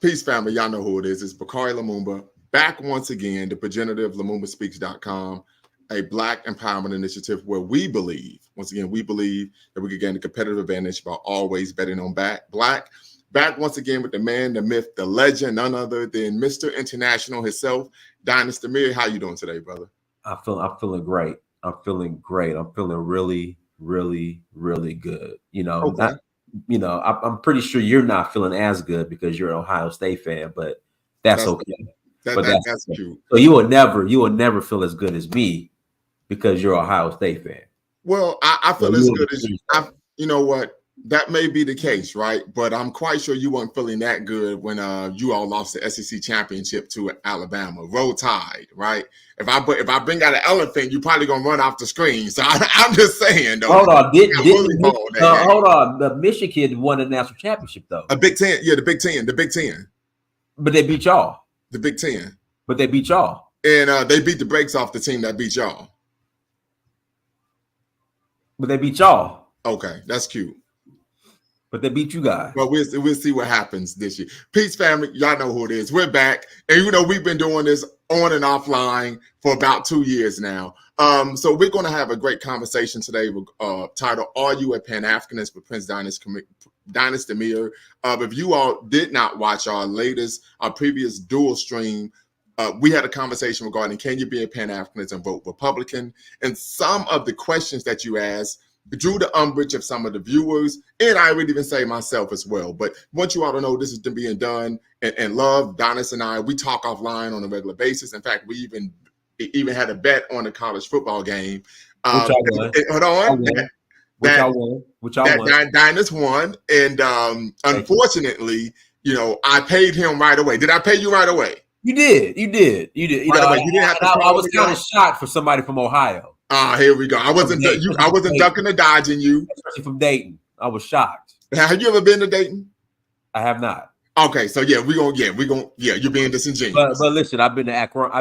Peace, family. Y'all know who it is. It's Bakari Lumumba, back once again, the progenitor of LumumbaSpeaks.com, a Black empowerment initiative where we believe that we can gain a competitive advantage by always betting on Black. Back once again with the man, the myth, the legend, none other than Mr. International himself, Dynast Amir. How you doing today, brother? I'm feeling great. I'm feeling really, really, really good. Okay. I'm pretty sure you're not feeling as good because you're an Ohio State fan, but that's okay. That's true. So you will never feel as good as me because you're an Ohio State fan. Well, I feel as good as you. You know what? That may be the case, right? But I'm quite sure you weren't feeling that good when you all lost the SEC championship to Alabama. Roll Tide, right? If I bring out an elephant, you're probably gonna run off the screen. So I'm just saying, though. Hold on, hold on. The Michigan won the national championship, though. A Big Ten, yeah, the Big Ten. But they beat y'all. The Big Ten. But they beat y'all. And they beat the brakes off the team that beat y'all. But they beat y'all. Okay, that's cute. But they beat you guys. Well, we'll see what happens this year. Peace, family. Y'all know who it is. We're back. And, we've been doing this on and offline for about 2 years now. So we're going to have a great conversation today titled, Are You A Pan-Africanist? With Prince Dynast Amir. If you all did not watch our previous dual stream, we had a conversation regarding, can you be a Pan-Africanist and vote Republican? And some of the questions that you asked drew the umbrage of some of the viewers, and I would even say myself as well. But once you all to know, this is being done and love. Dynast and I, we talk offline on a regular basis. In fact, we even had a bet on the college football game. Which I won. Hold on. Which I won. Dynast won, and unfortunately, I paid him right away. Did I pay you right away? You did. You didn't have to. I was kind of shocked for somebody from Ohio. Here we go. I wasn't ducking or dodging you. Especially from Dayton. I was shocked. Have you ever been to Dayton? I have not. Okay, so you're being disingenuous. But listen, I've been to Akron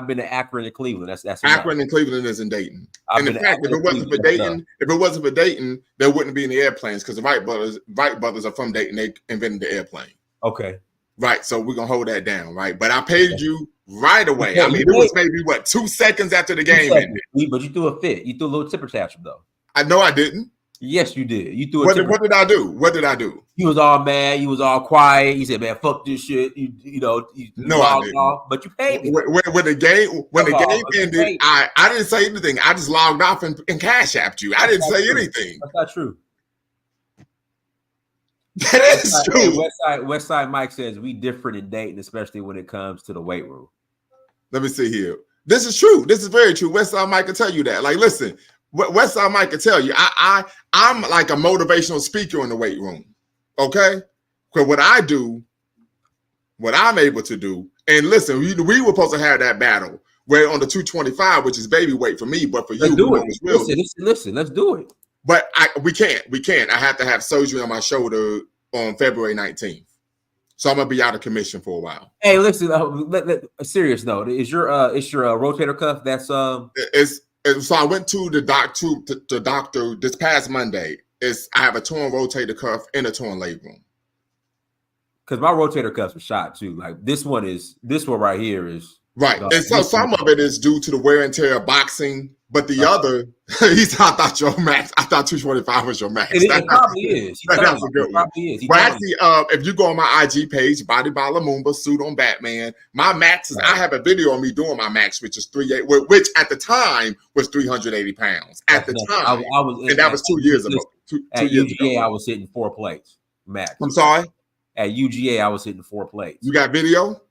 and Cleveland. That's Akron and Cleveland is in Dayton. And in fact, if it wasn't for Dayton, there wouldn't be any airplanes because the Wright brothers are from Dayton. They invented the airplane. Okay. Right, so we're gonna hold that down, right? But I paid you right away. I mean, it was maybe 2 seconds after the game ended. But you threw a fit. You threw a little temper tantrum, though. I know I didn't. Yes, you did. You threw. What did I do? What did I do? You was all mad. You was all quiet. You said, "Man, fuck this shit." No, I didn't. But you paid me. When the game ended, I didn't say anything. I just logged off and cash apped you. I didn't say anything. That's not true. That is true. Westside Mike says we different in Dayton, especially when it comes to the weight room. Let me see here. This is true. This is very true. Westside Mike can tell you that. Like, listen, Westside Mike can tell you. I'm like a motivational speaker in the weight room. Okay, because what I'm able to do, and listen, we were supposed to have that battle where on the 225, which is baby weight for me, but for let's you, do it. Listen, let's do it. But we can't. I have to have surgery on my shoulder on February 19th. So I'm gonna be out of commission for a while. Hey, listen, a serious note. Is your rotator cuff that's So I went to the doctor this past Monday. I have a torn rotator cuff and a torn labrum. Because my rotator cuffs are shot too. Like this one right here is right. And so some of it is due to the wear and tear of boxing. But the other, I thought your max. I thought 225 was your max. It probably is. That's a good one. But actually, if you go on my IG page, Body by Lumumba, Suit on Batman, my max is. I have a video of me doing my max, which is 38, which at the time was 380 pounds. At the time, and that was 2 years ago. At UGA, I was hitting 4 plates max. I'm sorry. At UGA, I was hitting 4 plates. You got video?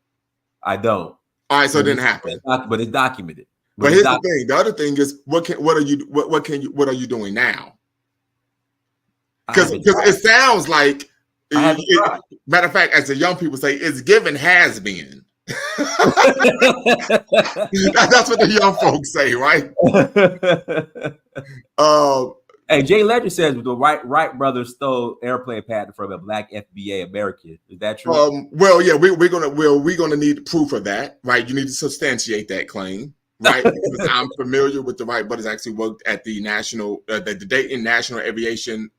I don't. All right, so it didn't happen. But it's documented. But here's the thing. The other thing is, what are you doing now? Because it sounds like, matter of fact, as the young people say, it's given has been. That's what the young folks say, right? Hey, Jay Ledger says the Wright brothers stole airplane patent from a black FBA American. Is that true? Well, yeah, we're gonna need proof of that, right? You need to substantiate that claim. Right, because I'm familiar with the Wright brothers. Actually worked at the Dayton National Aviation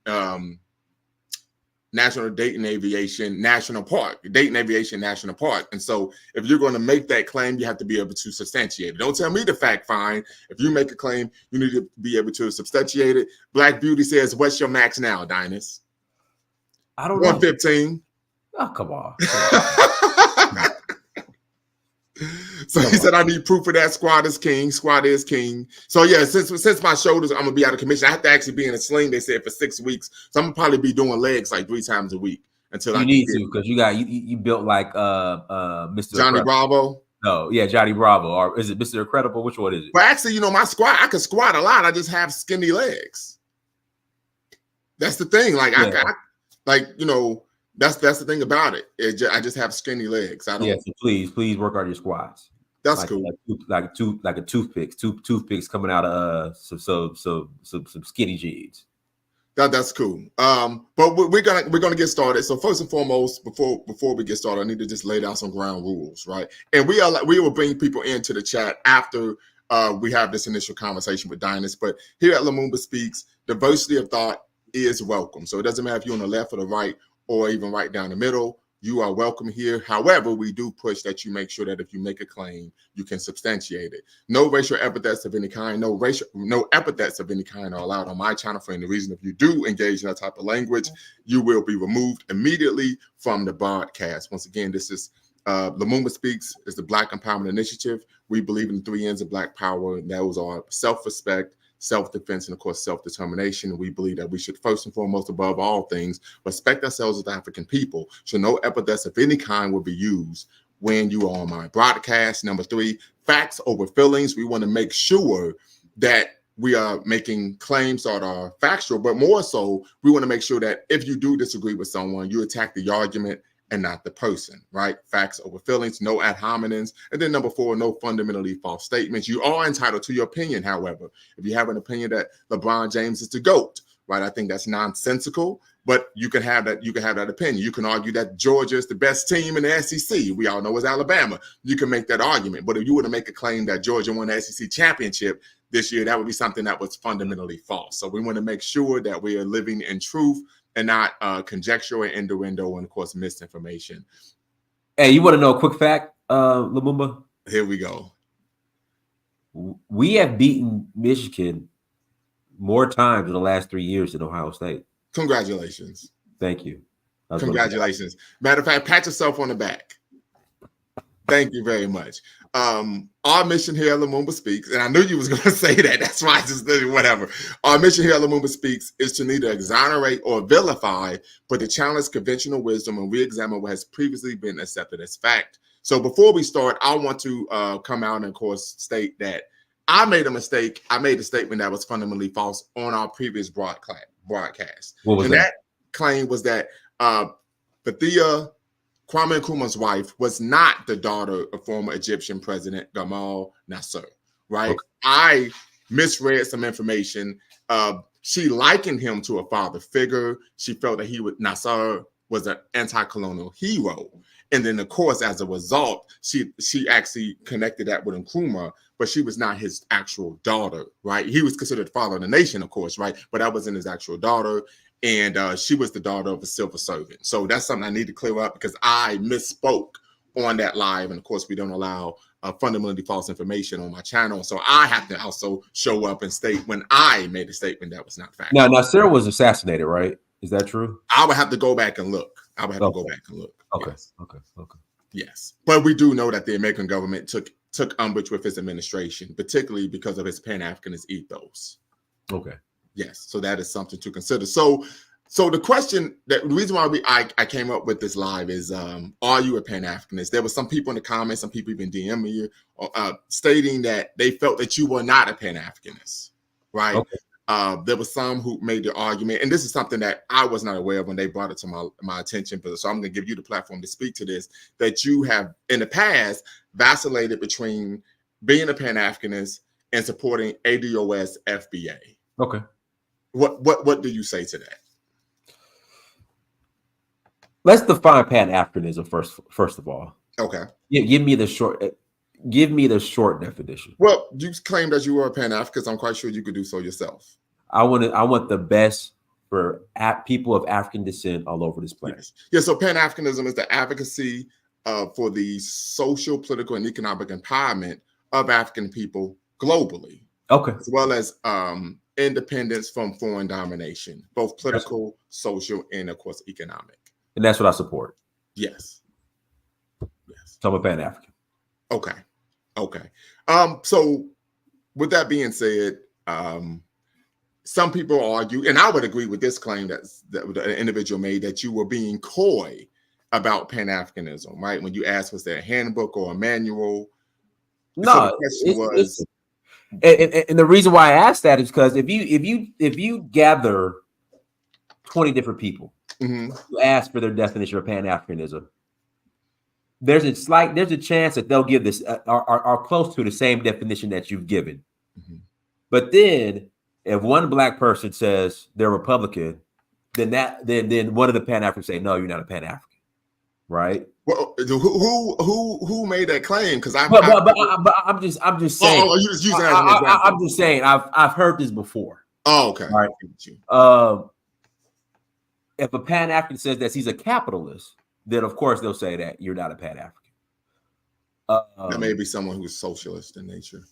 National Dayton Aviation National Park, Dayton Aviation National Park. And so if you're going to make that claim, you have to be able to substantiate it. Don't tell me to fact find. If you make a claim, you need to be able to substantiate it. Black Beauty says, what's your max now, Dynast? I don't know. 115. Oh, come on. So he said, I need proof of that. Squad is king. Squad is king. So yeah, since my shoulders, I'm gonna be out of commission. I have to actually be in a sling, they said, for 6 weeks. So I'm gonna probably be doing legs like 3 times a week until you need to, because you built like Mr. Johnny Incredible. Bravo. No, yeah, Johnny Bravo. Or is it Mr. Incredible? Which one is it? But actually, my squat, I can squat a lot. I just have skinny legs. That's the thing. Like that's the thing about it. I just have skinny legs. I don't. Yeah, so please work on your squats. That's like, cool. Like a toothpick. Two toothpicks coming out of some skinny jeans. That's cool. But we're gonna get started. So first and foremost, before we get started, I need to just lay down some ground rules, right? And we will bring people into the chat after we have this initial conversation with Dynast. But here at Lumumba Speaks, diversity of thought is welcome. So it doesn't matter if you're on the left or the right, or even right down the middle. You are welcome here. However, we do push that you make sure that if you make a claim, you can substantiate it. No racial epithets of any kind, no epithets of any kind are allowed on my channel for any reason. If you do engage in that type of language, you will be removed immediately from the broadcast. Once again, this is Lumumba Speaks is the Black Empowerment Initiative. We believe in the 3 N's of Black power, and those are self-respect, self-defense, and of course self-determination. We believe that we should first and foremost, above all things, respect ourselves as African people. So no epithets of any kind will be used when you are on my broadcast. Number 3, facts over feelings. We want to make sure that we are making claims that are factual, but more so, we want to make sure that if you do disagree with someone, you attack the argument and not the person, right? Facts over feelings, no ad hominems. And then number 4, no fundamentally false statements. You are entitled to your opinion, however. If you have an opinion that LeBron James is the GOAT, right? I think that's nonsensical, but you can have that opinion. You can argue that Georgia is the best team in the SEC. We all know it's Alabama. You can make that argument. But if you were to make a claim that Georgia won the SEC championship this year, that would be something that was fundamentally false. So we want to make sure that we are living in truth and not conjecture and innuendo and, of course, misinformation. Hey, you want to know a quick fact, Lumumba? Here we go. We have beaten Michigan more times in the last 3 years than Ohio State. Congratulations. Thank you. Congratulations. Matter of fact, pat yourself on the back. Thank you very much. Our mission here at Lumumba Speaks, and I knew you was going to say that. That's why I just did whatever. Our mission here at Lumumba Speaks is to neither exonerate or vilify, but to challenge conventional wisdom and re-examine what has previously been accepted as fact. So before we start, I want to come out and, of course, state that I made a mistake. I made a statement that was fundamentally false on our previous broadcast. What was that claim was that Bethia, Kwame Nkrumah's wife, was not the daughter of former Egyptian President Gamal Nasser, right? Okay. I misread some information. She likened him to a father figure. She felt that Nasser was an anti-colonial hero. And then, of course, as a result, she actually connected that with Nkrumah, but she was not his actual daughter, right? He was considered father of the nation, of course, right? But that wasn't his actual daughter. And she was the daughter of a civil servant. So that's something I need to clear up because I misspoke on that live. And of course, we don't allow fundamentally false information on my channel. So I have to also show up and state when I made a statement that was not fact. Now, Sarah was assassinated, right? Is that true? I would have to go back and look. Okay. Yes. Okay. Yes. But we do know that the American government took umbrage with his administration, particularly because of his Pan-Africanist ethos. Okay. Yes, so that is something to consider. So the question, the reason why I came up with this live is, are you a Pan-Africanist? There were some people in the comments, some people even DM me, stating that they felt that you were not a Pan-Africanist, right? Okay. There were some who made the argument, and this is something that I was not aware of when they brought it to my attention. So I'm going to give you the platform to speak to this, that you have in the past vacillated between being a Pan-Africanist and supporting ADOS FBA. Okay. What do you say to that? Let's define Pan-Africanism first of all. Okay. Give me the short definition. Well, you claimed that you were a Pan-Africanist. I'm quite sure you could do so yourself. I want the best for people of African descent all over this planet. Yes. Yeah. So Pan-Africanism is the advocacy for the social, political, and economic empowerment of African people globally, Okay. as well as independence from foreign domination, both political, social, and of course economic. And that's what I support. Yes. Yes. So I'm a Pan-African. Okay. Okay. So with that being said, some people argue, and I would agree with this claim that an individual made, that you were being coy about Pan-Africanism, right? When you asked, was there a handbook or a manual? No, so the question was, and the reason why I asked that is because if you gather 20 different people mm-hmm. who ask for their definition of Pan-Africanism, there's a chance that they'll give this are close to the same definition that you've given. Mm-hmm. But then if one black person says they're Republican, then one of the Pan-Africans say, no, you're not a Pan-African, right? Well, who made that claim? Because I'm just saying. Oh, you just using that as an example. I'm just saying. I've heard this before. Oh, okay. Right. If a Pan-African says that he's a capitalist, then of course they'll say that you're not a Pan-African. That may be someone who's socialist in nature.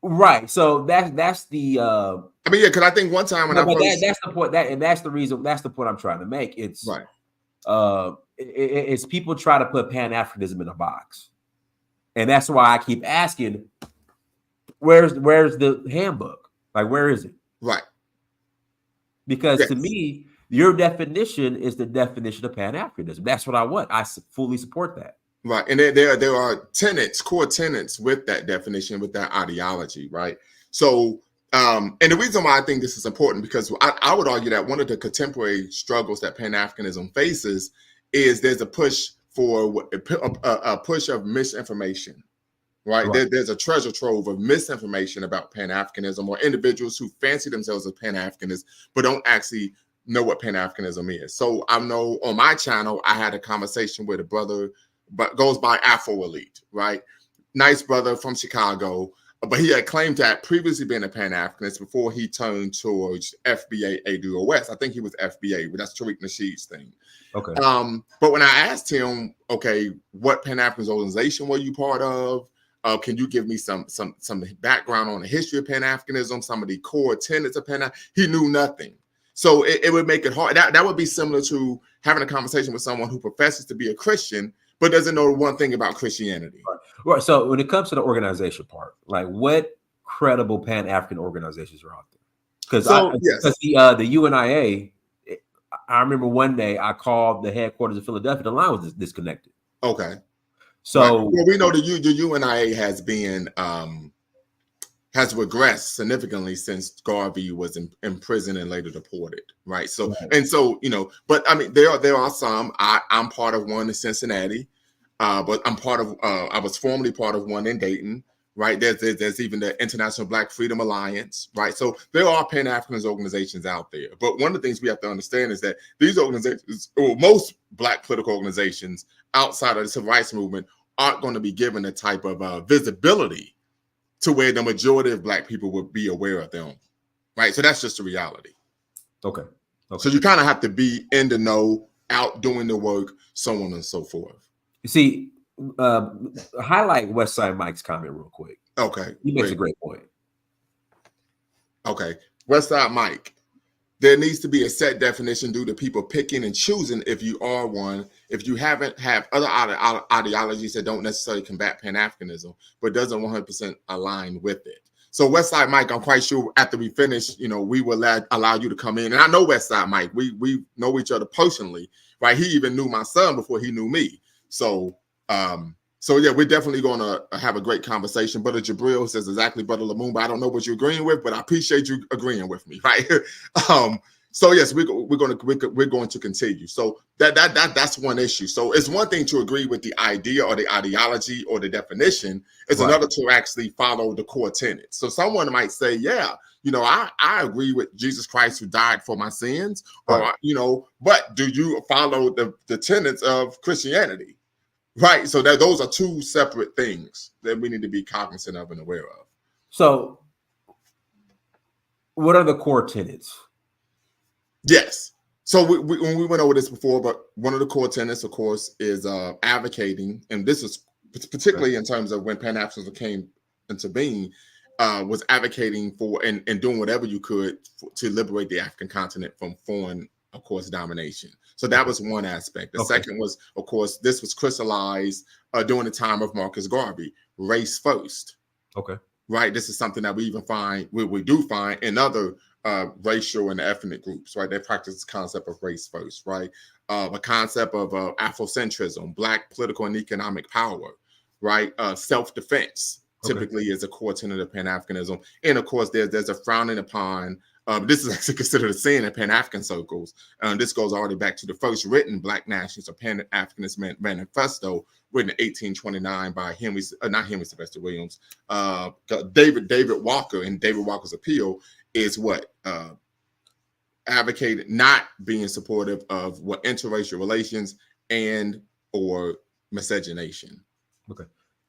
Right. So that's the. I mean, yeah, because I think one time when that's the point. That's the reason. That's the point I'm trying to make. It's right. It's people try to put Pan-Africanism in a box, and that's why I keep asking, where's the handbook? Like, where is it? Right. Because to me, your definition is the definition of Pan-Africanism. That's what I want. I fully support that. Right. And there are core tenets with that definition, with that ideology, right? So, and the reason why I think this is important, because I would argue that one of the contemporary struggles that Pan-Africanism faces is there's a push for a push of misinformation, right? There's a treasure trove of misinformation about Pan-Africanism, or individuals who fancy themselves as Pan-Africanists, but don't actually know what Pan-Africanism is. So I know on my channel, I had a conversation with a brother, but goes by Afro Elite, right? Nice brother from Chicago, but he had claimed to have previously been a Pan-Africanist before he turned towards FBA ADOS. I think he was FBA, but that's Tariq Nasheed's thing. Okay. But when I asked him, okay, what Pan-Africanist organization were you part of? Can you give me some background on the history of Pan-Africanism, some of the core tenets of Pan-Africanism? He knew nothing. So it would make it hard. That would be similar to having a conversation with someone who professes to be a Christian, but doesn't know one thing about Christianity. Right. So when it comes to the organization part, like, what credible Pan-African organizations are out there? Because the UNIA, I remember one day I called the headquarters of Philadelphia. The line was disconnected. Okay. So well, we know the UNIA has been has regressed significantly since Garvey was in prison and later deported, right? So and so, but I mean, there are some. I'm part of one in Cincinnati, but I'm part of. I was formerly part of one in Dayton, right? There's even the International Black Freedom Alliance, right? So there are Pan-Africanist organizations out there. But one of the things we have to understand is that these organizations, or most Black political organizations outside of the civil rights movement, aren't going to be given a type of visibility to where the majority of Black people would be aware of them, right? So that's just the reality. Okay. So you kind of have to be in the know, out doing the work, so on and so forth. You see, highlight Westside Mike's comment real quick. Okay. He makes a great point. Okay. Westside Mike. There needs to be a set definition due to people picking and choosing if you are one. If you have other ideologies that don't necessarily combat Pan-Africanism, but doesn't 100% align with it. So Westside Mike, I'm quite sure after we finish, we will allow you to come in. And I know Westside Mike. We know each other personally, right? He even knew my son before he knew me. So yeah, we're definitely going to have a great conversation. Brother Jabril says exactly, Brother Lumumba. I don't know what you're agreeing with, but I appreciate you agreeing with me, right? So yes, we're going to continue. So that's one issue. So it's one thing to agree with the idea or the ideology or the definition. It's another to actually follow the core tenets. So someone might say, yeah, I agree with Jesus Christ who died for my sins, or but do you follow the tenets of Christianity? Right. So those are two separate things that we need to be cognizant of and aware of. So what are the core tenets? Yes. So when we went over this before, but one of the core tenets, of course, is advocating, and this is particularly in terms of when Pan-Africanism came into being, was advocating for and doing whatever you could to liberate the African continent from foreign, of course, domination. So that was one aspect. The second was, of course, this was crystallized during the time of Marcus Garvey, race first. Okay. Right. This is something that we even find, we do find in other racial and ethnic groups, right? They practice this concept of race first, right? A concept of Afrocentrism, Black political and economic power, right? Self-defense typically is a core tenet of Pan-Africanism. And of course, there's a frowning upon, this is actually considered a sin in Pan-African circles. This goes all the way back to the first written Black nationalist or Pan-Africanist manifesto written in 1829 by not Henry Sylvester Williams, David Walker. And David Walker's appeal is what advocated not being supportive of what interracial relations and or miscegenation. Okay.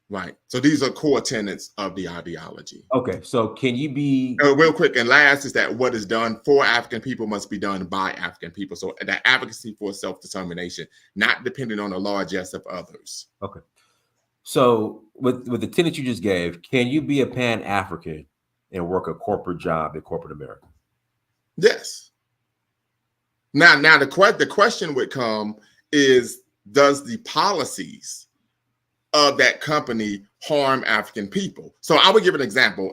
Right. So these are core tenets of the ideology. Okay. So can you be real quick? And last is that what is done for African people must be done by African people. So that advocacy for self-determination, not depending on the largesse of others. Okay. So with the tenet you just gave, can you be a Pan-African and work a corporate job in corporate America? Yes. Now the question would come is, does the policies of that company harm African people? So I would give an example.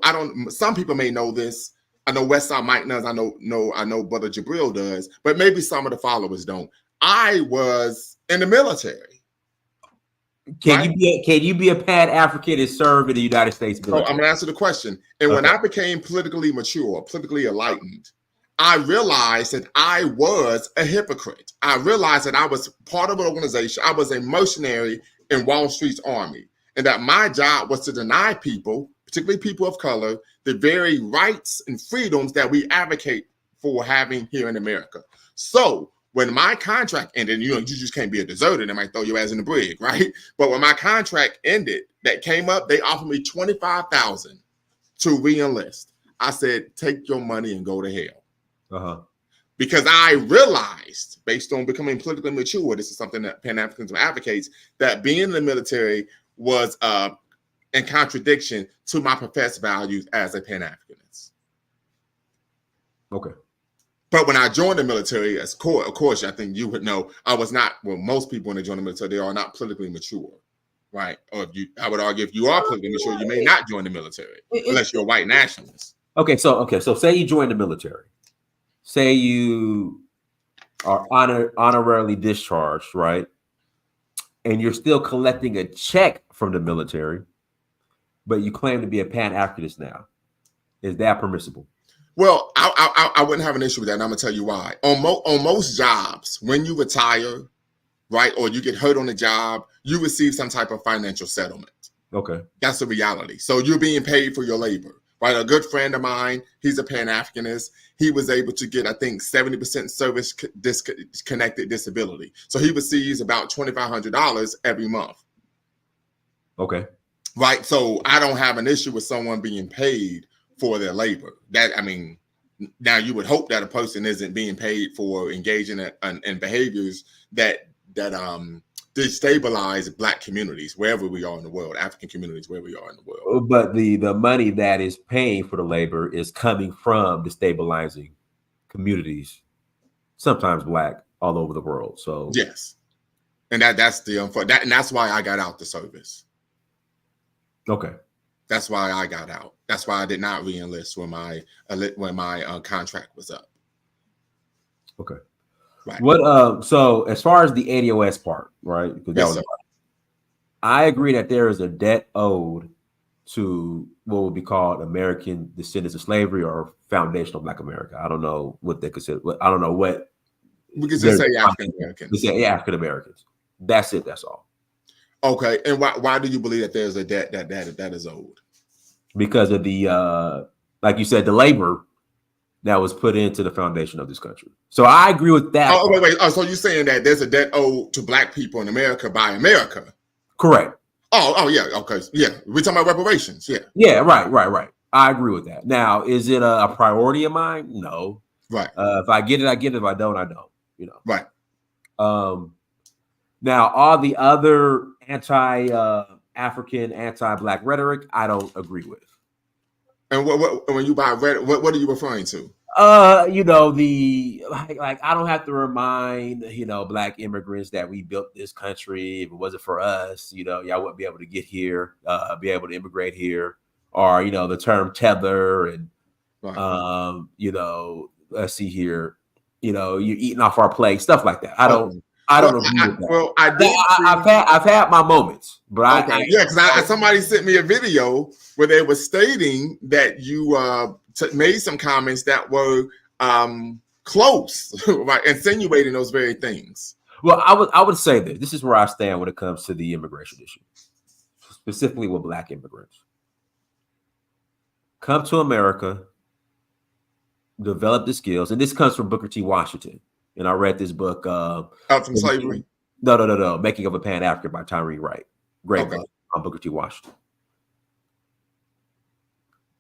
Some people may know this. I know Westside Mike does. I know Brother Jabril does, but maybe some of the followers don't. I was in the military. Can you be a Pan-African and serve in the United States military? I'm gonna answer the question. And when I became politically mature, politically enlightened, I realized that I was a hypocrite. I realized that I was part of an organization. I was a mercenary in Wall Street's army, and that my job was to deny people, particularly people of color, the very rights and freedoms that we advocate for having here in America. So when my contract ended, you just can't be a deserter. They might throw your ass in the brig, right? But when my contract ended, that came up, they offered me $25,000 to re-enlist. I said, take your money and go to hell. Because I realized, based on becoming politically mature, this is something that Pan-Africanism advocates, that being in the military was in contradiction to my professed values as a Pan-Africanist. Okay. But when I joined the military, of course, I think you would know, I was not, well, most people when they join the military, they are not politically mature, right? Or I would argue if you are politically mature, you may not join the military unless you're a white nationalist. Okay, so say you join the military. Say you are honorarily discharged, right? And you're still collecting a check from the military, but you claim to be a Pan-Africanist now. Is that permissible? Well, I wouldn't have an issue with that, and I'm gonna tell you why. On most jobs, when you retire, right, or you get hurt on the job, you receive some type of financial settlement. Okay, that's the reality. So you're being paid for your labor, right? A good friend of mine, he's a Pan-Africanist. He was able to get, I think, 70% service disconnected disability. So he receives about $2,500 every month. Okay, right. So I don't have an issue with someone being paid for their labor. Now you would hope that a person isn't being paid for engaging in behaviors that destabilize Black communities wherever we are in the world, African communities where we are in the world. But the money that is paying for the labor is coming from destabilizing communities, sometimes Black, all over the world. So yes, and that's and that's why I got out the service. Okay. That's why I got out. That's why I did not re-enlist when my contract was up. Okay. Right. What so as far as the ADOS part, right? Yes, sir. I agree that there is a debt owed to what would be called American descendants of slavery or foundational Black America. I don't know what they consider. I don't know what we can just say African Americans. We say African Americans. That's it. That's all. Okay, and why do you believe that there's a debt that is owed? Because of the like you said, the labor that was put into the foundation of this country. So I agree with that. Oh, wait. Oh, so you're saying that there's a debt owed to Black people in America by America? Correct. Oh, yeah. Okay. Yeah. We're talking about reparations. Yeah. Yeah. Right. I agree with that. Now, is it a priority of mine? No. Right. If I get it, I get it. If I don't, I don't. Right. Now, all the other anti-African, anti-Black rhetoric, I don't agree with. And when you buy rhetoric, what are you referring to? The like I don't have to remind Black immigrants that we built this country. If it wasn't for us, y'all wouldn't be able to get here, be able to immigrate here, or the term tether and right. Let's see here, you're eating off our plate, stuff like that. I don't agree with that. Well, I've had my moments, but because somebody sent me a video where they were stating that you made some comments that were close, right, insinuating those very things. Well, I would say that this is where I stand when it comes to the immigration issue, specifically with Black immigrants. Come to America, develop the skills, and this comes from Booker T. Washington. And I read this book, from slavery. No, Making of a Pan-African by Tyree Wright. Great book on Booker T. Washington.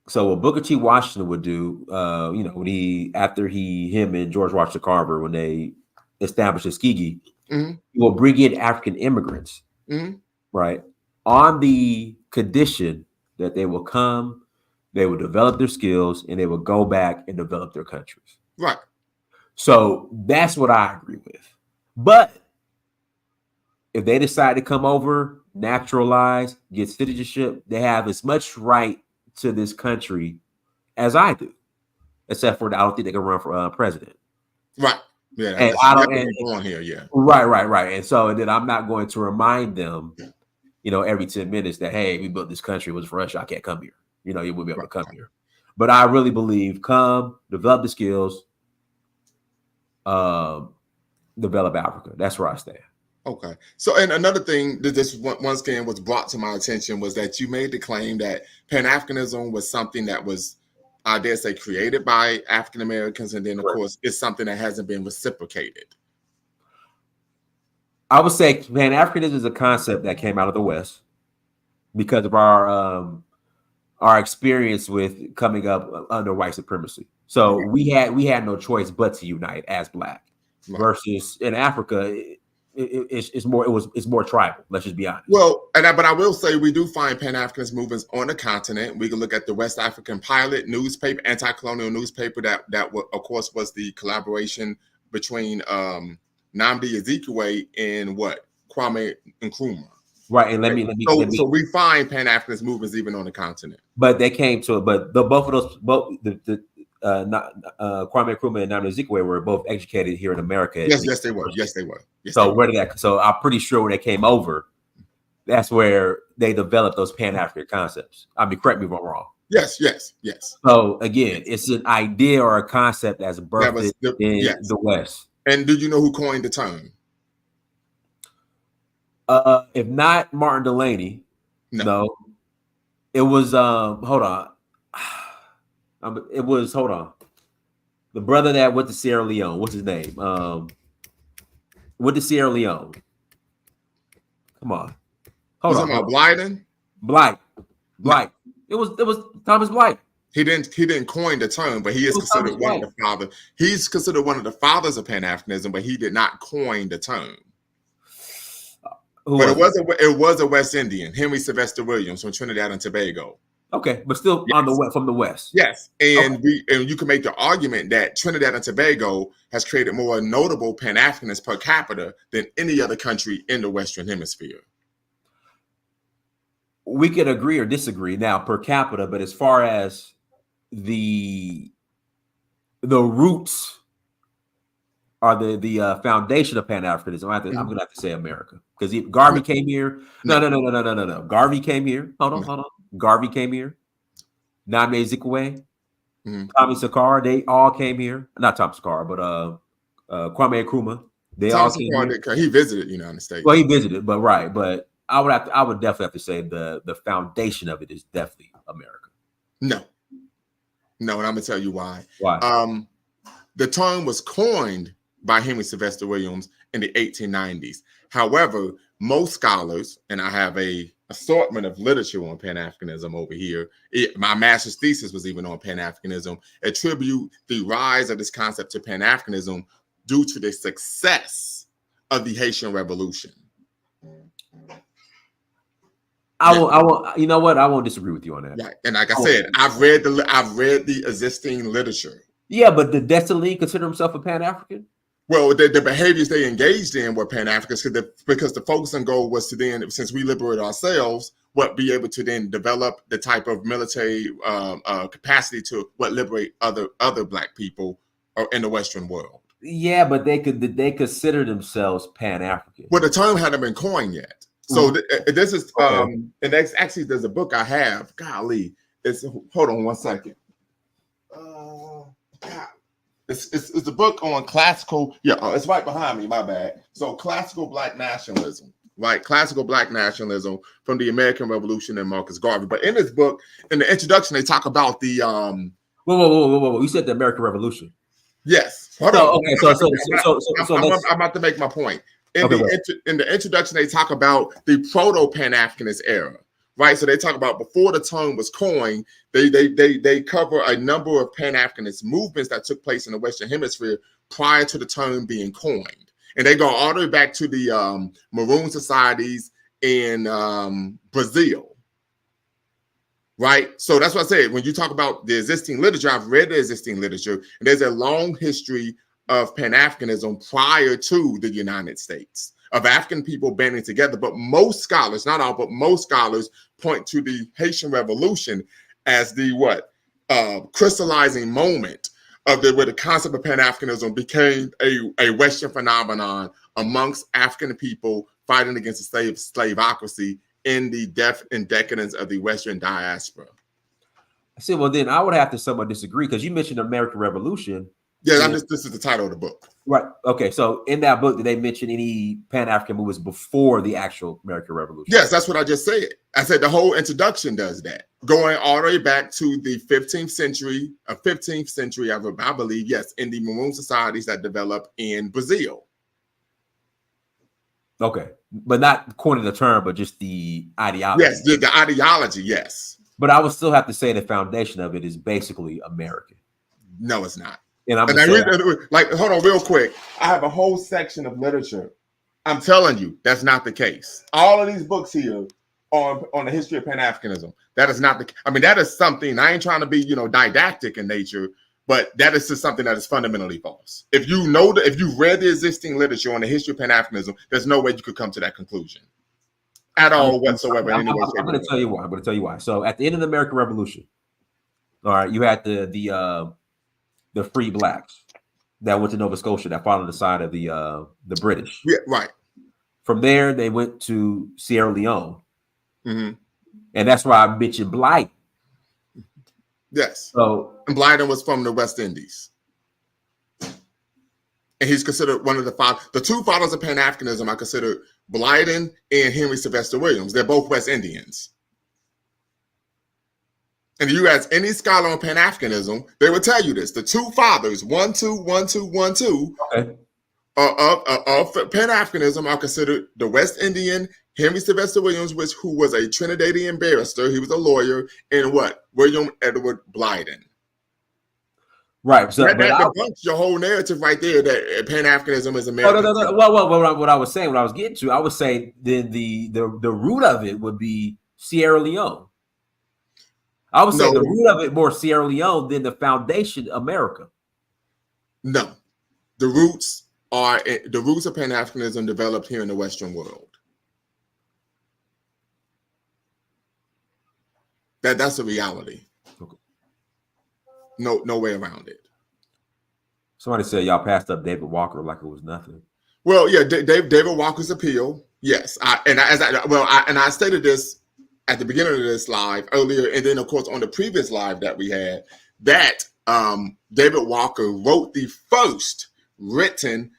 So what Booker T. Washington would do, when him and George Washington Carver, when they established Tuskegee, he will bring in African immigrants, right, on the condition that they will come, they will develop their skills, and they will go back and develop their countries. Right. So that's what I agree with. But if they decide to come over, naturalize, get citizenship, they have as much right to this country as I do, except for I don't think they can run for president. Right. Yeah. And I don't. On here. Yeah. Right. And so then I'm not going to remind them, every 10 minutes that, hey, we built this country, it was for us. I can't come here. You will be able to come here. But I really believe come, develop the skills, develop Africa. That's where I stand. Okay. So, and another thing that this once again was brought to my attention was that you made the claim that Pan-Africanism was something that was, I dare say, created by African Americans, and then of course it's something that hasn't been reciprocated. I would say Pan-Africanism is a concept that came out of the West because of our experience with coming up under white supremacy. So we had no choice but to unite as Black. Versus in Africa, it's more tribal. Let's just be honest. Well, but I will say we do find Pan-Africanist movements on the continent. We can look at the West African Pilot newspaper, anti-colonial newspaper that of course was the collaboration between Nnamdi Azikiwe and Kwame Nkrumah. Right, and let me. So we find Pan-Africanist movements even on the continent. But they came to it. But both of those, Kwame Nkrumah and Nnamdi Azikiwe were both educated here in America. Yes, they were. Yes, so where did that? So I'm pretty sure when they came over, that's where they developed those Pan-African concepts. I mean, correct me if I'm wrong. Yes. So again, it's an idea or a concept that's birthed in the West. And did you know who coined the term? If not Martin Delaney, no. It was hold on. The brother that went to Sierra Leone. What's his name? Went to Sierra Leone. Come on. Hold on. Blyden? Blight. It was Thomas Blight. He didn't coin the term, but he is considered one of the fathers. He's considered one of the fathers of Pan-Africanism, but he did not coin the term. But it was a West Indian, Henry Sylvester Williams from Trinidad and Tobago. Okay, but still from the West. Yes, and you can make the argument that Trinidad and Tobago has created more notable Pan-Africanists per capita than any other country in the Western Hemisphere. We could agree or disagree now per capita, but as far as the roots are the foundation of Pan-Africanism, I'm going to have to say America, because Garvey came here. No. Garvey came here. Hold on. Garvey came here. Nnamdi Azikiwe, Tommy Sakara, they all came here. Not Tommy Sakara, but Kwame Nkrumah. They all came here. He visited the United States. Well, he visited, but right. But I would definitely have to say the foundation of it is definitely America. No, and I'm gonna tell you why. Why? The term was coined by Henry Sylvester Williams in the 1890s. However, most scholars, and I have a assortment of literature on Pan-Africanism over here. My master's thesis was even on Pan-Africanism, attribute the rise of this concept to Pan-Africanism due to the success of the Haitian Revolution. I will. You know what? I won't disagree with you on that. Right, and like I said, I've read the existing literature. Yeah, but did Dessalines consider himself a Pan-African? Well, the behaviors they engaged in were Pan-Africans because the focus and goal was to then, since we liberate ourselves, be able to then develop the type of military capacity to liberate other Black people in the Western world. Yeah, but they consider themselves Pan-African. Well, the term hadn't been coined yet. So this is and actually there's a book I have. Golly, hold on one second. It's a book on classical. Yeah, it's right behind me. My bad. So classical Black nationalism, right? Classical Black nationalism from the American Revolution and Marcus Garvey. But in this book, in the introduction, they talk about the Whoa! You said the American Revolution. Yes. Hold on. Okay. So I'm about to make my point. In the introduction, they talk about the proto-Pan-Africanist era. Right, so they talk about before the term was coined, they cover a number of Pan-Africanist movements that took place in the Western Hemisphere prior to the term being coined, and they go all the way back to the Maroon societies in Brazil. Right, so that's what I said. When you talk about the existing literature, I've read the existing literature, and there's a long history of Pan-Africanism prior to the United States, of African people banding together. But most scholars, not all, but most scholars point to the Haitian Revolution as the crystallizing moment of where the concept of Pan-Africanism became a Western phenomenon amongst African people fighting against the slaveocracy in the death and decadence of the Western diaspora. I said, well, then I would have to somewhat disagree because you mentioned the American Revolution. Yeah, this is the title of the book. Right. Okay. So in that book, did they mention any Pan-African movements before the actual American Revolution? Yes, that's what I just said. I said the whole introduction does that. Going all the way back to the 15th century, I believe, yes, in the Maroon societies that developed in Brazil. Okay. But not coining the term, but just the ideology. Yes, the ideology, yes. But I would still have to say the foundation of it is basically American. No, it's not. And hold on real quick. I have a whole section of literature. I'm telling you, that's not the case. All of these books here on the history of Pan-Africanism, that is not that is something, I ain't trying to be, didactic in nature, but that is just something that is fundamentally false. If you read the existing literature on the history of Pan-Africanism, there's no way you could come to that conclusion at all whatsoever. I'm going to tell you why. So at the end of the American Revolution, all right, you had the free Blacks that went to Nova Scotia that fought on the side of the British. Yeah, right. From there, they went to Sierra Leone. Mm-hmm. And that's why I mentioned Blythe. Yes. So, and Blyden was from the West Indies. And he's considered one of the two fathers of Pan-Africanism. I consider Blyden and Henry Sylvester Williams. They're both West Indians. And you ask any scholar on Pan-Africanism, they will tell you this. The two fathers, 1, 2, 1, 2, 1, 2, okay, of Pan-Africanism are considered the West Indian Henry Sylvester Williams, who was a Trinidadian barrister. He was a lawyer, and William Edward Blyden. Right. So that debunks your whole narrative right there that Pan-Africanism is American. No. Well, what I was saying, what I was getting to, I would say then the root of it would be Sierra Leone. I would say the root of it more Sierra Leone than the foundation America. No, the roots of Pan-Africanism developed here in the Western world. That's a reality. Okay. No way around it. Somebody said y'all passed up David Walker like it was nothing. Well, yeah, David Walker's appeal. Yes, I stated this at the beginning of this live earlier, and then of course on the previous live that we had, that David Walker wrote the first written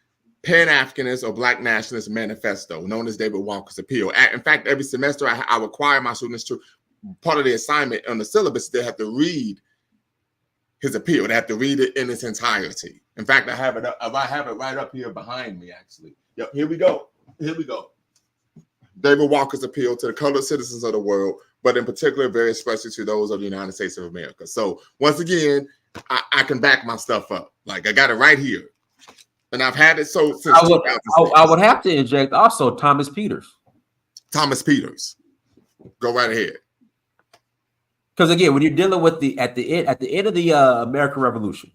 Pan-Africanist or Black Nationalist manifesto, known as David Walker's Appeal. In fact, every semester I require my students to, part of the assignment on the syllabus, they have to read his appeal. They have to read it in its entirety. In fact, I have it right up here behind me, actually. Yep, here we go. David Walker's appeal to the colored citizens of the world, but in particular, very especially to those of the United States of America. So once again, I can back my stuff up. Like I got it right here. And I've had it so since I would have to inject also Thomas Peters. Thomas Peters. Go right ahead. Because again, when you're dealing with at the end of the American Revolution,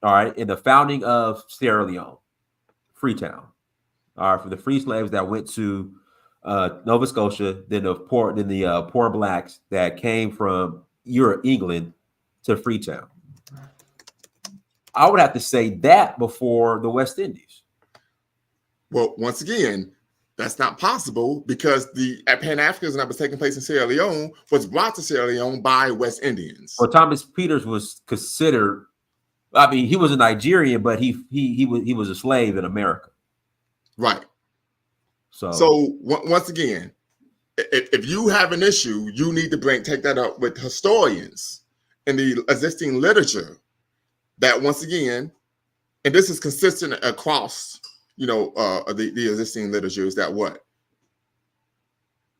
all right, in the founding of Sierra Leone, Freetown, all right, for the free slaves that went to Nova Scotia, then the poor blacks that came from England to Freetown. I would have to say that before the West Indies. Well, once again, that's not possible because the Pan-Africanism that was taking place in Sierra Leone was brought to Sierra Leone by West Indians. Well, Thomas Peters was considered. I mean, he was a Nigerian, but he was a slave in America. Right. So once again, if you have an issue, you need to take that up with historians in the existing literature. That once again, and this is consistent across, the existing literature, is that what?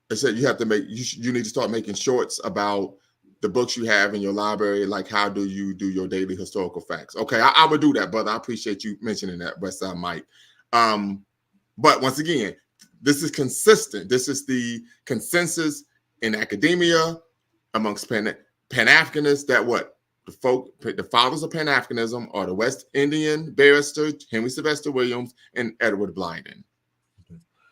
It said you have to you need to start making shorts about the books you have in your library, like how do you do your daily historical facts? Okay, I would do that, brother. I appreciate you mentioning that, Westside Mike. But once again, this is consistent. This is the consensus in academia amongst Pan-Africanists that what? The fathers of Pan-Africanism are the West Indian barrister Henry Sylvester Williams and Edward Blyden.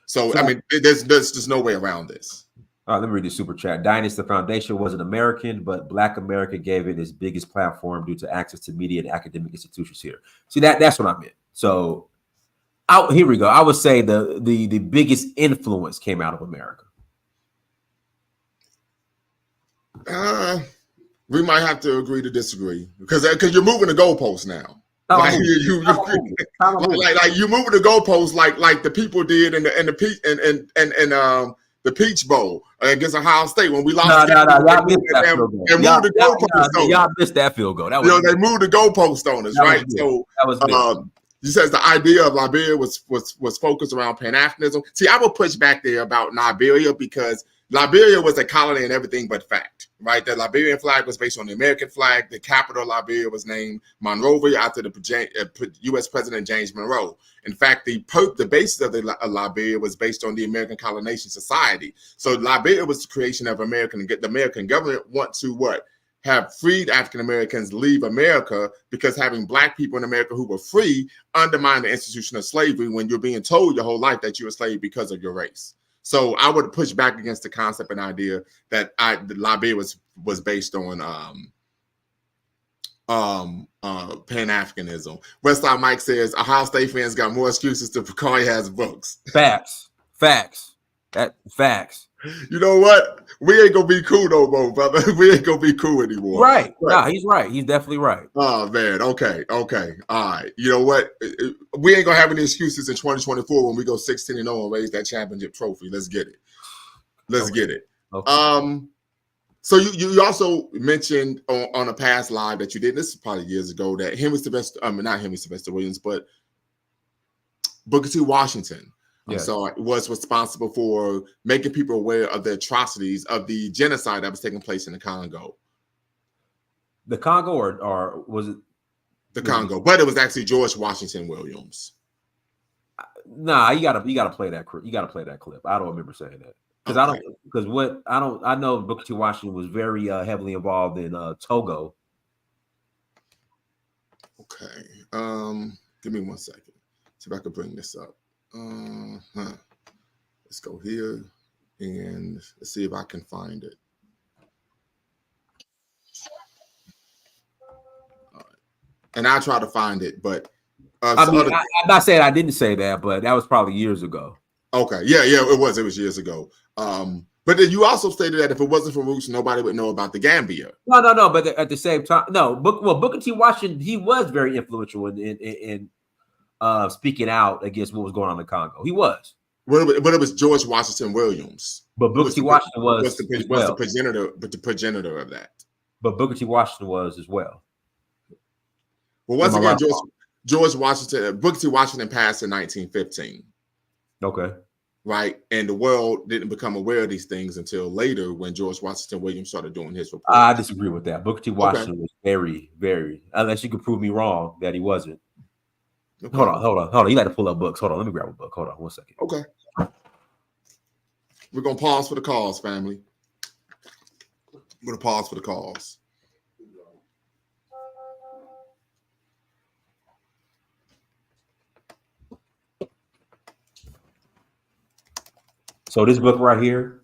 So I mean, there's just no way around this. Let me read the super chat. Dynast, the foundation wasn't American, but Black America gave it its biggest platform due to access to media and academic institutions here. See, that's what I meant. So here we go. I would say the biggest influence came out of America. We might have to agree to disagree because you're moving the goalposts now. Like you're moving the goalposts like the people did in the Peach Bowl against Ohio State when we lost. Y'all missed that field goal. Y'all missed that field goal. That was they moved the goalpost on us, right? So that was you says the idea of Liberia was focused around Pan-Africanism. See, I would push back there about Liberia because Liberia was a colony and everything but fact, right? The Liberian flag was based on the American flag. The capital of Liberia was named Monrovia after the U.S. President James Monroe. In fact, the basis of Liberia was based on the American Colonization Society. So Liberia was the creation of the American government want to what? Have freed African Americans leave America because having Black people in America who were free undermined the institution of slavery when you're being told your whole life that you're a slave because of your race. So I would push back against the concept and idea that Liberia was based on Pan-Africanism. Westside Mike says Ohio State fans got more excuses to call he has books. Facts. You know what? We ain't gonna be cool no more, brother. We ain't gonna be cool anymore. Right. Nah, he's right. He's definitely right. Oh man. Okay. All right. You know what? We ain't gonna have any excuses in 2024 when we go 16-0 and raise that championship trophy. Let's get it. Get it. Okay. So you also mentioned on a past live that you did, this is probably years ago, that not Henry Sylvester Williams, but Booker T. Washington. Yes. So was responsible for making people aware of the atrocities of the genocide that was taking place in the Congo. The Congo, or was it the Congo? But it was actually George Washington Williams. Nah, you gotta play that. You gotta play that clip. I don't remember saying that I know Booker T. Washington was very heavily involved in Togo. Okay, give me 1 second. See if I can bring this up. Let's go here and let's see if I can find it. All right. And I'll try to find it, but I'm not saying I didn't say that, but that was probably years ago. Okay, yeah, it was years ago. But then you also stated that if it wasn't for Roots, nobody would know about the Gambia. No. But at the same time, no. Booker T. Washington, he was very influential in speaking out against what was going on in the Congo. He was. But it was George Washington Williams. But Booker T. Washington was the progenitor of that. But Booker T. Washington was as well. Well, once again, George Washington, Booker T. Washington passed in 1915. Okay. right? And the world didn't become aware of these things until later when George Washington Williams started doing his report. I disagree with that. Booker T. Washington was very, very, unless you could prove me wrong that he wasn't. Okay. Hold on. You like to pull up books. Hold on. Let me grab a book. Hold on 1 second. Okay. We're going to pause for the calls, family. I'm going to pause for the calls. So this book right here,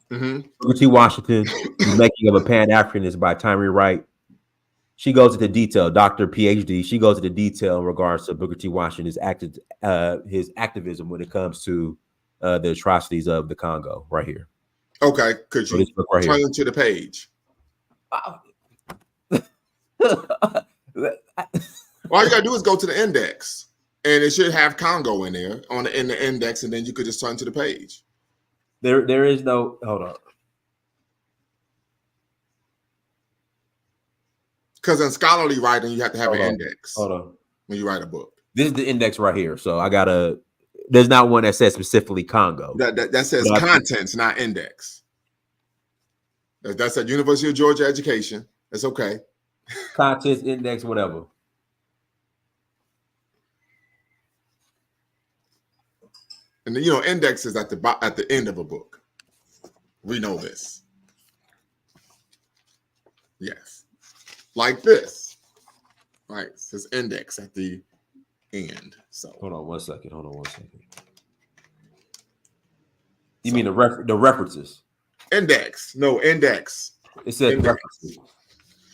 Booker T. Washington, The Making of a Pan-Africanist by Tyree Wright. She goes into detail, Dr. PhD. She goes into detail in regards to Booker T. Washington's his activism when it comes to the atrocities of the Congo right here. Okay, could you turn to the page? All you gotta do is go to the index, and it should have Congo in there in the index, and then you could just turn to the page. There is no hold on. Because in scholarly writing, you have to have an index. Hold on. When you write a book. This is the index right here. So I gotta. There's not one that says specifically Congo. That says contents, not index. That's at University of Georgia education. That's okay. Contents, index, whatever. And index is at the end of a book. We know this. Yes. Like this. Right. It says index at the end. So hold on 1 second. You mean the references? Index. No, index. It said references.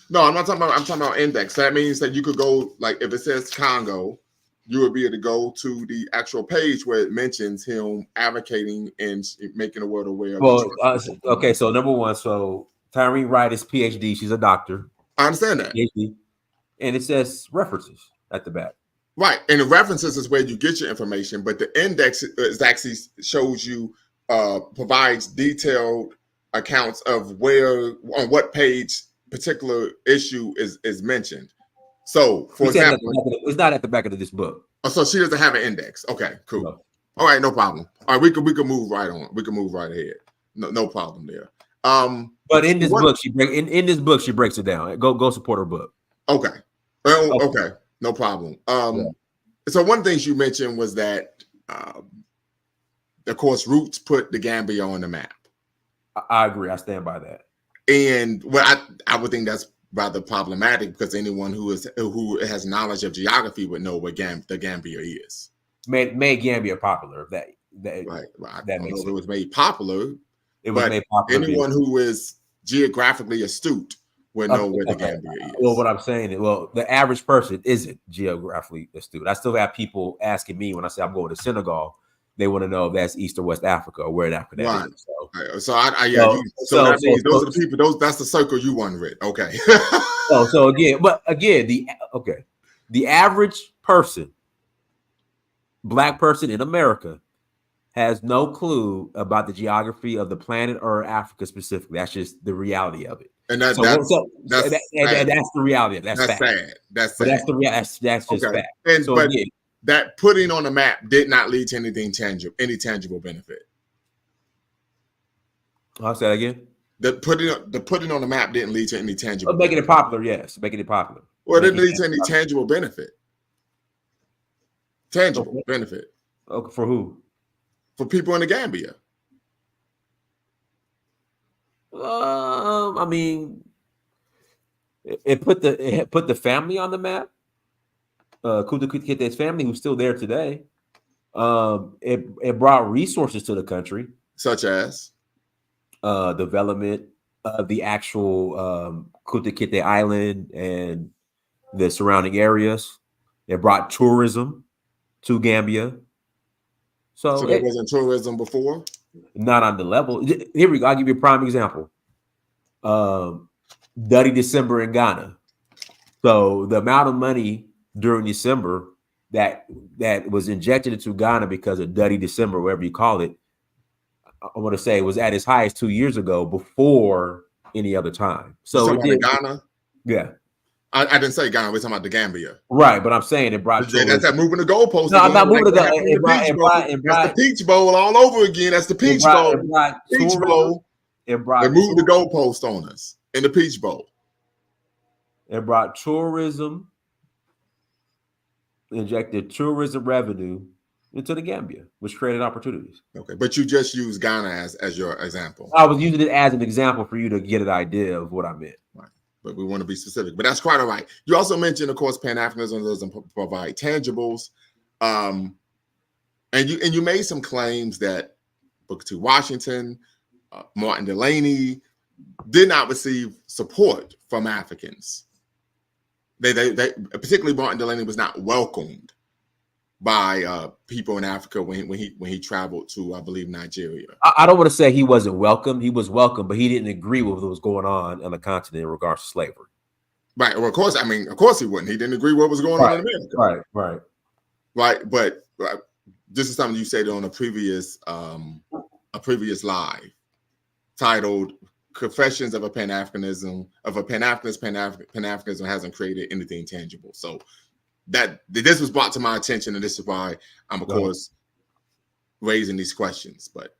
No, I'm talking about index. That means that you could go, like, if it says Congo, you would be able to go to the actual page where it mentions him advocating and making the world aware. Well, okay, so number one, so Tyree Wright is PhD. She's a doctor. I understand that. PhD, and it says references at the back. Right, and the references is where you get your information, but the index is actually shows you, provides detailed accounts of where, on what page particular issue is mentioned. So, for example, it's not at the back of this book. Oh, so she doesn't have an index. Okay, cool. No. All right, no problem. All right, we can move right on. We can move right ahead. No problem there. But in this book, she breaks it down. Go support her book. Okay. Okay. No problem. So one of the things you mentioned was that, of course, Roots put the Gambia on the map. I agree. I stand by that. And I would think that's rather problematic because anyone who has knowledge of geography would know what the Gambia is. Made Gambia popular. That right. I don't know if it was made popular. It was made popular. Anyone who is geographically astute would know where the Gambia is. Well, what I'm saying is, the average person isn't geographically astute. I still have people asking me when I say I'm going to Senegal. They want to know if that's East or West Africa or where in Africa that is. So that means those are the people. That's the circle you want to read. Okay. The average person, Black person in America, has no clue about the geography of the planet or Africa specifically. That's just the reality of it. And that's the reality of it. That's sad. That's sad. That's just fact. That putting on the map did not lead to any tangible benefit. I'll say that again. The putting on the map didn't lead to any tangible. Making it popular, yes. Making it popular. Well, it didn't lead to any tangible benefit. Benefit. Okay, for who? For people in the Gambia. I mean, it put the family on the map. Kunta Kinte's family, who's still there today. It brought resources to the country, such as development of the actual Kunta Kinte Island and the surrounding areas. It brought tourism to Gambia. So there wasn't tourism before? Not on the level. Here we go. I'll give you a prime example. Dirty December in Ghana. So the amount of money during December that was injected into Ghana because of Dirty December, whatever you call it, I want to say was at its highest 2 years ago before any other time. So in Ghana? Yeah. I didn't say Ghana. We're talking about the Gambia. Right, but I'm saying it brought tourism. That's that moving the goalpost. No, I'm not moving the goalpost. That's the Peach Bowl all over again. That's the Peach Bowl. Peach Bowl. They moved the goalpost on us in the Peach Bowl. It brought tourism, injected tourism revenue into the Gambia, which created opportunities. Okay, but you just used Ghana as your example. I was using it as an example for you to get an idea of what I meant. Right. But we want to be specific. But that's quite all right. You also mentioned, of course, Pan-Africanism doesn't provide tangibles. And you made some claims that Booker T. Washington, Martin Delany did not receive support from Africans. They particularly Martin Delany was not welcomed by people in Africa when he traveled to, I believe, Nigeria. I don't want to say he wasn't welcome. He was welcome, but he didn't agree with what was going on the continent in regards to slavery. Right. Well, of course he wouldn't. He didn't agree with what was going on in America. Right. But this is something you said on a previous live titled "Confessions of a Pan-Africanism of a Pan-Africanist. Pan-Africanism hasn't created anything tangible." So that this was brought to my attention, and this is why I'm of course raising these questions. But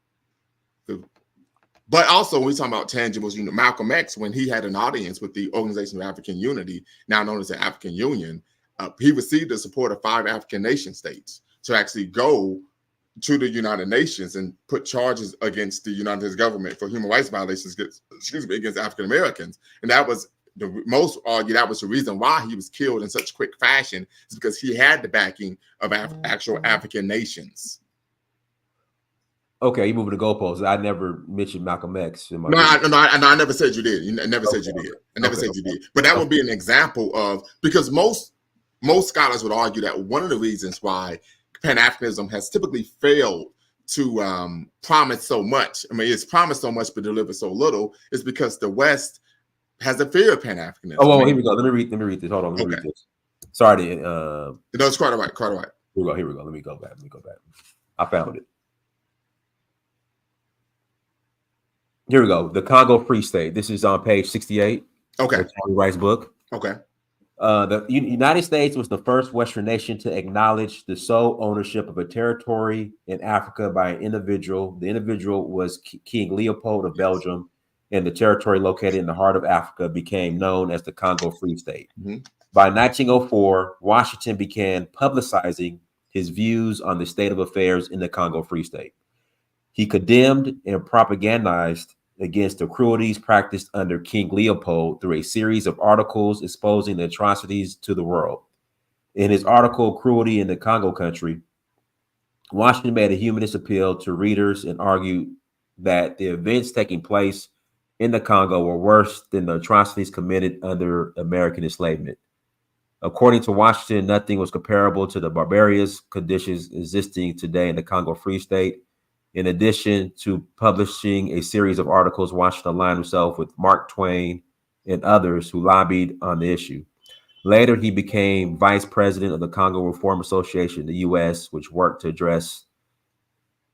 also when we talk about tangibles, Malcolm X, when he had an audience with the Organization of African Unity, now known as the African Union, he received the support of 5 African nation states to actually go to the United Nations and put charges against the United States government for human rights violations against African Americans. And that was most argue that was the reason why he was killed in such quick fashion, is because he had the backing of actual African nations. Okay, you moving the goalposts. I never mentioned Malcolm X. I never said you did. I never said you did. I never said you did. But that would be an example of, because most scholars would argue that one of the reasons why Pan-Africanism has typically failed to promise so much, it's promised so much but delivered so little, is because the West has a fear of Pan-Africanism. Oh, here we go. Let me read this. Hold on. Let me read this. Sorry. No, it's quite all right. Here we go. Let me go back. I found it. Here we go. The Congo Free State. This is on page 68. Okay. Of Tommy Wright's book. Okay. The United States was the first Western nation to acknowledge the sole ownership of a territory in Africa by an individual. The individual was King Leopold of Belgium, and the territory located in the heart of Africa became known as the Congo Free State. Mm-hmm. By 1904, Washington began publicizing his views on the state of affairs in the Congo Free State. He condemned and propagandized against the cruelties practiced under King Leopold through a series of articles exposing the atrocities to the world. In his article, Cruelty in the Congo Country, Washington made a humanist appeal to readers and argued that the events taking place in the Congo were worse than the atrocities committed under American enslavement. According to Washington, nothing was comparable to the barbarous conditions existing today in the Congo Free State. In addition to publishing a series of articles, Washington aligned himself with Mark Twain and others who lobbied on the issue. Later, he became vice president of the Congo Reform Association in the U.S., which worked to address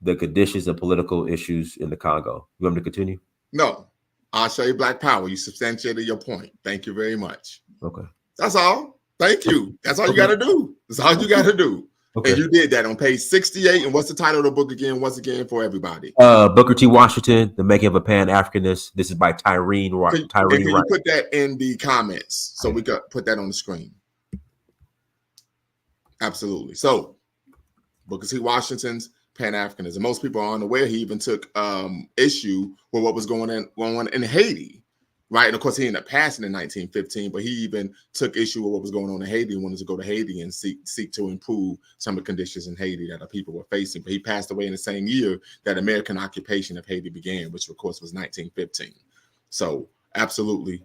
the conditions and political issues in the Congo. You want me to continue? No. I'll show you Black Power. You substantiated your point. Thank you very much. Okay. That's all. Thank you. That's all you got to do. That's all you got to do. Okay. And you did that on page 68. And what's the title of the book again? Once again, for everybody. Booker T. Washington, The Making of a Pan-Africanist. This is by Tyreen Wright. Can you put that in the comments so we could put that on the screen? Absolutely. So, Booker T. Washington's Pan-Africanism. Most people are unaware he even took issue with what was going on in Haiti. Right. And of course, he ended up passing in 1915, but he even took issue with what was going on in Haiti and wanted to go to Haiti and seek to improve some of the conditions in Haiti that the people were facing. But he passed away in the same year that American occupation of Haiti began, which of course was 1915. So absolutely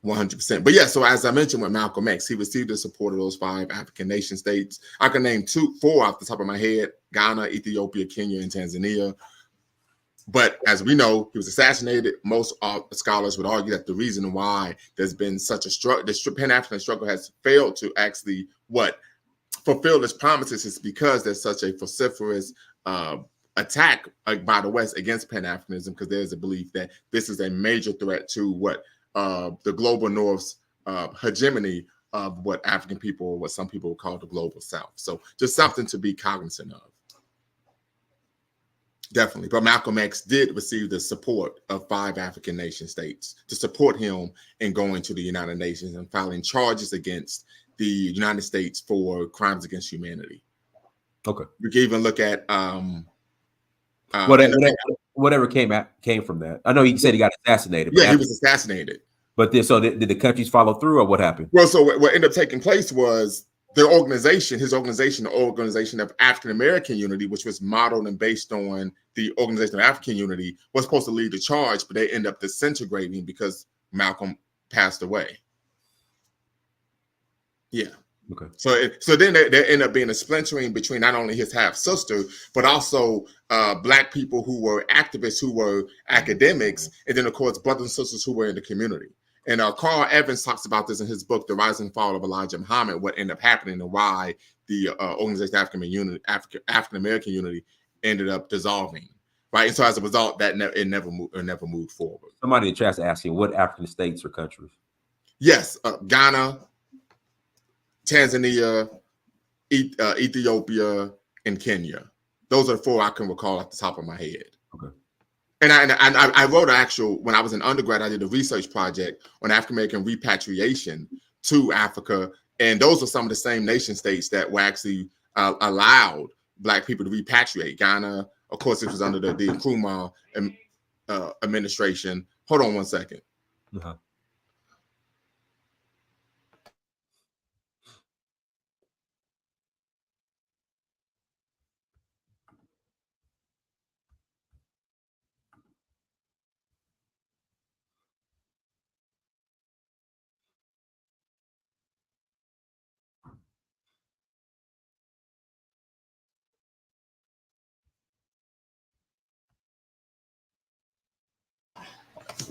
100%. But yeah, so as I mentioned with Malcolm X, he received the support of those 5 African nation states. I can name 4 off the top of my head: Ghana, Ethiopia, Kenya, and Tanzania. But as we know, he was assassinated. Most scholars would argue that the reason why there's been such a struggle, the Pan-African struggle has failed to actually fulfill its promises, is because there's such a vociferous attack by the West against Pan-Africanism, because there's a belief that this is a major threat to the global North's hegemony of what African people, what some people call the global South. So just something to be cognizant of. Definitely. But Malcolm X did receive the support of 5 African nation states to support him in going to the United Nations and filing charges against the United States for crimes against humanity. Okay. We can even look at whatever came from that. I know he said he got assassinated. Yeah, he was assassinated. But did the countries follow through, or what happened? Well, so what ended up taking place was his organization, the Organization of African American Unity, which was modeled and based on the Organization of African Unity, was supposed to lead the charge, but they end up disintegrating because Malcolm passed away. Yeah. Okay. So then there ended up being a splintering between not only his half sister, but also Black people who were activists, who were academics, and then of course brothers and sisters who were in the community. And Carl Evans talks about this in his book, The Rise and Fall of Elijah Muhammad, what ended up happening and why the Organization of African American Unity ended up dissolving. Right. And so as a result, that it never moved forward. Somebody in the chat's asking, what African states or countries? Yes, Ghana, Tanzania, Ethiopia, and Kenya. Those are the 4 I can recall off the top of my head. Okay. And I wrote when I was in undergrad, I did a research project on African American repatriation to Africa. And those are some of the same nation states that were actually allowed Black people to repatriate. Ghana, of course, it was under the Nkrumah administration. Hold on one second. Uh-huh.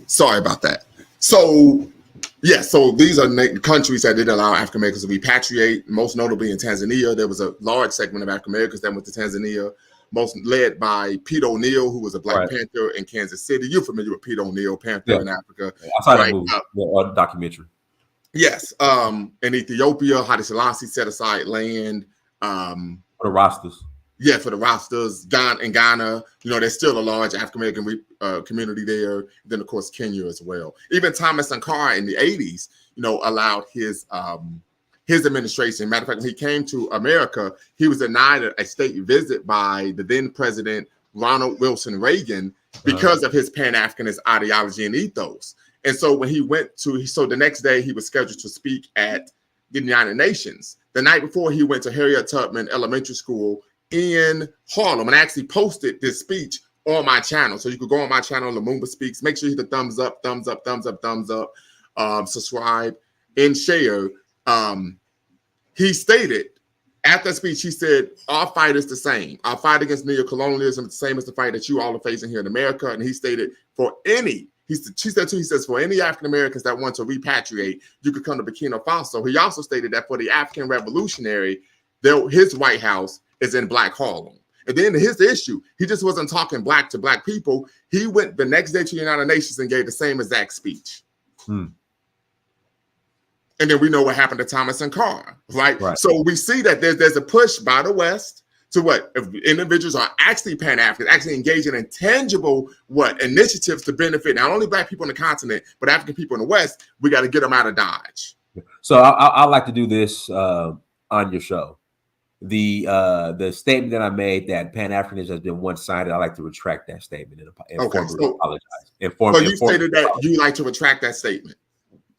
Sorry about that. So, yeah, so these are countries that did allow African Americans to repatriate, most notably in Tanzania. There was a large segment of African Americans that went to Tanzania, most led by Pete O'Neill, who was a Black Panther in Kansas City. You're familiar with Pete O'Neill, Panther in Africa. I saw that movie, documentary. Yes. In Ethiopia, Haile Selassie set aside land. For the Rastas. Yeah, for the Rastas. In Ghana, there's still a large African American community there. Then, of course, Kenya as well. Even Thomas Sankara in the 80s, allowed his administration. Matter of fact, when he came to America, he was denied a state visit by the then president Ronald Wilson Reagan because of his Pan-Africanist ideology and ethos. And so when he the next day he was scheduled to speak at the United Nations. The night before, he went to Harriet Tubman Elementary School in Harlem, and I actually posted this speech on my channel. So you could go on my channel, Lumumba Speaks. Make sure you hit the thumbs up, subscribe, and share. He stated at that speech, he said, our fight is the same. Our fight against neocolonialism is the same as the fight that you all are facing here in America. And he stated, for any African Americans that want to repatriate, you could come to Burkina Faso. He also stated that for the African revolutionary, his White House is in Black Harlem. And then his issue, he just wasn't talking Black to Black people. He went the next day to the United Nations and gave the same exact speech. And then we know what happened to Thomas Sankara, right? So we see that there's a push by the West to if individuals are actually Pan-African, actually engaging in tangible initiatives to benefit not only Black people on the continent, but African people in the West. We got to get them out of Dodge. So I like to do this on your show. The statement that I made that Pan-Africanism has been one-sided, I like to retract that statement and formally apologize. So you stated that you like to retract that statement.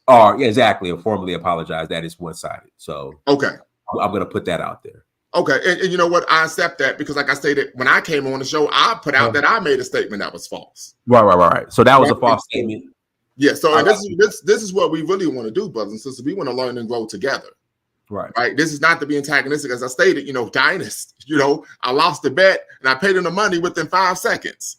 Yeah, exactly, and formally apologize that it's one-sided. So I'm going to put that out there. Okay, and you know what? I accept that because, like I stated, when I came on the show, I put out that I made a statement that was false. Right. So that was a false statement. Yeah. So this is what we really want to do, brothers and sisters. We want to learn and grow together. Right. This is not to be antagonistic, as I stated. Dynast. I lost the bet and I paid him the money within 5 seconds.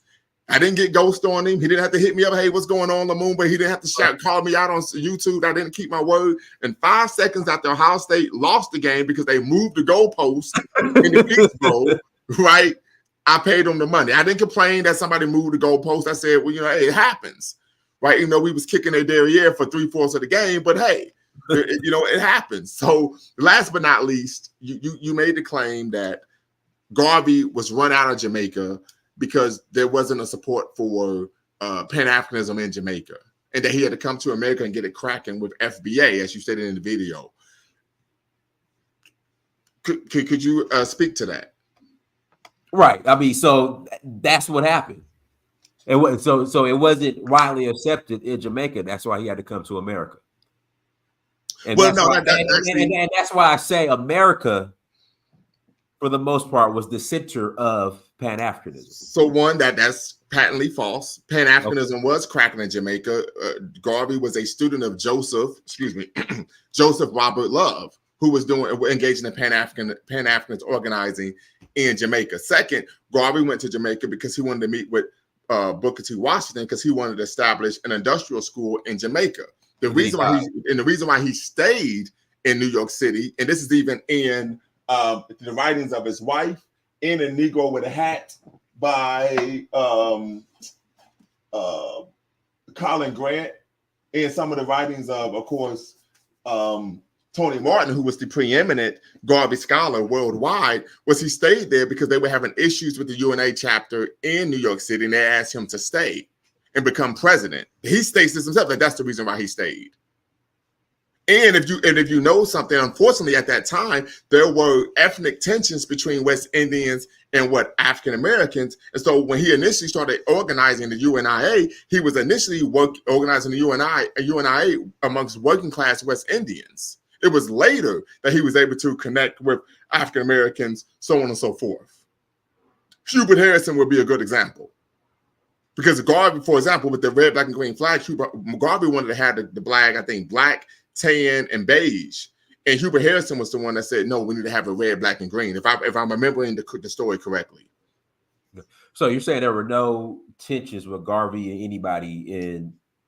I didn't get ghost on him. He didn't have to hit me up. Hey, what's going on, Lumumba? He didn't have to call me out on YouTube. I didn't keep my word. And 5 seconds after Ohio State lost the game because they moved the goalpost in the Peach Bowl, right? I paid them the money. I didn't complain that somebody moved the goalpost. I said, well, hey, it happens, right? We was kicking their derriere for 3/4 of the game, but hey, It happens. So last but not least, you made the claim that Garvey was run out of Jamaica because there wasn't a support for Pan-Africanism in Jamaica, and that he had to come to America and get it cracking with FBA, as you stated in the video. Could you speak to that? Right. I mean, so that's what happened. It was so it wasn't widely accepted in Jamaica. That's why he had to come to America. And that's why I say America, for the most part, was the center of Pan-Africanism. So one, that's patently false. Pan-Africanism was cracking in Jamaica. Garvey was a student of Joseph Robert Love, who was engaging in Pan-Africanist organizing in Jamaica. Second, Garvey went to Jamaica because he wanted to meet with Booker T. Washington, because he wanted to establish an industrial school in Jamaica. The reason why he stayed in New York City, and this is even in the writings of his wife, in A Negro with a Hat by Colin Grant, and some of the writings of course, Tony Martin, who was the preeminent Garvey scholar worldwide, was he stayed there because they were having issues with the UNA chapter in New York City, and they asked him to stay and become president. He states this himself, that that's the reason why he stayed. And if you know something, unfortunately, at that time, there were ethnic tensions between West Indians and African Americans. And so when he initially started organizing the UNIA, he was initially organizing the UNIA amongst working class West Indians. It was later that he was able to connect with African Americans, so on and so forth. Hubert Harrison would be a good example. Because Garvey, for example, with the red, black, and green flag, Garvey wanted to have the flag, I think, black, tan, and beige. And Hubert Harrison was the one that said, no, we need to have a red, black, and green, if I'm remembering the story correctly. So you're saying there were no tensions with Garvey and anybody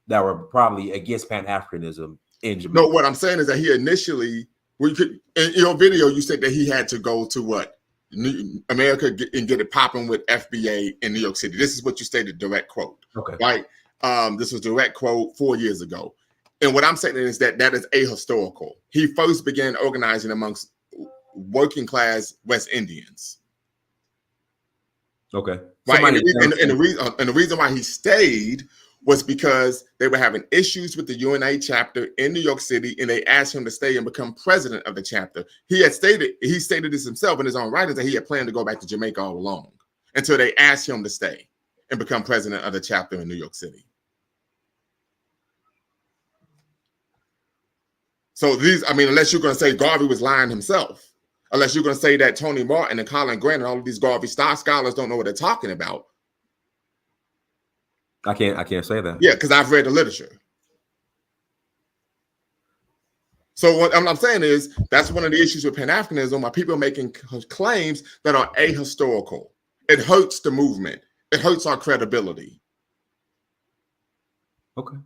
that were probably against Pan-Africanism in Jamaica? No, what I'm saying is that he initially, in your video, you said that he had to go to America and get it popping with FBA in New York City. This is what you stated, direct quote. Okay. Right? This was direct quote 4 years ago. And what I'm saying is that is ahistorical. He first began organizing amongst working class West Indians. Okay. Right. And the reason why he stayed was because they were having issues with the UNA chapter in New York City, and they asked him to stay and become president of the chapter. He stated this himself in his own writings, that he had planned to go back to Jamaica all along until they asked him to stay and become president of the chapter in New York City. So unless you're going to say Garvey was lying himself, unless you're going to say that Tony Martin and Colin Grant and all of these Garvey scholars don't know what they're talking about. I can't say that. Yeah, because I've read the literature. So what I'm saying is that's one of the issues with Pan-Africanism, why people are making claims that are ahistorical. It hurts the movement. It hurts our credibility. Okay,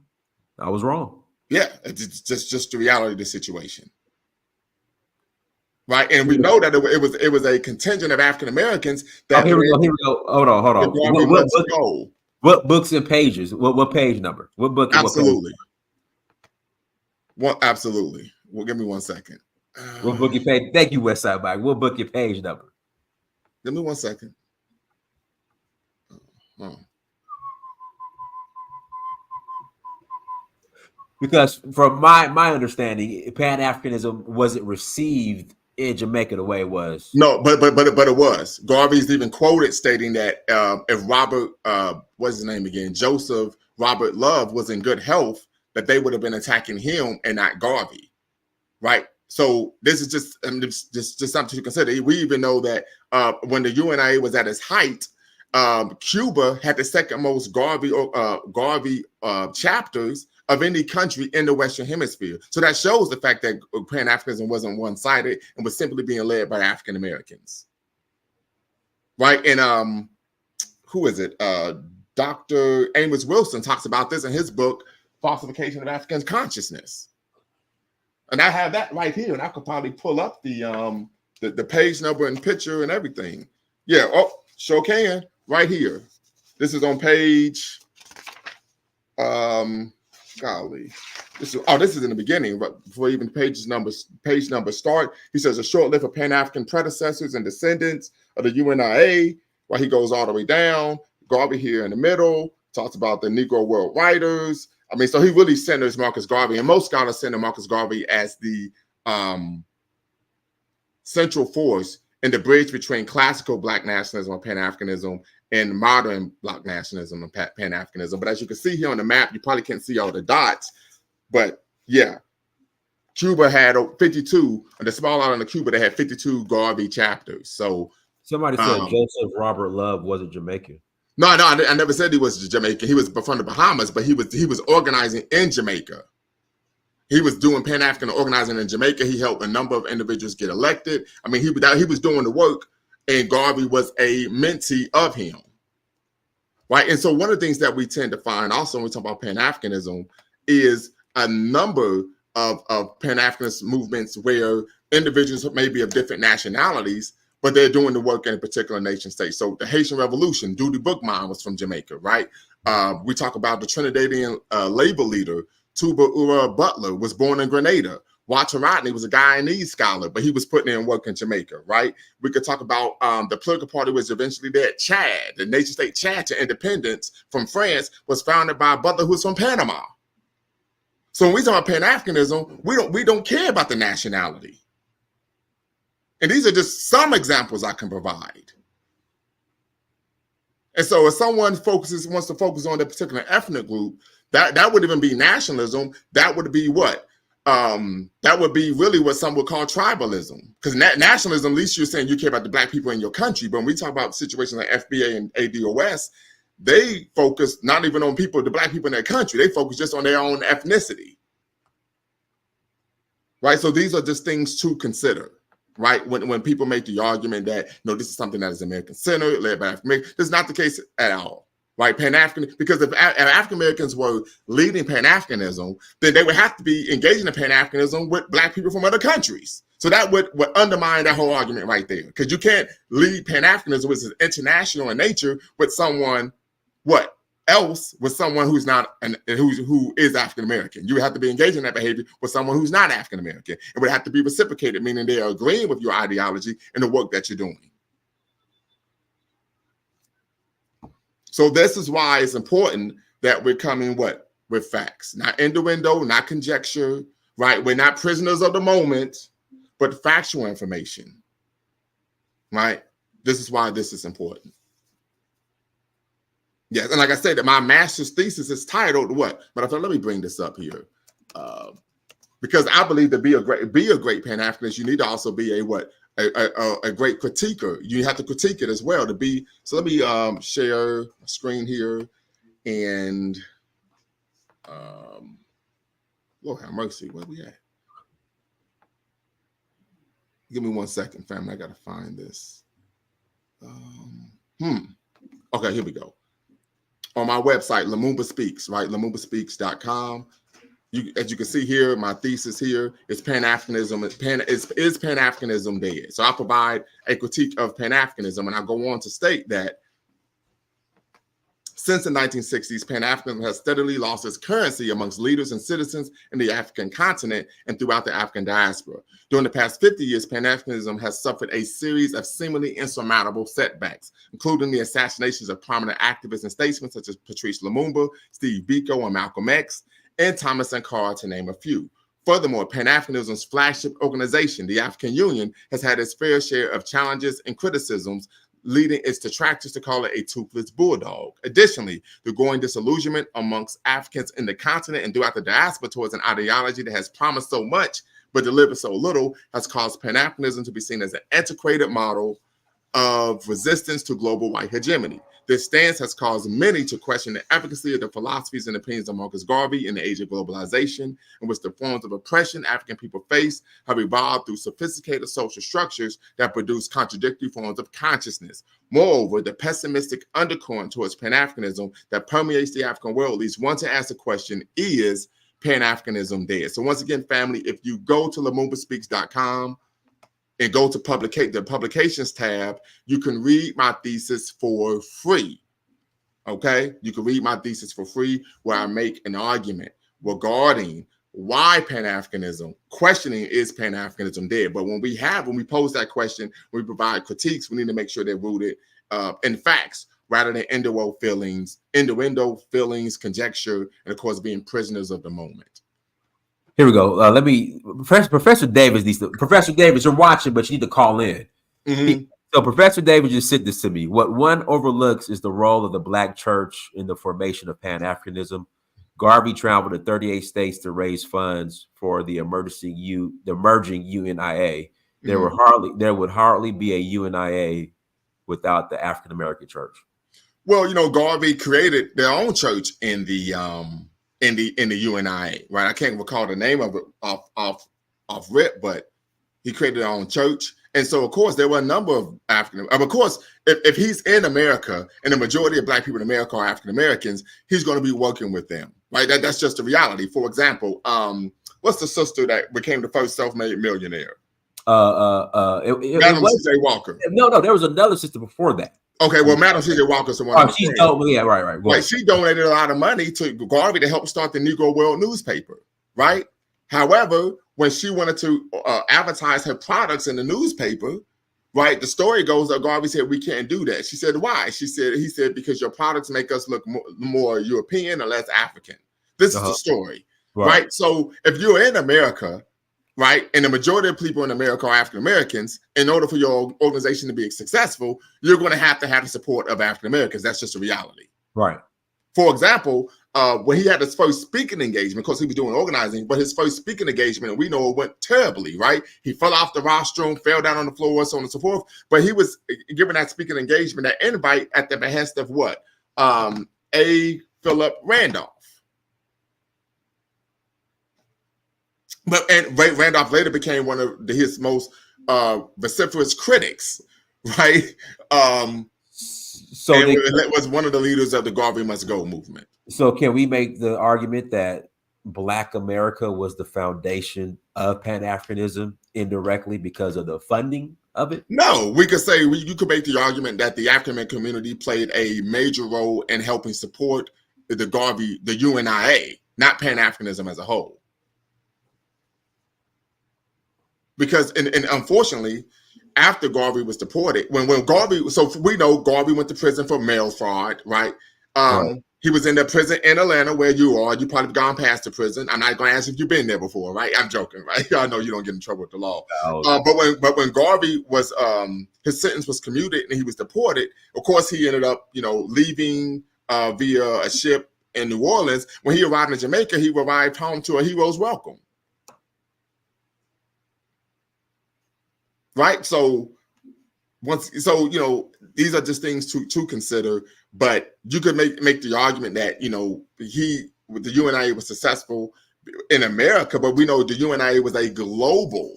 I was wrong. Yeah, it's just the reality of the situation, right? And we know that it was a contingent of African Americans that. Here we go. Hold on. What books and pages? What page number? What book? Absolutely. Absolutely. Well, give me 1 second. What book your page? Thank you, Westside Mike. What book your page number? Give me 1 second. Because from my understanding, Pan-Africanism wasn't received in Jamaica the way it was. No, but it was. Garvey's even quoted stating that if Robert, what's his name again, Joseph Robert Love was in good health, that they would have been attacking him and not Garvey, right? So this is just something to consider. We even know that when the UNIA was at its height, Cuba had the second most Garvey chapters of any country in the Western Hemisphere. So that shows the fact that Pan-Africanism wasn't one-sided and was simply being led by African Americans. Right? And who is it? Dr. Amos Wilson talks about this in his book, Falsification of African Consciousness. And I have that right here, and I could probably pull up the page number and picture and everything. Yeah, sure can. Right here. This is on page golly. This is in the beginning, but before even page numbers start, he says a short list of Pan-African predecessors and descendants of the UNIA, while he goes all the way down. Garvey here in the middle talks about the Negro World Writers. I mean, so he really centers Marcus Garvey, and most scholars center Marcus Garvey as the central force in the bridge between classical Black nationalism or Pan-Africanism and modern Black nationalism and Pan-Africanism. But as you can see here on the map, you probably can't see all the dots. But yeah, Cuba had 52, on the small island of Cuba, they had 52 Garvey chapters. So somebody said Joseph Robert Love wasn't Jamaican. No, I never said he was Jamaican. He was from the Bahamas, but he was organizing in Jamaica. He was doing Pan-African organizing in Jamaica. He helped a number of individuals get elected. I mean, he was doing the work, and Garvey was a mentee of him. Right. And so one of the things that we tend to find also when we talk about Pan-Africanism is a number of Pan-Africanist movements where individuals may be of different nationalities, but they're doing the work in a particular nation state. So the Haitian Revolution, Dewey Bookman was from Jamaica, right? We talk about the Trinidadian labor leader, Tuba Ura Butler, was born in Grenada. Walter Rodney was a Guyanese scholar, but he was putting in work in Jamaica, right? We could talk about the political party was eventually there. Chad, the nation state Chad to independence from France, was founded by a Butler who was from Panama. So when we talk about Pan-Africanism, we don't care about the nationality. And these are just some examples I can provide. And so if someone wants to focus on a particular ethnic group, that would even be nationalism. That would be what? That would be really what some would call tribalism. Because nationalism, at least you're saying you care about the Black people in your country. But when we talk about situations like FBA and ADOS, they focus not even on the Black people in their country. They focus just on their own ethnicity. Right? So these are just things to consider. Right? When people make the argument that, no, this is something that is American-centered, led by African-Americans, that's not the case at all. Right? Pan-African, because if African-Americans were leading Pan-Africanism, then they would have to be engaging in Pan-Africanism with Black people from other countries. So that would undermine that whole argument right there. Because you can't lead Pan-Africanism, which is international in nature, with someone, with someone who's not who is African American. You have to be engaging in that behavior with someone who's not African American. It would have to be reciprocated, meaning they are agreeing with your ideology and the work that you're doing. So this is why it's important that we're coming with facts, not innuendo, not conjecture, right? We're not prisoners of the moment, but factual information, right? This is why this is important. Yes, and like I said, my master's thesis is titled what? But let me bring this up here, because I believe to be a great Pan-Africanist, you need to also be a great critiquer. You have to critique it as well to be. So let me share a screen here, and Lord have mercy, where we at? Give me 1 second, family. I gotta find this. Okay, here we go. On my website, Lumumba Speaks, right? LumumbaSpeaks.com. As you can see here, my thesis here is Pan-Africanism. Is Pan-Africanism dead? So I provide a critique of Pan-Africanism, and I go on to state that since the 1960s, Pan-Africanism has steadily lost its currency amongst leaders and citizens in the African continent and throughout the African diaspora. During the past 50 years, Pan-Africanism has suffered a series of seemingly insurmountable setbacks, including the assassinations of prominent activists and statesmen such as Patrice Lumumba, Steve Biko, and Malcolm X, and Thomas Sankara, to name a few. Furthermore, Pan-Africanism's flagship organization, the African Union, has had its fair share of challenges and criticisms, leading its detractors to call it a toothless bulldog. Additionally, the growing disillusionment amongst Africans in the continent and throughout the diaspora towards an ideology that has promised so much but delivered so little has caused Pan-Africanism to be seen as an antiquated model of resistance to global white hegemony. This stance has caused many to question the efficacy of the philosophies and opinions of Marcus Garvey in the age of globalization, in which the forms of oppression African people face have evolved through sophisticated social structures that produce contradictory forms of consciousness. Moreover, the pessimistic undercurrent towards Pan-Africanism that permeates the African world leads one to ask the question, is Pan-Africanism dead? So once again, family, if you go to LumumbaSpeaks.com, and go to the publications tab, you can read my thesis for free. Okay? You can read my thesis for free, where I make an argument regarding why Pan-Africanism, questioning is Pan-Africanism dead? But when we pose that question, we provide critiques, we need to make sure they're rooted in facts rather than innuendo feelings, conjecture, and of course being prisoners of the moment. Here we go. Professor Davis Professor Davis, you're watching, but you need to call in. So Professor Davis just said this to me. What one overlooks is the role of the Black church in the formation of Pan-Africanism. Garvey traveled to 38 states to raise funds for the emerging UNIA. There would hardly be a UNIA without the African American church. Well, Garvey created their own church in the UNIA, right? I can't recall the name of it off rip, but he created their own church. And so, of course, there were a number of African. Of course, if he's in America and the majority of Black people in America are African Americans, he's going to be working with them, right? That's just the reality. For example, what's the sister that became the first self-made millionaire? Madam C.J. Walker. No, there was another sister before that. Okay, well, Madam C.J. Walker's the one. She's dope. Yeah, right. Right, she donated a lot of money to Garvey to help start the Negro World newspaper, right? However, when she wanted to advertise her products in the newspaper, right, the story goes that Garvey said, we can't do that. She said, why? He said, because your products make us look more European and less African. This is the story, right? So if you're in America, right, and the majority of people in America are African Americans, in order for your organization to be successful, you're going to have the support of African Americans. That's just a reality. Right. For example, when he had his first speaking engagement, because he was doing organizing, but his first speaking engagement, and we know it went terribly, right? He fell off the rostrum, fell down on the floor, so on and so forth. But he was given that speaking engagement, that invite at the behest of what? A. Philip Randolph. And Randolph later became one of his most vociferous critics, right? So it was one of the leaders of the Garvey Must Go movement. So can we make the argument that Black America was the foundation of Pan-Africanism indirectly because of the funding of it? No, we could say you could make the argument that the African American community played a major role in helping support the UNIA, not Pan-Africanism as a whole. Because, and unfortunately, after Garvey was deported, when Garvey, so we know Garvey went to prison for mail fraud, right? He was in the prison in Atlanta where you are. You probably gone past the prison. I'm not going to ask if you've been there before, right? I'm joking, right? I know you don't get in trouble with the law. But when Garvey was, his sentence was commuted and he was deported, of course, he ended up, leaving via a ship in New Orleans. When he arrived in Jamaica, he arrived home to a hero's welcome. Right. So these are just things to consider, but you could make the argument that, the UNIA was successful in America, but we know the UNIA was a global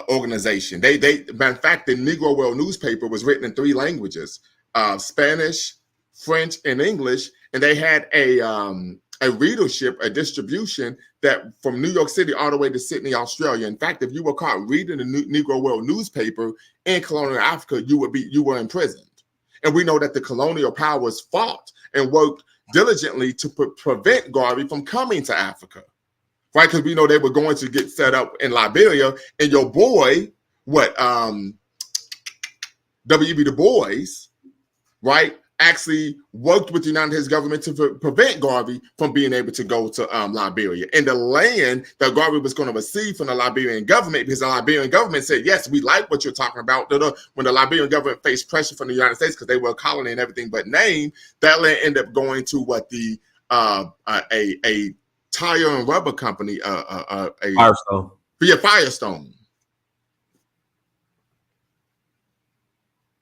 organization. They in fact, the Negro World newspaper was written in 3 languages, Spanish, French, and English. And they had a readership, a distribution that from New York City all the way to Sydney, Australia. In fact, if you were caught reading the Negro World newspaper in colonial Africa, you were imprisoned. And we know that the colonial powers fought and worked diligently to prevent Garvey from coming to Africa, right? Because we know they were going to get set up in Liberia, and your boy, W.E.B. Du Bois, right, actually worked with the United States government to prevent Garvey from being able to go to Liberia. And the land that Garvey was going to receive from the Liberian government, because the Liberian government said, yes, we like what you're talking about. When the Liberian government faced pressure from the United States because they were a colony and everything but name, that land ended up going to a tire and rubber company, Firestone. Firestone.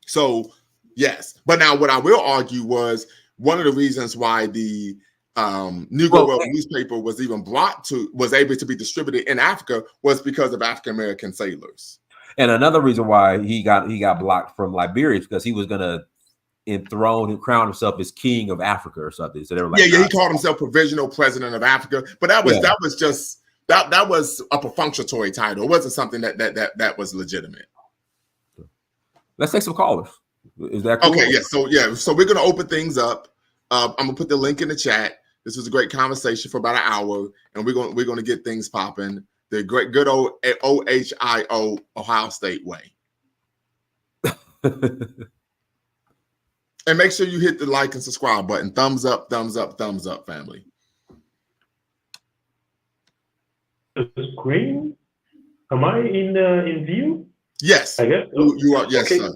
So, yes, but now what I will argue was one of the reasons why the Negro World newspaper was able to be distributed in Africa was because of African American sailors. And another reason why he got blocked from Liberia is because he was going to enthrone and crown himself as king of Africa or something. So they were like, he called himself provisional president of Africa, but that was a perfunctory title. It wasn't something that was legitimate. Let's take some callers. Is that cool? Okay? Yeah. So we're gonna open things up. I'm gonna put the link in the chat. This was a great conversation for about an hour, and we're going to get things popping the great good old OHIO Ohio State way. And make sure you hit the like and subscribe button. Thumbs up, thumbs up, thumbs up, family. The screen? Am I in view? Yes. I guess you are. Yes. Okay. Sir.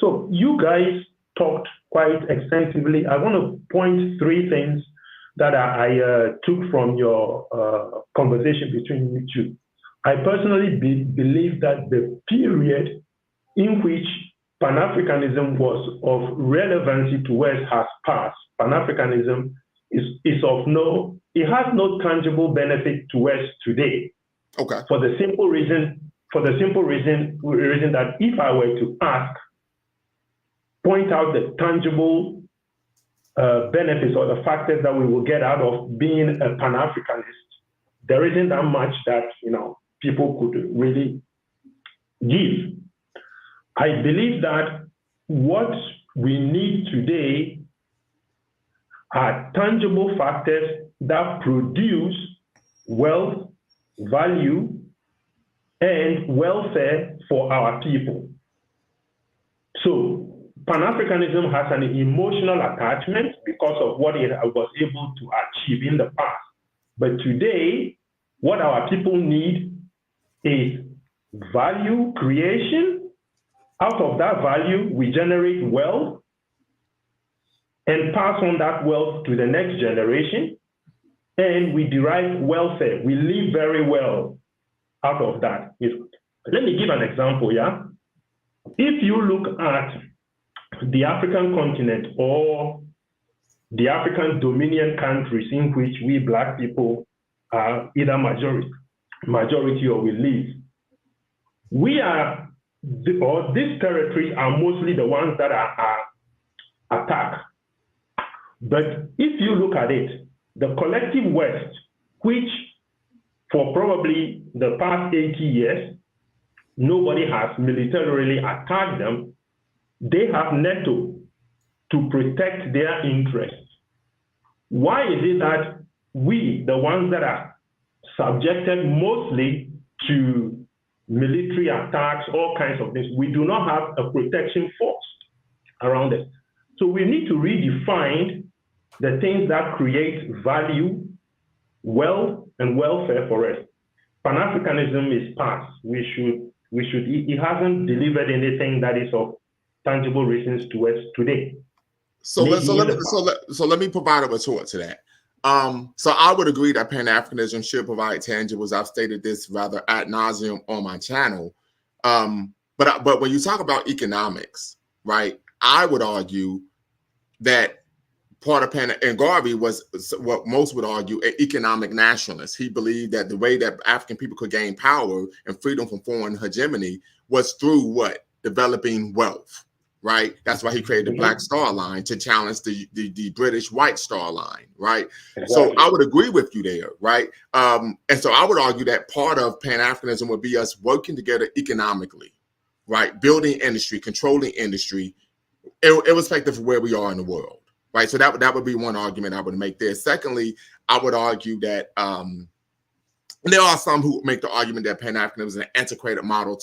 So you guys talked quite extensively. I want to point three things that I took from your conversation between you two. I personally believe that the period in which Pan-Africanism was of relevancy to West has passed. Pan-Africanism is of it has no tangible benefit to West today. Okay. For the simple reason that if I were to point out the tangible benefits or the factors that we will get out of being a Pan-Africanist, there isn't that much that people could really give. I believe that what we need today are tangible factors that produce wealth, value, and welfare for our people. So Pan-Africanism has an emotional attachment because of what it was able to achieve in the past. But today, what our people need is value creation. Out of that value, we generate wealth and pass on that wealth to the next generation, and we derive welfare. We live very well out of that. Let me give an example, yeah? If you look at the African continent or the African Dominion countries in which we Black people are either majority or we live, these territories are mostly the ones that are attacked. But if you look at it, the collective West, which for probably the past 80 years, nobody has militarily attacked them, they have NATO to protect their interests. Why is it that we, the ones that are subjected mostly to military attacks, all kinds of things, we do not have a protection force around it? So we need to redefine the things that create value, wealth, and welfare for us. Pan-Africanism is past. It hasn't delivered anything that is of tangible reasons to us today. So let me provide a retort to that. So I would agree that Pan-Africanism should provide tangibles. I've stated this rather ad nauseum on my channel. But when you talk about economics, right, I would argue that part of and Garvey was what most would argue an economic nationalist. He believed that the way that African people could gain power and freedom from foreign hegemony was through what? Developing wealth, right? That's why he created the Black Star Line to challenge the British White Star Line, right? Exactly. So I would agree with you there, right? And so I would argue that part of Pan-Africanism would be us working together economically, right? Building industry, controlling industry, irrespective of where we are in the world. Right, so that would be one argument I would make there. Secondly, I would argue that there are some who make the argument that Pan-Africanism is an antiquated model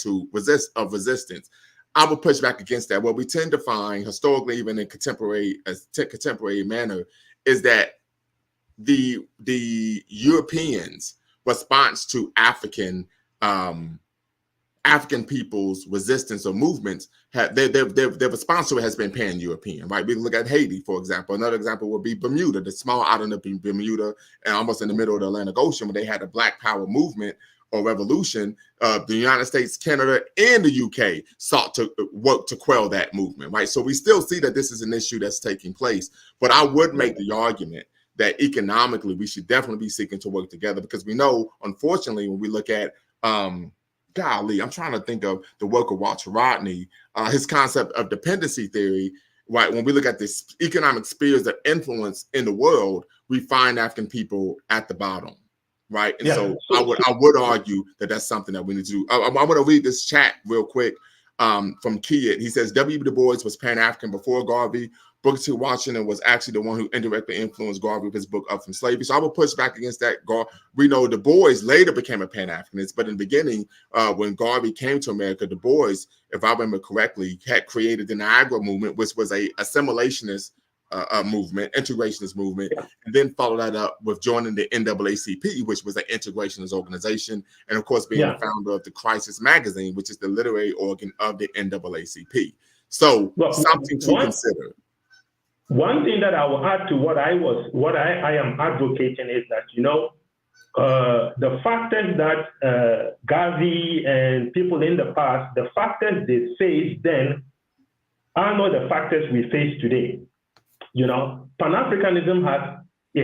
of resistance. I would push back against that. What we tend to find historically, even in contemporary manner, is that the Europeans' response to African people's resistance or movements, their response to it has been pan-European, right? We can look at Haiti, for example. Another example would be Bermuda, the small island of Bermuda, and almost in the middle of the Atlantic Ocean, where they had a Black Power movement or revolution. The United States, Canada, and the UK sought to work to quell that movement, right? So we still see that this is an issue that's taking place. But I would make the argument that economically we should definitely be seeking to work together, because we know, unfortunately, when we look at golly, I'm trying to think of the work of Walter Rodney, his concept of dependency theory, right? When we look at the economic spheres of influence in the world, we find African people at the bottom, right? And so I would argue that that's something that we need to do. I'm going to read this chat real quick from Kiet. He says, W. Du Bois was Pan-African before Garvey, Booker T. Washington was actually the one who indirectly influenced Garvey with his book Up from Slavery. So I will push back against that. We know Du Bois later became a Pan-Africanist, but in the beginning, when Garvey came to America, Du Bois, if I remember correctly, had created the Niagara movement, which was a assimilationist movement, integrationist movement, and then followed that up with joining the NAACP, which was an integrationist organization, and of course being the founder of the Crisis magazine, which is the literary organ of the NAACP. So something to consider. One thing that I will add to what I am advocating is that, you know, the factors that Garvey and people in the past, the factors they faced then are not the factors we face today. You know, Pan-Africanism has a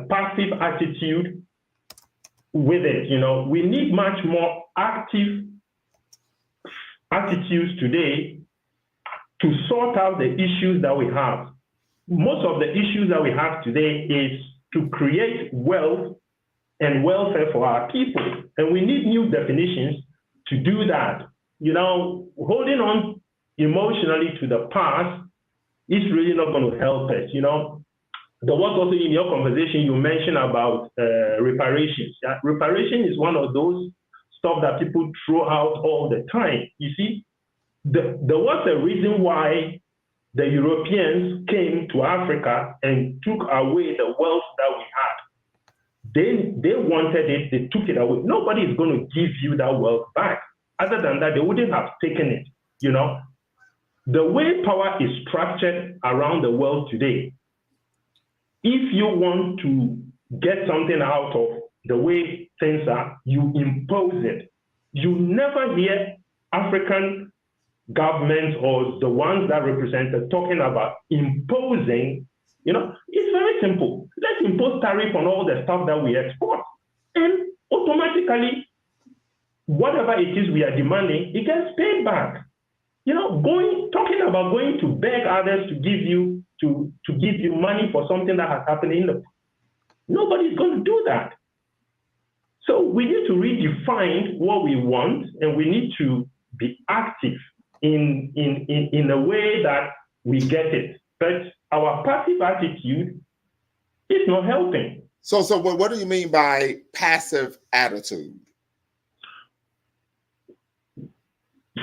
passive attitude with it. You know, we need much more active attitudes today to sort out the issues that we have. Most of the issues that we have today is to create wealth and welfare for our people. And we need new definitions to do that. You know, holding on emotionally to the past is really not going to help us. You know, there was also in your conversation, you mentioned about reparations. Yeah? Reparation is one of those stuff that people throw out all the time. You see, there was a reason why the Europeans came to Africa and took away the wealth that we had. They wanted it, they took it away. Nobody is going to give you that wealth back. Other than that, they wouldn't have taken it. You know, the way power is structured around the world today, if you want to get something out of the way things are, you impose it. You never hear African governments or the ones that represent it talking about imposing. You know, it's very simple. Let's impose tariff on all the stuff that we export. And automatically, whatever it is we are demanding, it gets paid back. You know, talking about going to beg others to give you money for something that has happened in the past. Nobody's going to do that. So we need to redefine what we want, and we need to be active in a way that we get it. But our passive attitude is not helping. So what do you mean by passive attitude?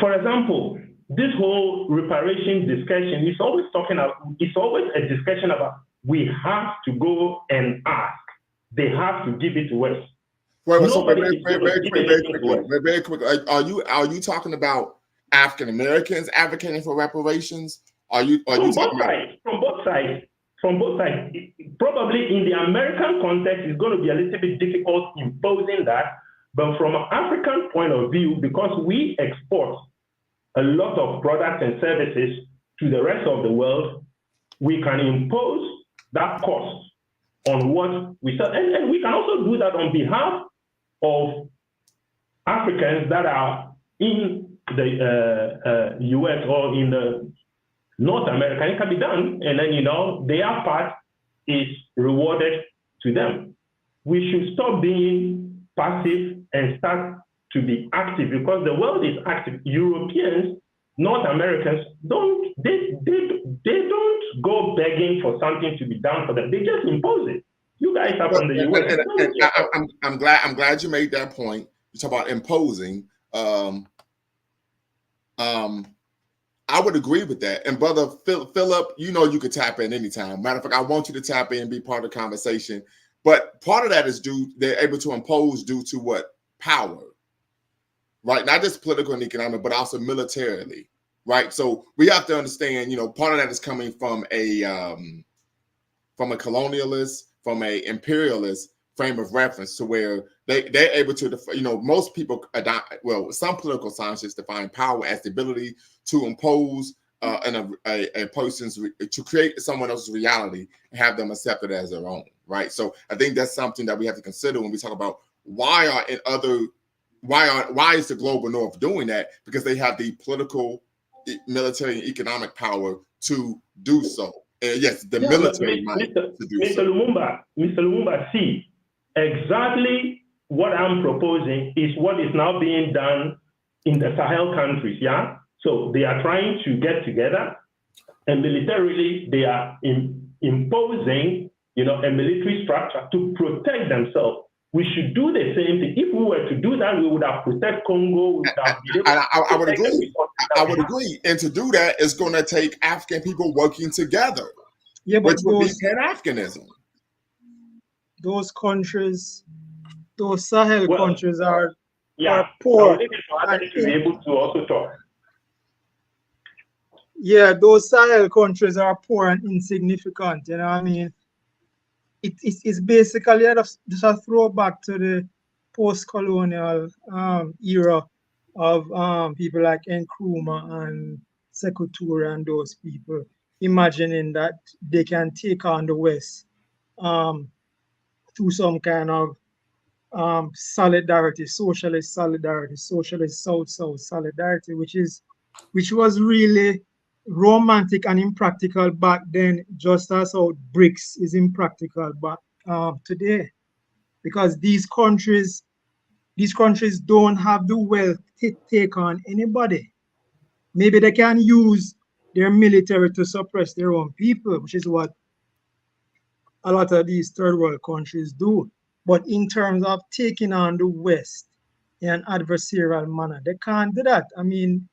For example, this whole reparation discussion is always a discussion about we have to go and ask. They have to give it to us. Very quick. Are you talking about African Americans advocating for reparations? From both sides. Probably in the American context, it's going to be a little bit difficult imposing that. But from an African point of view, because we export a lot of products and services to the rest of the world, we can impose that cost on what we sell. And we can also do that on behalf of Africans that are in the US or in the North America. It can be done. And then, you know, their part is rewarded to them. We should stop being passive and start to be active, because the world is active. Europeans, North Americans, they don't go begging for something to be done for them. They just impose it. You guys are from the US. I'm glad you made that point. You talk about imposing. I would agree with that. And brother Philip, you know you could tap in anytime. Matter of fact, I want you to tap in and be part of the conversation. But part of that is they're able to impose due to what? Power. Right? Not just political and economic, but also militarily. Right? So we have to understand, you know, part of that is coming from a colonialist, from a imperialist frame of reference, to where they're able to, you know, most people some political scientists define power as the ability to impose a person's, to create someone else's reality and have them accept it as their own. Right? So I think that's something that we have to consider when we talk about why is the global north doing that? Because they have the political, military, and economic power to do so. And yes, the military might to do Mr. so. Mr. Lumumba, see, exactly what I'm proposing is what is now being done in the Sahel countries, yeah? So they are trying to get together and militarily they are imposing, a military structure to protect themselves. We should do the same thing. If we were to do that, we would have protected Congo. We would have been able I would agree. I would agree. And to do that, it's going to take African people working together, which would be Pan-Africanism. Those countries, those Sahel countries are poor. To be able to also talk. Yeah, those Sahel countries are poor and insignificant. You know what I mean? It's basically just a throwback to the post-colonial era of people like Nkrumah and Sekou Touré and those people, imagining that they can take on the West through some kind of solidarity, socialist South-South solidarity, which was really romantic and impractical back then, just as how BRICS is impractical back today, because these countries don't have the wealth to take on anybody. Maybe they can use their military to suppress their own people, which is what a lot of these third world countries do. But in terms of taking on the West in an adversarial manner, they can't do that. I mean,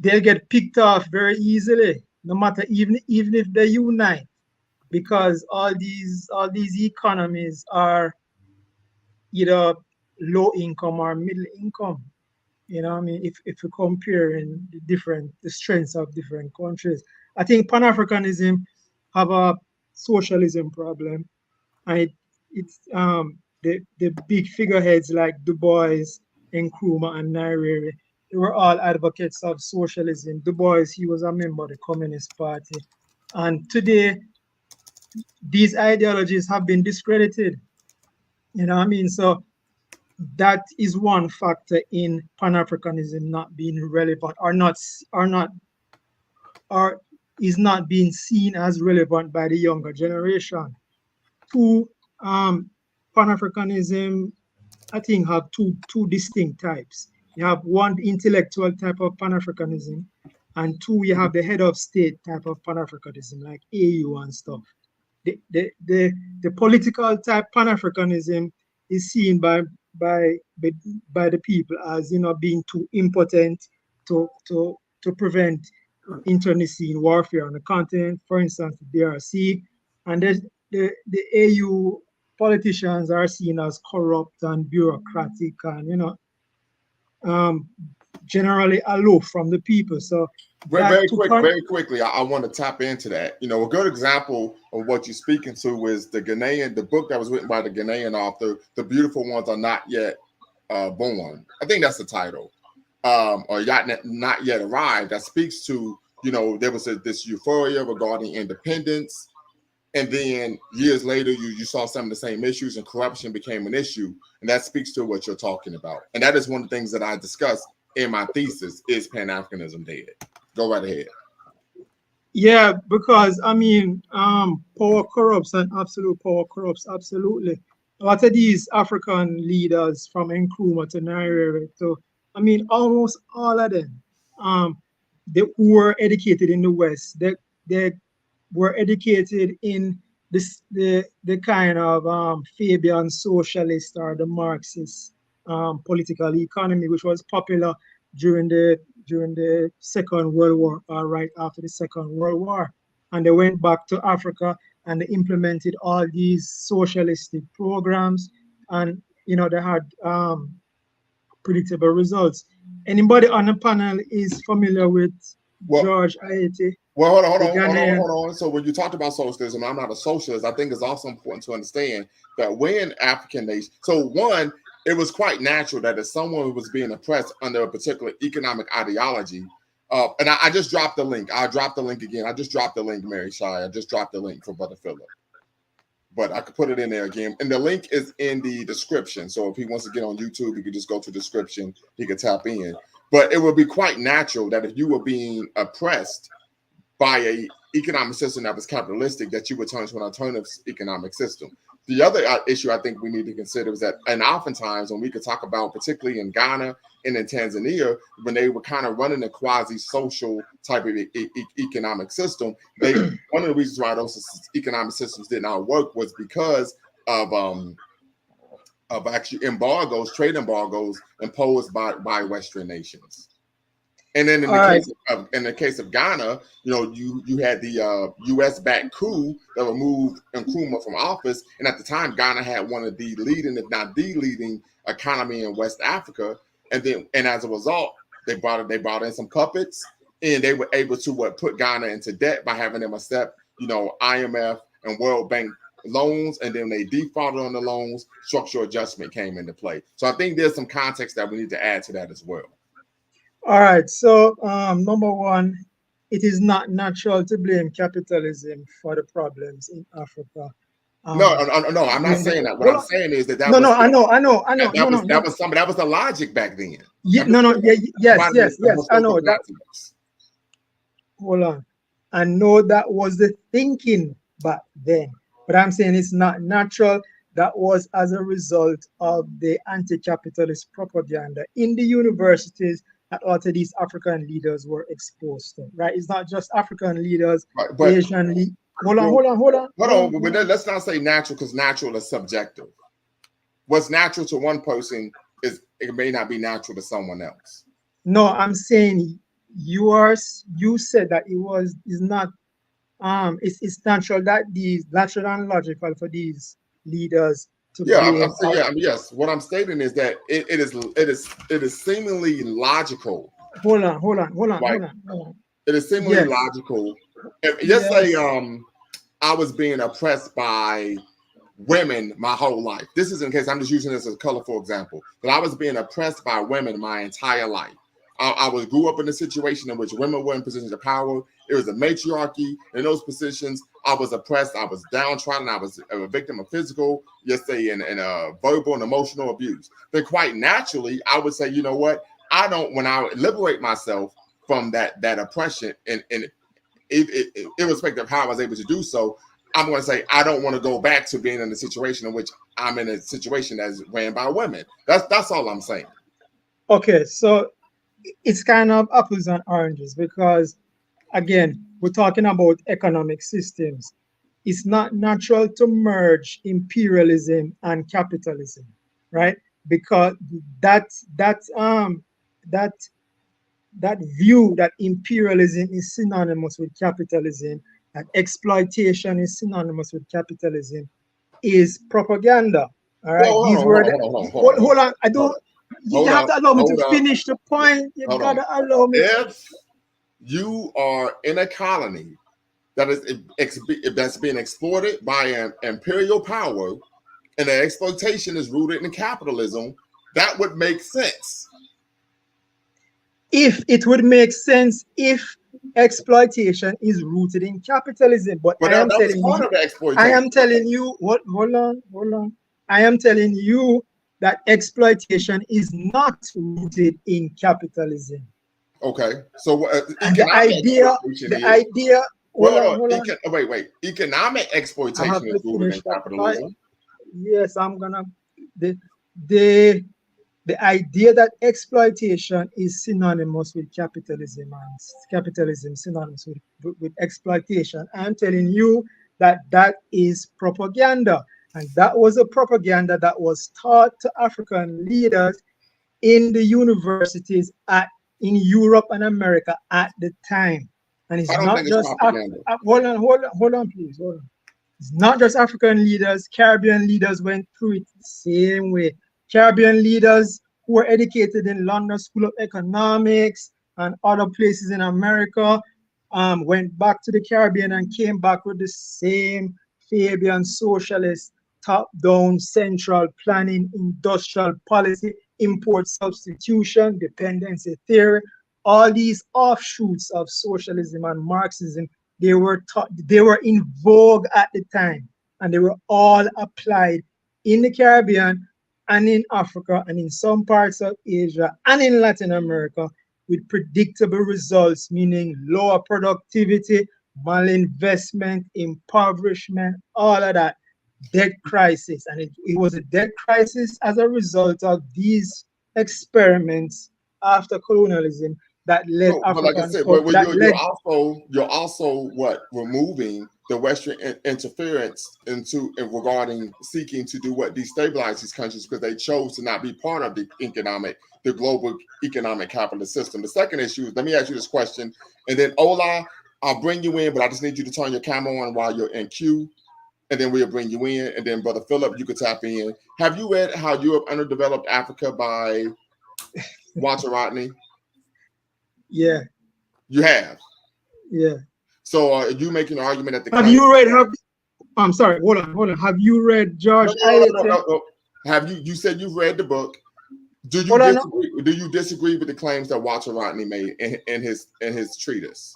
they'll get picked off very easily, no matter even if they unite, because all these economies are either low income or middle income. You know what I mean? If you're comparing the strengths of different countries, I think Pan-Africanism have a socialism problem, and it's the big figureheads like Du Bois, Nkrumah, and Nyerere. They were all advocates of socialism. Du Bois, he was a member of the Communist Party. And today, these ideologies have been discredited. You know what I mean? So that is one factor in Pan-Africanism not being relevant or is not being seen as relevant by the younger generation. Two, Pan-Africanism, I think, have two distinct types. You have one intellectual type of Pan-Africanism, and two, you have the head of state type of Pan-Africanism, like AU and stuff. The political type Pan-Africanism is seen by the people as being too impotent to prevent internecine warfare on the continent, for instance, the DRC, and the AU politicians are seen as corrupt and bureaucratic and generally aloof from the people. So very quickly, I want to tap into that. A good example of what you're speaking to is the book that was written by the Ghanaian author, The Beautiful Ones Are Not Yet Born. I think that's the title. Or Not Yet Arrived, that speaks to, there was this euphoria regarding independence. And then years later, you saw some of the same issues and corruption became an issue. And that speaks to what you're talking about. And that is one of the things that I discussed in my thesis, is Pan-Africanism dead? Go right ahead. Yeah, because power corrupts and absolute power corrupts, absolutely. A lot of these African leaders from Nkrumah to Nyerere to, almost all of them, they were educated in the West. They were educated in the kind of Fabian socialist or the Marxist political economy, which was popular during the Second World War or right after the Second World War. And they went back to Africa and they implemented all these socialistic programs, and they had predictable results. Anybody on the panel is familiar with George Ayittey? Well, hold on. So when you talked about socialism, I'm not a socialist. I think it's also important to understand that when African nations, it was quite natural that if someone was being oppressed under a particular economic ideology, and I just dropped the link. I'll drop the link again. I just dropped the link, Mary Shai. I just dropped the link for Brother Phillip. But I could put it in there again. And the link is in the description. So if he wants to get on YouTube, he could just go to the description. He could tap in. But it would be quite natural that if you were being oppressed by a economic system that was capitalistic, that you would turn to an alternative economic system. The other issue I think we need to consider is that, and oftentimes when we could talk about, particularly in Ghana and in Tanzania, when they were kind of running a quasi-social type of economic system, one of the reasons why those economic systems did not work was because of actually embargoes, trade embargoes imposed by Western nations. And then in the case of Ghana, you had the U.S.-backed coup that removed Nkrumah from office, and at the time, Ghana had one of the leading, if not the leading, economy in West Africa. And as a result, they brought in some puppets, and they were able to put Ghana into debt by having them accept, IMF and World Bank loans, and then they defaulted on the loans. Structural adjustment came into play. So I think there's some context that we need to add to that as well. All right. So number one, it is not natural to blame capitalism for the problems in Africa. No, I'm not saying that. What I'm saying is that I know. That was the logic back then. Yes, I know that. Hold on. I know that was the thinking back then, but I'm saying it's not natural. That was as a result of the anti-capitalist propaganda in the universities that all of these African leaders were exposed to, right? It's not just African leaders, right, Asian leaders. Hold on. But let's not say natural, because natural is subjective. What's natural to one person it may not be natural to someone else. No, I'm saying you said that it's natural that these natural and logical for these leaders to yes. What I'm stating is that it is seemingly logical. Hold on. It is seemingly logical. Just say I was being oppressed by women my whole life. This is in case I'm just using this as a colorful example, but I was being oppressed by women my entire life. I grew up in a situation in which women were in positions of power. It was a matriarchy. In those positions, I was oppressed. I was downtrodden. I was a victim of physical, and verbal and emotional abuse. Then quite naturally, I would say, you know what? When I liberate myself from that oppression, and irrespective of how I was able to do so, I'm going to say I don't want to go back to being in a situation in which I'm in a situation that's ran by women. That's all I'm saying. Okay, so it's kind of apples and oranges, because again, we're talking about economic systems. It's not natural to merge imperialism and capitalism, right? Because that view that imperialism is synonymous with capitalism, that exploitation is synonymous with capitalism, is propaganda. All right. Hold on. I don't. You have to allow me to finish the point. You gotta allow me. If you are in a colony that's being exploited by an imperial power, and the exploitation is rooted in capitalism, that would make sense. If it would make sense if exploitation is rooted in capitalism, but I am telling you, hold on. I am telling you that exploitation is not rooted in capitalism. Okay, so the idea. Economic exploitation is rooted in capitalism. Yes, I'm gonna. The idea that exploitation is synonymous with capitalism and capitalism synonymous with exploitation, I'm telling you that is propaganda. And that was a propaganda that was taught to African leaders in the universities in Europe and America at the time. And it's not just hold on, please. Hold on. It's not just African leaders. Caribbean leaders went through it the same way. Caribbean leaders who were educated in London School of Economics and other places in America went back to the Caribbean and came back with the same Fabian socialist top-down central planning, industrial policy, import substitution, dependency theory. All these offshoots of socialism and Marxism, they were in vogue at the time, and they were all applied in the Caribbean and in Africa and in some parts of Asia and in Latin America with predictable results, meaning lower productivity, malinvestment, impoverishment, all of that, debt crisis. And it was a debt crisis as a result of these experiments after colonialism that led but like I said, you're also what, removing the Western interference regarding seeking to do what, destabilize these countries because they chose to not be part of the global economic capitalist system. The second issue is, let me ask you this question, and then Ola, I'll bring you in, but I just need you to turn your camera on while you're in queue, and then we'll bring you in, and then Brother Philip, you could tap in. Have you read How Europe Underdeveloped Africa by Walter Rodney? Yeah. You have? Yeah. So are you making an argument that I'm sorry, hold on. Have you read George No. Have you said you've read the book. Do you disagree with the claims that Walter Rodney made in his treatise?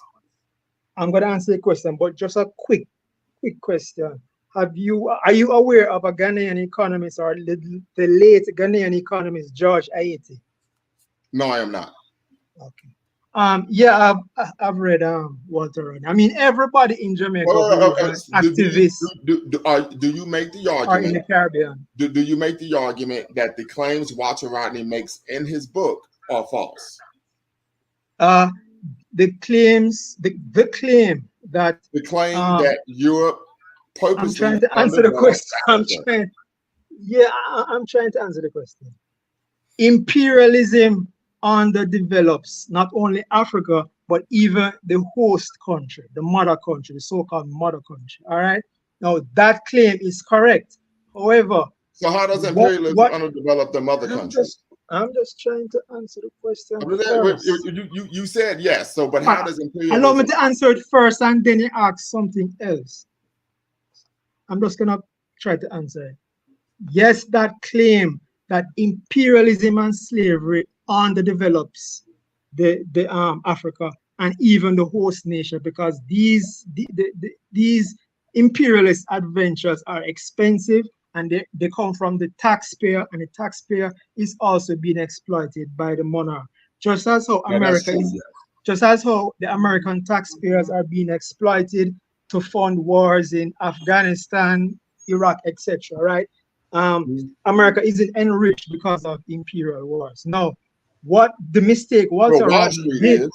I'm gonna answer the question, but just a quick question. Are you aware of a Ghanaian economist, or the late Ghanaian economist George Ayittey? No, I am not. Okay. Yeah, I've read Walter Rodney. I mean, everybody in Jamaica, activists. Do you make the argument? Or in the Caribbean. Do you make the argument that the claims Walter Rodney makes in his book are false? The claim that Europe purposely. I'm trying to answer the question. I'm trying to answer the question. Imperialism underdevelops not only Africa, but even the host country, the mother country, the so-called mother country. All right. Now that claim is correct. However, so how does imperialism underdevelop the mother country? I'm just trying to answer the question. You said yes. So, but how does imperialism? Allow me to answer it first, and then you ask something else. I'm just gonna try to answer it. Yes, that claim that imperialism and slavery underdevelops the Africa and even the host nation, because these imperialist adventures are expensive, and they come from the taxpayer, and the taxpayer is also being exploited by the monarch. Just as how the American taxpayers are being exploited to fund wars in Afghanistan, Iraq, etc. Right? America isn't enriched because of imperial wars. No, what the mistake Walter Rodney did,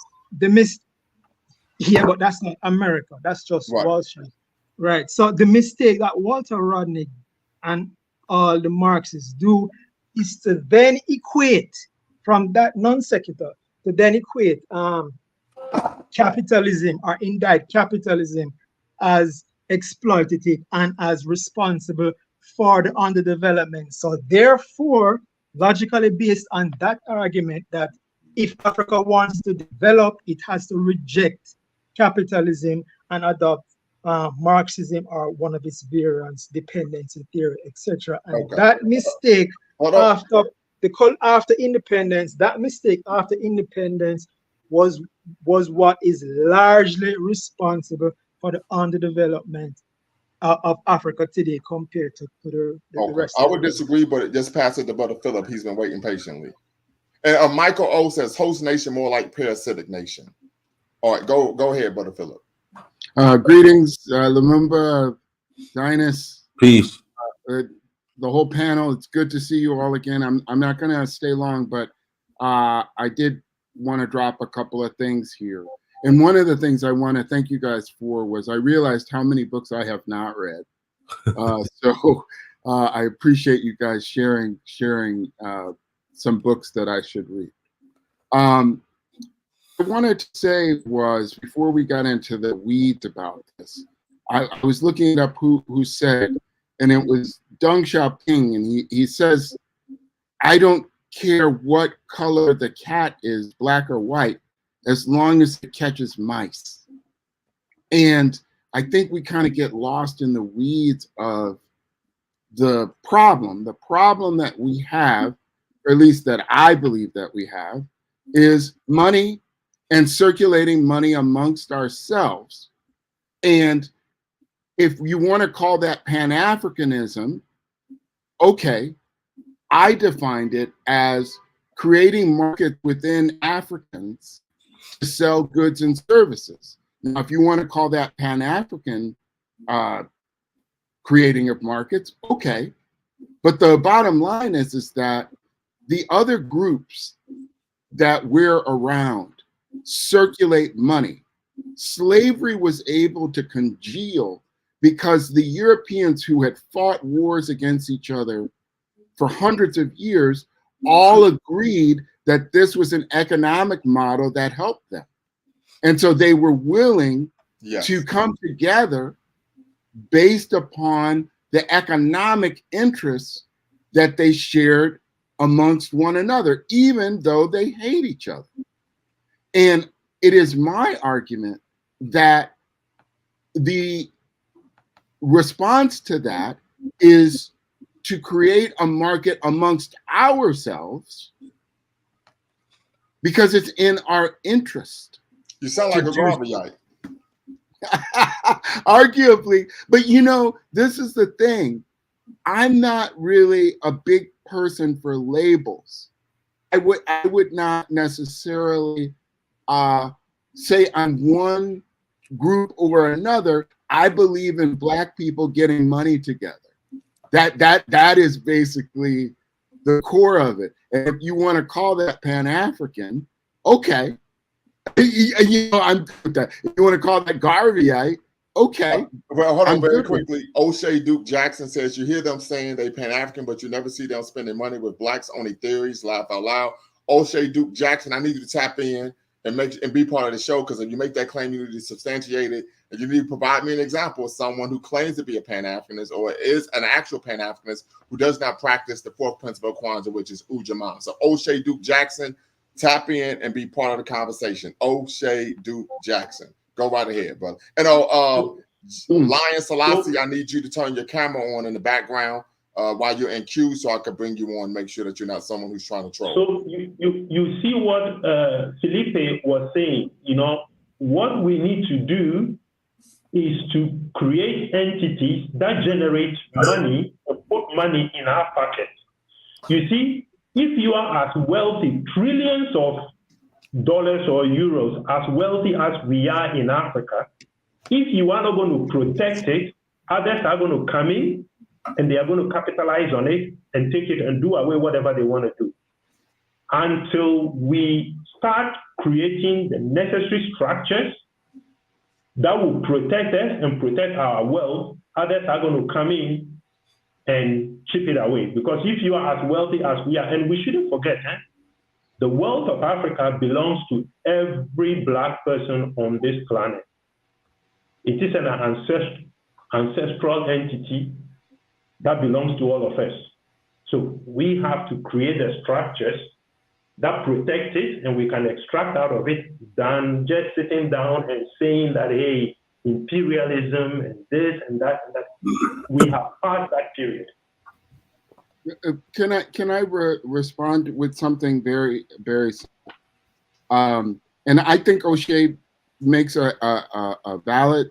yeah, but that's not America. That's just Wall Street, right? So the mistake that Walter Rodney and all the Marxists do is to then equate, from that non sequitur, to then equate capitalism or indirect capitalism as exploitative and as responsible for the underdevelopment. So therefore, logically based on that argument, that if Africa wants to develop, it has to reject capitalism and adopt Marxism or one of its variants, dependency theory, etc. And that mistake after independence, was what is largely responsible for the underdevelopment of Africa today compared to the rest. I would disagree, but just pass it to Brother Philip. He's been waiting patiently. And Michael O says, host nation more like parasitic nation. All right, go ahead, Brother Philip. Greetings, Lumumba, Dynast. Peace. The whole panel. It's good to see you all again. I'm not going to stay long, but I did want to drop a couple of things here. And one of the things I want to thank you guys for was I realized how many books I have not read. So I appreciate you guys sharing some books that I should read. I wanted to say was, before we got into the weeds about this, I was looking up who said, and it was Deng Xiaoping, and he says, I don't care what color the cat is, black or white, as long as it catches mice. And I think we kind of get lost in the weeds of the problem. The problem that we have, or at least that I believe that we have, is money and circulating money amongst ourselves. And if you want to call that Pan-Africanism, okay, I defined it as creating markets within Africans to sell goods and services. Now, if you want to call that Pan-African creating of markets, okay. But the bottom line is that the other groups that we're around circulate money. Slavery was able to congeal because the Europeans who had fought wars against each other for hundreds of years all agreed that this was an economic model that helped them. And so they were willing to come together based upon the economic interests that they shared amongst one another, even though they hate each other. And it is my argument that the response to that is to create a market amongst ourselves because it's in our interest. You sound like a Garveyite. Arguably, but you know, this is the thing. I'm not really a big person for labels. I would not necessarily say I'm one group or another. I believe in Black people getting money together. That is basically the core of it. And if you want to call that Pan-African, okay. You know, I'm good with that. If you want to call that Garveyite, okay. Well, hold on very quickly. O'Shea Duke Jackson says you hear them saying they Pan-African, but you never see them spending money with Blacks only theories. Laugh out loud. O'Shea Duke Jackson, I need you to tap in and be part of the show, because if you make that claim, you need to substantiate it, and you need to provide me an example of someone who claims to be a Pan-Africanist or is an actual Pan-Africanist who does not practice the fourth principle of Kwanzaa, which is Ujamaa. So O'Shea Duke Jackson, tap in and be part of the conversation. O'Shea Duke Jackson, go right ahead, brother. And Lion Selassie, I need you to turn your camera on in the background while you're in queue, so I can bring you on. Make sure that you're not someone who's trying to troll. So you see what Felipe was saying. You know, what we need to do is to create entities that generate money or put money in our pocket. You see, if you are as wealthy, trillions of dollars or euros, as wealthy as we are in Africa, if you are not going to protect it, others are going to come in and they are going to capitalize on it and take it and do away whatever they want to do. Until we start creating the necessary structures that will protect us and protect our wealth, others are going to come in and chip it away. Because if you are as wealthy as we are, and we shouldn't forget, the wealth of Africa belongs to every Black person on this planet. It is an ancestral entity that belongs to all of us. So we have to create the structures that protect it, and we can extract out of it than just sitting down and saying that, hey, imperialism and this and that and that. We have passed that period. Can I respond with something very, very simple? And I think O'Shea makes a valid,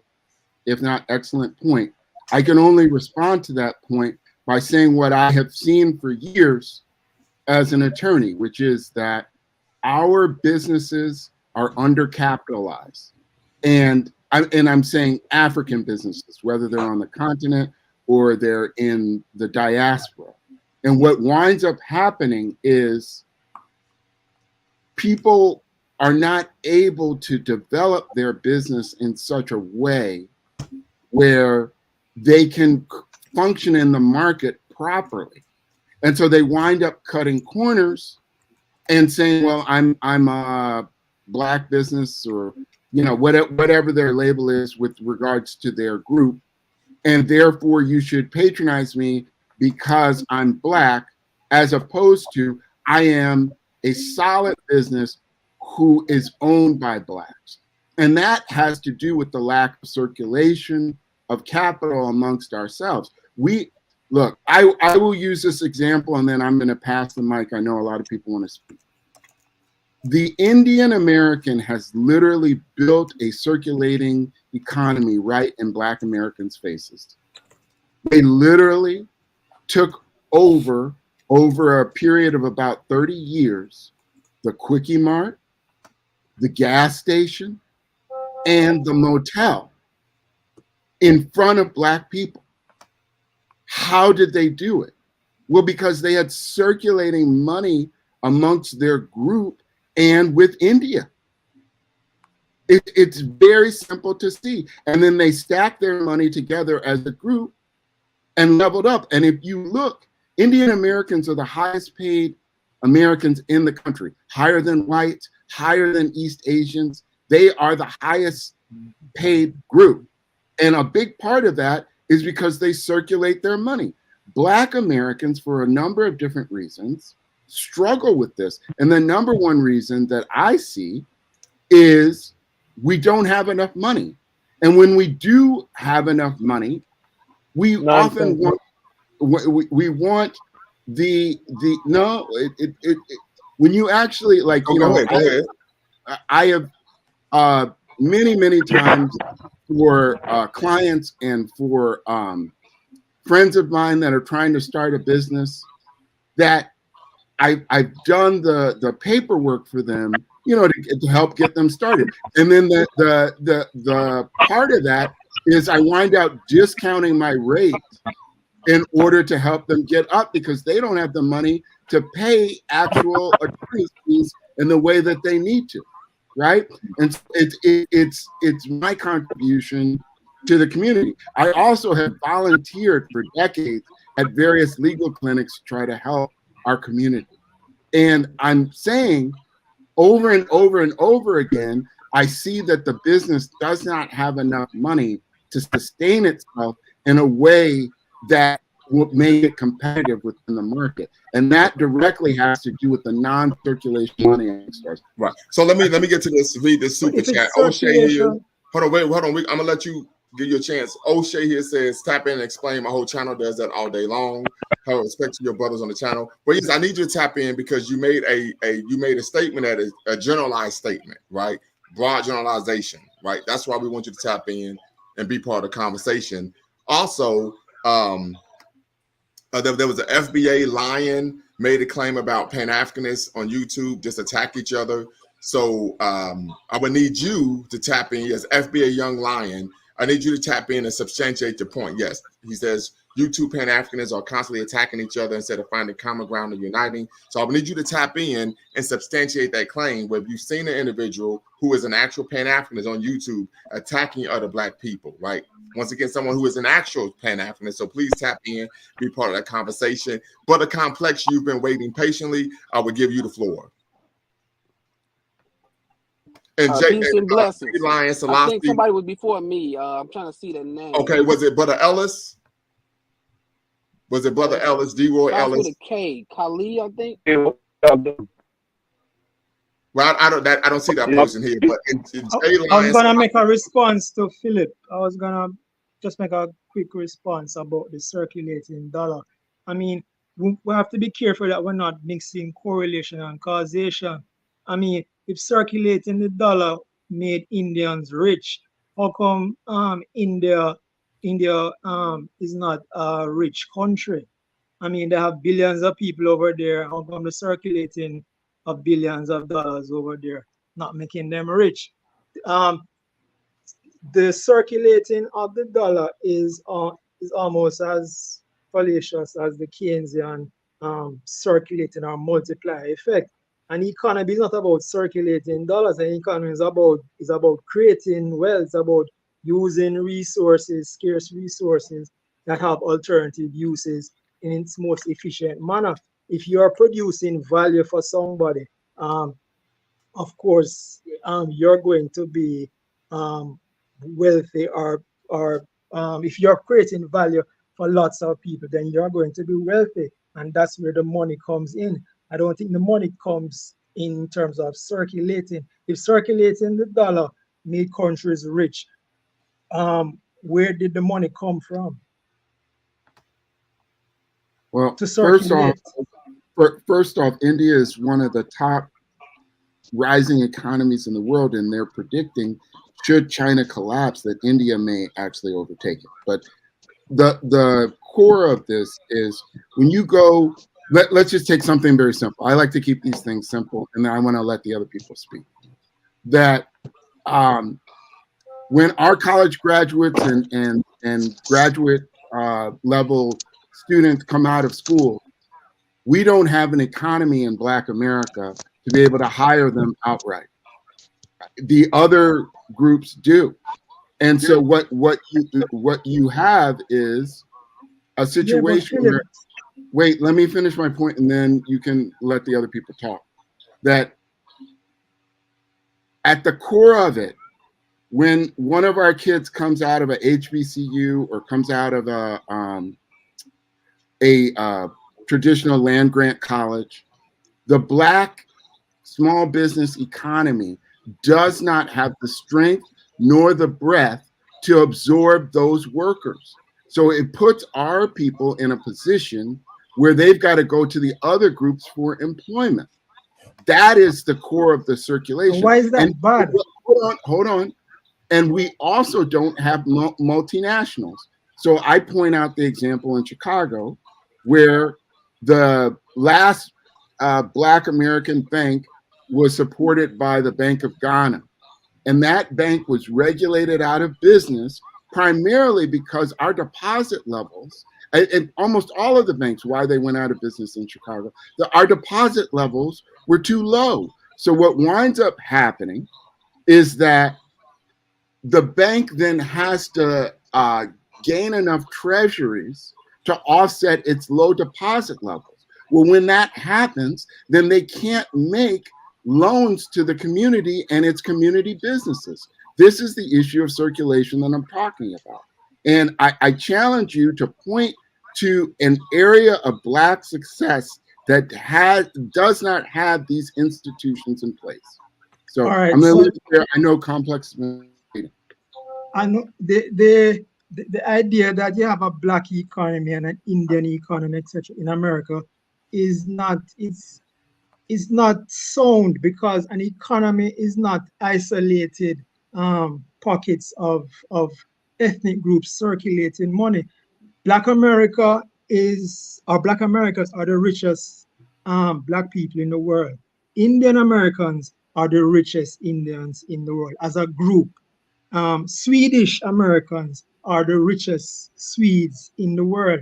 if not excellent point. I can only respond to that point by saying what I have seen for years as an attorney, which is that our businesses are undercapitalized. And I'm saying African businesses, whether they're on the continent or they're in the diaspora. And what winds up happening is people are not able to develop their business in such a way where they can function in the market properly. And so they wind up cutting corners and saying, well, I'm a Black business, or, you know, whatever their label is with regards to their group. And therefore you should patronize me because I'm Black, as opposed to I am a solid business who is owned by Blacks. And that has to do with the lack of circulation of capital amongst ourselves. Look, I will use this example and then I'm going to pass the mic. I know a lot of people want to speak. The Indian American has literally built a circulating economy right in Black Americans' faces. They literally took over over a period of about 30 years, the Quickie Mart, the gas station, and the motel in front of Black people. How did they do it? Well, because they had circulating money amongst their group and with India. It's very simple to see. And then they stacked their money together as a group and leveled up. And if you look, Indian Americans are the highest paid Americans in the country, higher than whites, higher than East Asians. They are the highest paid group. And a big part of that is because they circulate their money. Black Americans, for a number of different reasons, struggle with this. And the number one reason that I see is we don't have enough money. And when we do have enough money, we often want, we want when you actually, like, you know, I have many times for clients and for friends of mine that are trying to start a business, that I've done the paperwork for them, you know, to help get them started. And then the part of that is I wind up discounting my rate in order to help them get up, because they don't have the money to pay actual attorney fees in the way that they need to, right? And it's my contribution to the community. I also have volunteered for decades at various legal clinics to try to help our community. And I'm saying over and over and over again, I see that the business does not have enough money to sustain itself in a way that would make it competitive within the market. And that directly has to do with the non-circulation money. Right. So let me get to this, read this super chat. O'Shea here. Hold on. I'm gonna let you give you a chance. O'Shea here says, tap in and explain. My whole channel does that all day long. Have respect to your brothers on the channel. But yes, I need you to tap in because you made a statement that is a generalized statement, right? Broad generalization, right? That's why we want you to tap in and be part of the conversation. Also, there was an FBA lion made a claim about Pan-Africanists on YouTube, just attack each other. So I would need you to tap in. Yes, FBA young lion. I need you to tap in and substantiate your point. Yes, he says YouTube Pan-Africanists are constantly attacking each other instead of finding common ground and uniting. So I need you to tap in and substantiate that claim where you've seen an individual who is an actual Pan-Africanist on YouTube attacking other Black people, right? Once again, someone who is an actual Pan-Africanist. So please tap in, be part of that conversation. Brother Complex, you've been waiting patiently. I will give you the floor. And peace and blessings. I think somebody was before me. I'm trying to see the name. Okay, was it Brother Ellis? Was it Brother Ellis, D-Roy Ellis? With a K, Kali, I think. Well, I don't see that person here, but I was gonna make a response to Philip. I was gonna just make a quick response about the circulating dollar. I mean, we have to be careful that we're not mixing correlation and causation. I mean, if circulating the dollar made Indians rich, how come India is not a rich country? I mean, they have billions of people over there. How come the circulating of billions of dollars over there not making them rich? The circulating of the dollar is almost as fallacious as the Keynesian circulating or multiplier effect. An economy is not about circulating dollars. An economy is about creating wealth. It's about using resources, scarce resources that have alternative uses in its most efficient manner. If you are producing value for somebody, of course, you're going to be wealthy, or if you're creating value for lots of people, then you're going to be wealthy, and that's where the money comes in. I don't think the money comes in terms of circulating. If circulating the dollar made countries rich, where did the money come from? Well, to circulate. First off, India is one of the top rising economies in the world, and they're predicting, should China collapse, that India may actually overtake it. But the core of this is when you go let's just take something very simple. I like to keep these things simple, and then I want to let the other people speak. That when our college graduates and graduate level students come out of school, we don't have an economy in Black America to be able to hire them outright. The other groups do. And so what you have is a situation where, wait, let me finish my point and then you can let the other people talk. That at the core of it, when one of our kids comes out of a HBCU or comes out of a traditional land grant college, the Black small business economy does not have the strength nor the breadth to absorb those workers. So it puts our people in a position where they've got to go to the other groups for employment. That is the core of the circulation. Why is that bad? Hold on. And we also don't have multinationals. So I point out the example in Chicago where the last Black American bank was supported by the Bank of Ghana. And that bank was regulated out of business primarily because our deposit levels, and almost all of the banks, why they went out of business in Chicago, our deposit levels were too low. So what winds up happening is that the bank then has to gain enough treasuries to offset its low deposit levels. Well, when that happens, then they can't make loans to the community and its community businesses. This is the issue of circulation that I'm talking about. And I challenge you to point to an area of Black success that does not have these institutions in place. So right, I'm going to leave it there. I know complex. I know the idea that you have a Black economy and an Indian economy, etc., in America is not sound, because an economy is not isolated pockets of ethnic groups circulating money. Black Americans are the richest Black people in the world. Indian Americans are the richest Indians in the world as a group. Swedish Americans are the richest Swedes in the world.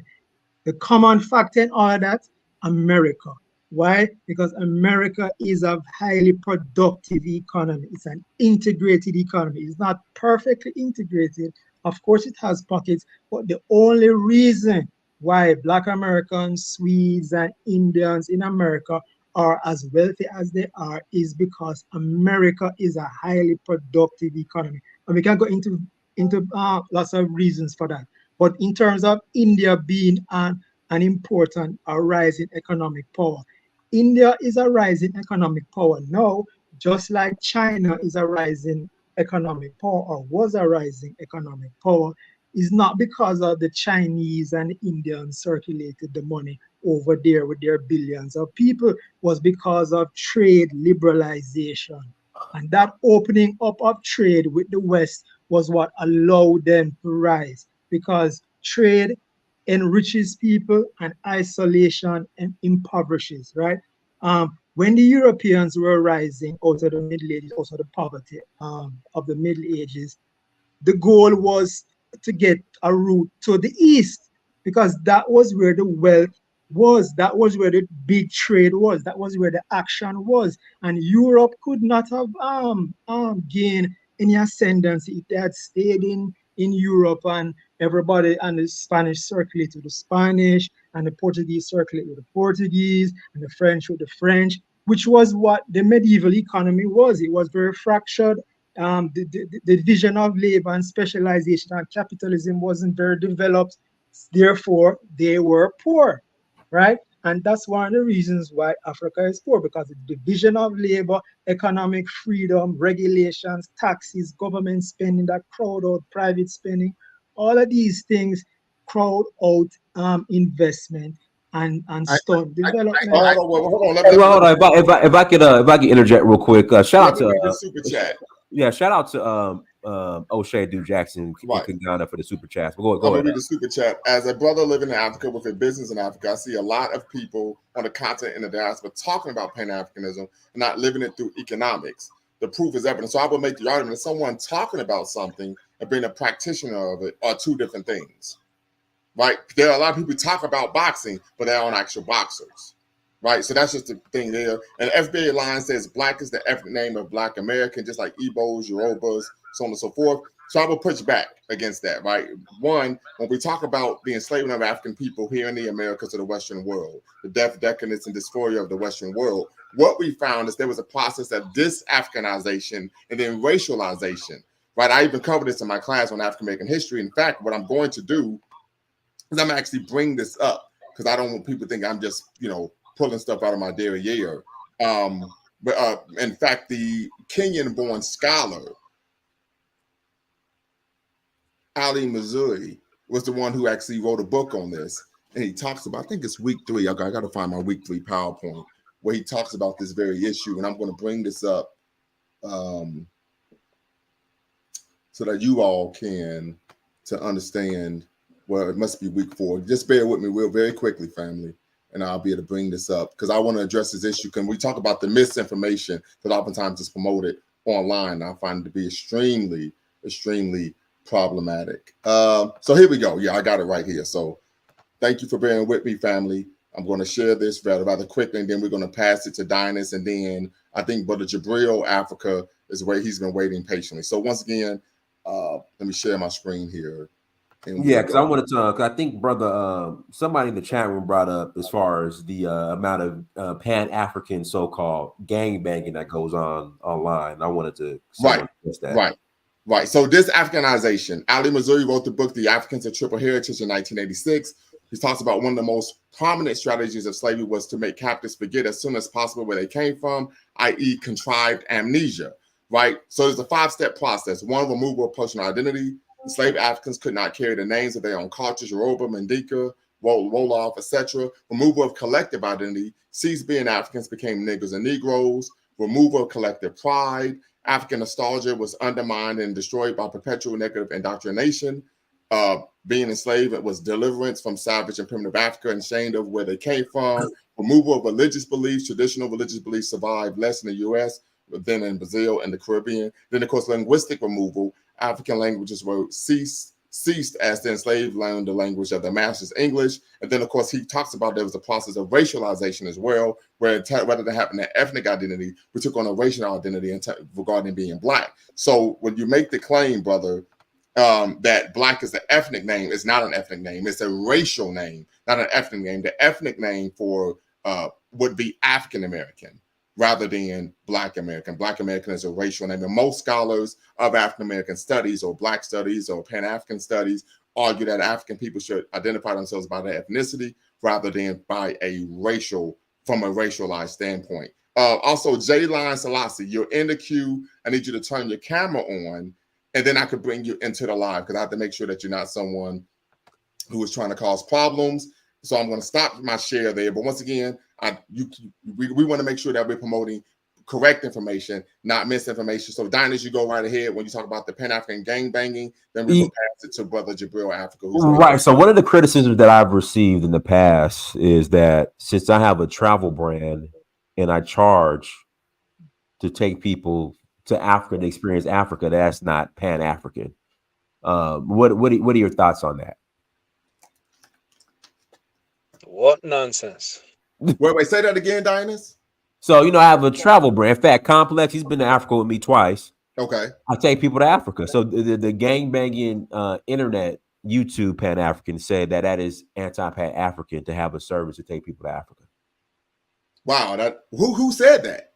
The common factor in all of that, America. Why? Because America is a highly productive economy. It's an integrated economy. It's not perfectly integrated. Of course, it has pockets, but the only reason why Black Americans, Swedes, and Indians in America are as wealthy as they are is because America is a highly productive economy. And we can go into lots of reasons for that. But in terms of India being an important rising economic power, India is a rising economic power now, just like China is a rising economic power, or was a rising economic power. Is not because of the Chinese and Indians circulated the money over there with their billions of people, was because of trade liberalization. And that opening up of trade with the West was what allowed them to rise, because trade enriches people and isolation and impoverishes, right? When the Europeans were rising out of the Middle Ages, also the poverty of the Middle Ages, the goal was to get a route to the East, because that was where the wealth was, that was where the big trade was, that was where the action was. And Europe could not have gained any ascendancy if they had stayed in Europe, and everybody, and the Spanish circulated with the Spanish, and the Portuguese circulated with the Portuguese, and the French with the French, which was what the medieval economy was. It was very fractured. The division of labor and specialization and capitalism wasn't very developed. Therefore, they were poor, right? And that's one of the reasons why Africa is poor, because the division of labor, economic freedom, regulations, taxes, government spending that crowd out private spending, all of these things crowd out investment and stunt development. Hold on. If I could interject real quick, shout out to super chat. Yeah, shout out to O'Shea Du Jackson Right. and Kagana for the super chats. But go I'm gonna ahead. read the super chat. As a brother living in Africa with a business in Africa, I see a lot of people on the continent in the diaspora talking about Pan-Africanism and not living it through economics. The proof is evident. So I would make the argument that someone talking about something and being a practitioner of it are two different things, right? There are a lot of people who talk about boxing, but they aren't actual boxers, right? So that's just the thing there. And the FBA line says Black is the ethnic name of Black American, just like Igbos, Yorubas, so on and so forth. So I will push back against that, right? One, when we talk about the enslavement of African people here in the Americas of the Western world, the death, decadence, and dysphoria of the Western world, what we found is there was a process of dis-Africanization and then racialization, right? I even covered this in my class on African American history. In fact, what I'm going to do is I'm actually bring this up because I don't want people to think I'm just, pulling stuff out of my derriere. But in fact, the Kenyan-born scholar, Ali Missouri, was the one who actually wrote a book on this. And he talks about, I think it's week 3. I got to find my week 3 PowerPoint where he talks about this very issue. And I'm going to bring this up so that you all can to understand. Well, it must be week 4. Just bear with me real very quickly, family, and I'll be able to bring this up because I want to address this issue. Can we talk about the misinformation that oftentimes is promoted online? I find it to be extremely, extremely problematic. So here we go. Yeah, I got it right here. So thank you for bearing with me, family. I'm going to share this rather quickly, and then we're going to pass it to Dynast, and then I think Brother Jabril Africa is where he's been waiting patiently. So once again, let me share my screen here. Yeah, because I wanted to. Cause I think brother, somebody in the chat room brought up as far as the amount of Pan-African so-called gang banging that goes on online. I wanted to Right. So this Africanization, Ali Missouri wrote the book "The Africans of Triple Heritage" in 1986. He talks about one of the most prominent strategies of slavery was to make captives forget as soon as possible where they came from, i.e., contrived amnesia. Right. So there's a 5-step process. One, removal of personal identity. Enslaved Africans could not carry the names of their own cultures, Yoruba, Mandinka, Wolof, etc. Removal of collective identity. Ceased being Africans, became niggers and Negroes. Removal of collective pride. African nostalgia was undermined and destroyed by perpetual negative indoctrination. Being enslaved was deliverance from savage and primitive Africa and ashamed of where they came from. Removal of religious beliefs. Traditional religious beliefs survived less in the U.S. than in Brazil and the Caribbean. Then, of course, linguistic removal. African languages were ceased as the enslaved learned the language of the master's English. And then, of course, he talks about there was a process of racialization as well, where rather than having an ethnic identity, we took on a racial identity regarding being Black. So when you make the claim, brother, that Black is an ethnic name, it's not an ethnic name. It's a racial name, not an ethnic name. The ethnic name for would be African American, rather than Black American. Black American is a racial name. And most scholars of African American studies or Black studies or Pan-African studies argue that African people should identify themselves by their ethnicity rather than by from a racialized standpoint. Also, J-Line Selassie, you're in the queue. I need you to turn your camera on, and then I could bring you into the live because I have to make sure that you're not someone who is trying to cause problems. So I'm going to stop my share there. But once again, we want to make sure that we're promoting correct information, not misinformation. So Dynast, you go right ahead when you talk about the Pan-African gang banging. Then we will pass it to Brother Jabril Africa. Right. So one of the criticisms that I've received in the past is that since I have a travel brand and I charge to take people to Africa to experience Africa, that's not Pan-African. What are your thoughts on that? What nonsense. Wait, say that again, Dynast. So, I have a travel brand. In fact, Complex, he's been to Africa with me twice. Okay. I take people to Africa. So the gang-banging internet YouTube Pan-African say that is anti-Pan-African to have a service to take people to Africa. Wow. Who said that?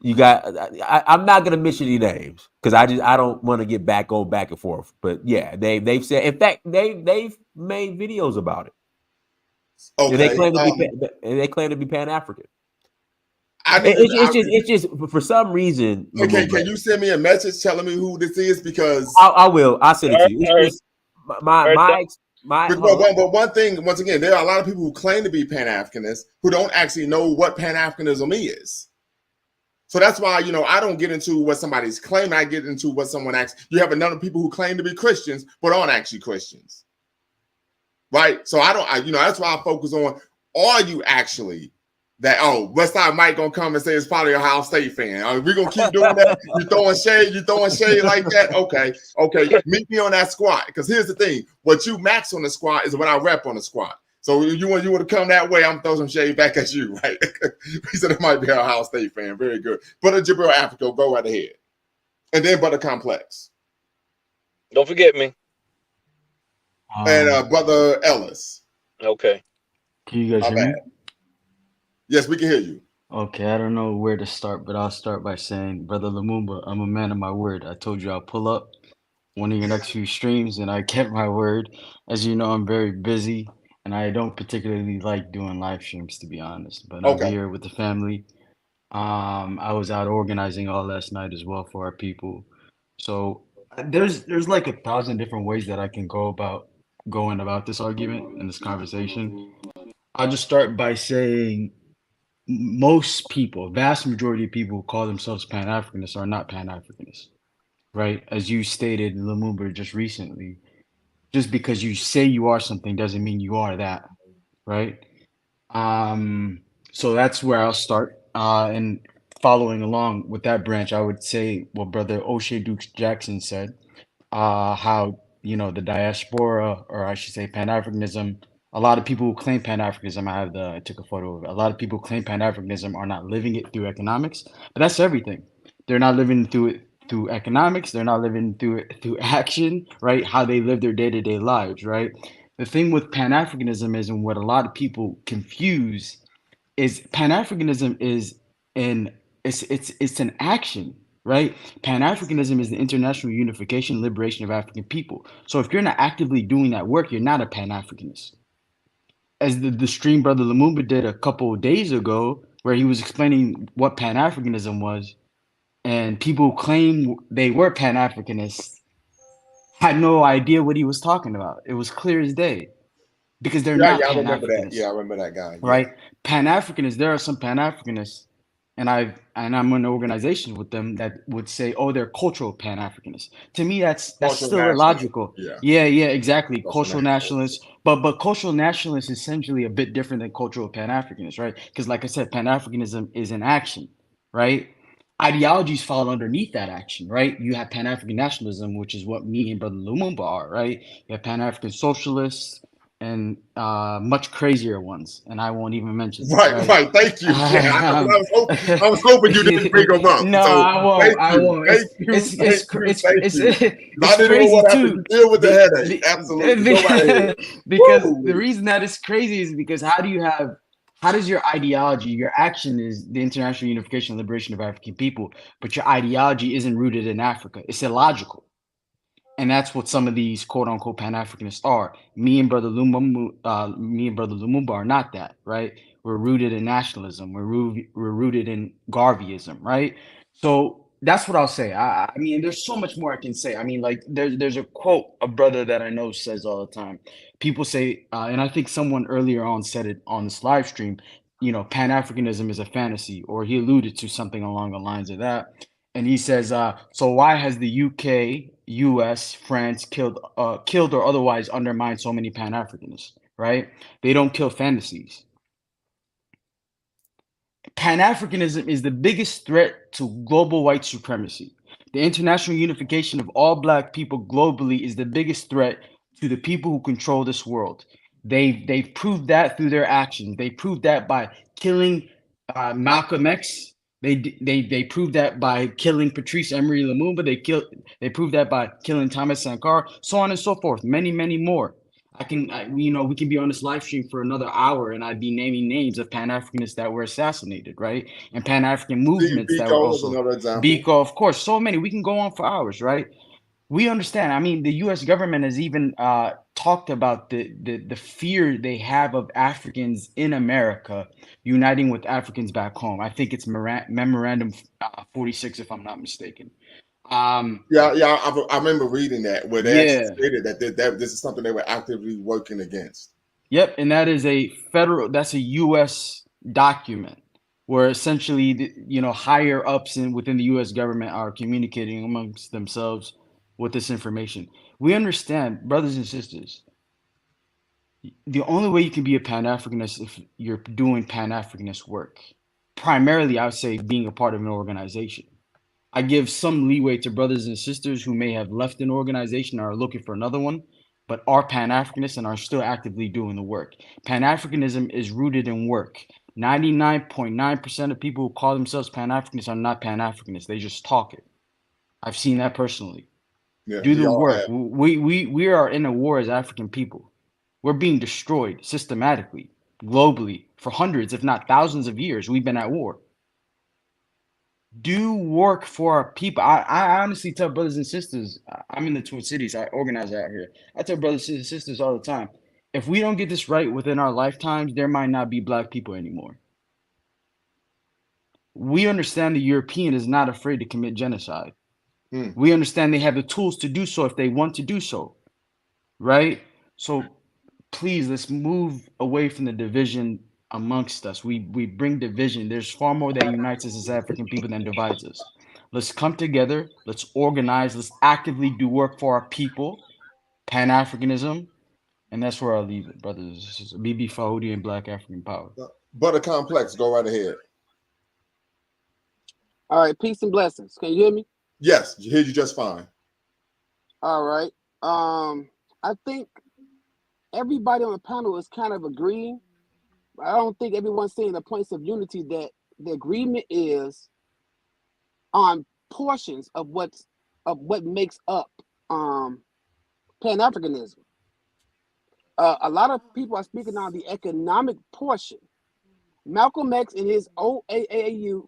You got. I'm not gonna mention any names because I don't want to get back and forth. But yeah, they've said. In fact, they've made videos about it. Okay. And they claim to be Pan-African. It's just for some reason. Okay, can you send me a message telling me who this is? Because I will. I'll send it to you. It's just but one thing, once again, there are a lot of people who claim to be Pan-Africanists who don't actually know what Pan-Africanism is. So that's why, you know, I don't get into what somebody's claiming. I get into what someone acts. You have a number of people who claim to be Christians, but aren't actually Christians. Right? So you know, that's why I focus on, are you actually that, oh, Westside Mike gonna come and say it's probably a Ohio State fan. We're gonna keep doing that. You throwing shade like that. Okay. Meet me on that squad. Because here's the thing: what you max on the squad is what I rep on the squad. So you want to come that way, I'm gonna throw some shade back at you, right? He said it might be an Ohio State fan. Very good. Brother Jabril Africa, go right ahead. And then Brother Complex. Don't forget me. And Brother Ellis. Okay. Can you guys hear me? Yes, we can hear you. Okay, I don't know where to start, but I'll start by saying, Brother Lumumba, I'm a man of my word. I told you I'll pull up one of your next few streams, and I kept my word. As you know, I'm very busy, and I don't particularly like doing live streams, to be honest. But I'm here with the family. I was out organizing all last night as well for our people. So there's like 1,000 different ways that I can going about this argument and this conversation. I'll just start by saying most people, vast majority of people who call themselves Pan-Africanists are not Pan-Africanists, right? As you stated, Lumumba, just recently, just because you say you are something doesn't mean you are that, right? So that's where I'll start. And following along with that branch, I would say what Brother O'Shea Dukes Jackson said, how, you know, the diaspora, or I should say Pan-Africanism, a lot of people who claim Pan-Africanism, I took a photo of it. A lot of people who claim Pan-Africanism are not living it through economics, but that's everything. They're not living through it through economics. They're not living through it through action, right? How they live their day-to-day lives, right? The thing with Pan-Africanism is, and what a lot of people confuse is, Pan-Africanism is it's an action, right? Pan-Africanism is the international unification and liberation of African people. So if you're not actively doing that work, you're not a Pan-Africanist. As the stream Brother Lumumba did a couple of days ago, where he was explaining what Pan-Africanism was, and people who claim they were Pan-Africanists had no idea what he was talking about. It was clear as day, because they're not I Pan-Africanists. remember that. Yeah, I remember that guy. Right? Pan-Africanists, there are some Pan-Africanists, and I'm in organizations with them that would say, oh, they're cultural Pan-Africanists. To me, that's still illogical. Yeah, exactly. Cultural nationalists. But cultural nationalists is essentially a bit different than cultural Pan-Africanists, right? Because like I said, Pan-Africanism is an action, right? Ideologies fall underneath that action, right? You have Pan-African nationalism, which is what me and Brother Lumumba are, right? You have Pan-African socialists, and much crazier ones, and I won't even mention. Right. Thank you. Yeah, I was hoping you didn't bring them up. No, so I won't. It's crazy too. Deal with the headache. Absolutely. Because the reason that is crazy is because how does your ideology, your action is the international unification and liberation of African people, but your ideology isn't rooted in Africa? It's illogical. And that's what some of these quote unquote Pan-Africanists are. Me and Brother Lumumba are not that, right? We're rooted in nationalism. We're rooted in Garveyism, right? So that's what I'll say. I mean, there's so much more I can say. I mean, like there's a quote a brother that I know says all the time. People say, and I think someone earlier on said it on this live stream, you know, Pan-Africanism is a fantasy, or he alluded to something along the lines of that. And he says, so why has the UK, US, France killed or otherwise undermined so many Pan-Africanists, right? They don't kill fantasies. Pan-Africanism is the biggest threat to global white supremacy. The international unification of all Black people globally is the biggest threat to the people who control this world. They've proved that through their actions. They proved that by killing Malcolm X. They proved that by killing Patrice Emery Lumumba. They proved that by killing Thomas Sankara, so on and so forth. Many, many more. We can be on this live stream for another hour, and I'd be naming names of Pan-Africanists that were assassinated, right? And Pan-African movements that were also Biko, of course. So many. We can go on for hours, right? We understand. I mean, the U.S. government has even talked about the fear they have of Africans in America uniting with Africans back home. I think it's Memorandum 46, if I'm not mistaken. I remember reading that where they actually stated that this is something they were actively working against. Yep, and that is that's a U.S. document, where essentially higher ups within the U.S. government are communicating amongst themselves with this information. We understand, brothers and sisters, the only way you can be a Pan-Africanist if you're doing Pan-Africanist work. Primarily, I would say being a part of an organization. I give some leeway to brothers and sisters who may have left an organization or are looking for another one, but are Pan-Africanists and are still actively doing the work. Pan-Africanism is rooted in work. 99.9% of people who call themselves Pan-Africanists are not Pan-Africanists. They just talk it. I've seen that personally. Yeah, do the work. We are in a war as African people. We're being destroyed systematically, globally, for hundreds, if not thousands of years. We've been at war. Do work for our people. I honestly tell brothers and sisters, I'm in the Twin Cities, I organize out here. I tell brothers and sisters all the time, if we don't get this right within our lifetimes, there might not be black people anymore. We understand the European is not afraid to commit genocide. We understand they have the tools to do so if they want to do so, right? So please, let's move away from the division amongst us. We bring division. There's far more that unites us as African people than divides us. Let's come together. Let's organize. Let's actively do work for our people. Pan-Africanism. And that's where I'll leave it, brothers. BB Fahudi and Black African Power. Brother Complex, go right ahead. All right, peace and blessings. Can you hear me? Yes, hear you just fine. All right. I think everybody on the panel is kind of agreeing. I don't think everyone's seeing the points of unity that the agreement is on portions of what makes up Pan-Africanism. A lot of people are speaking on the economic portion. Malcolm X in his OAAU,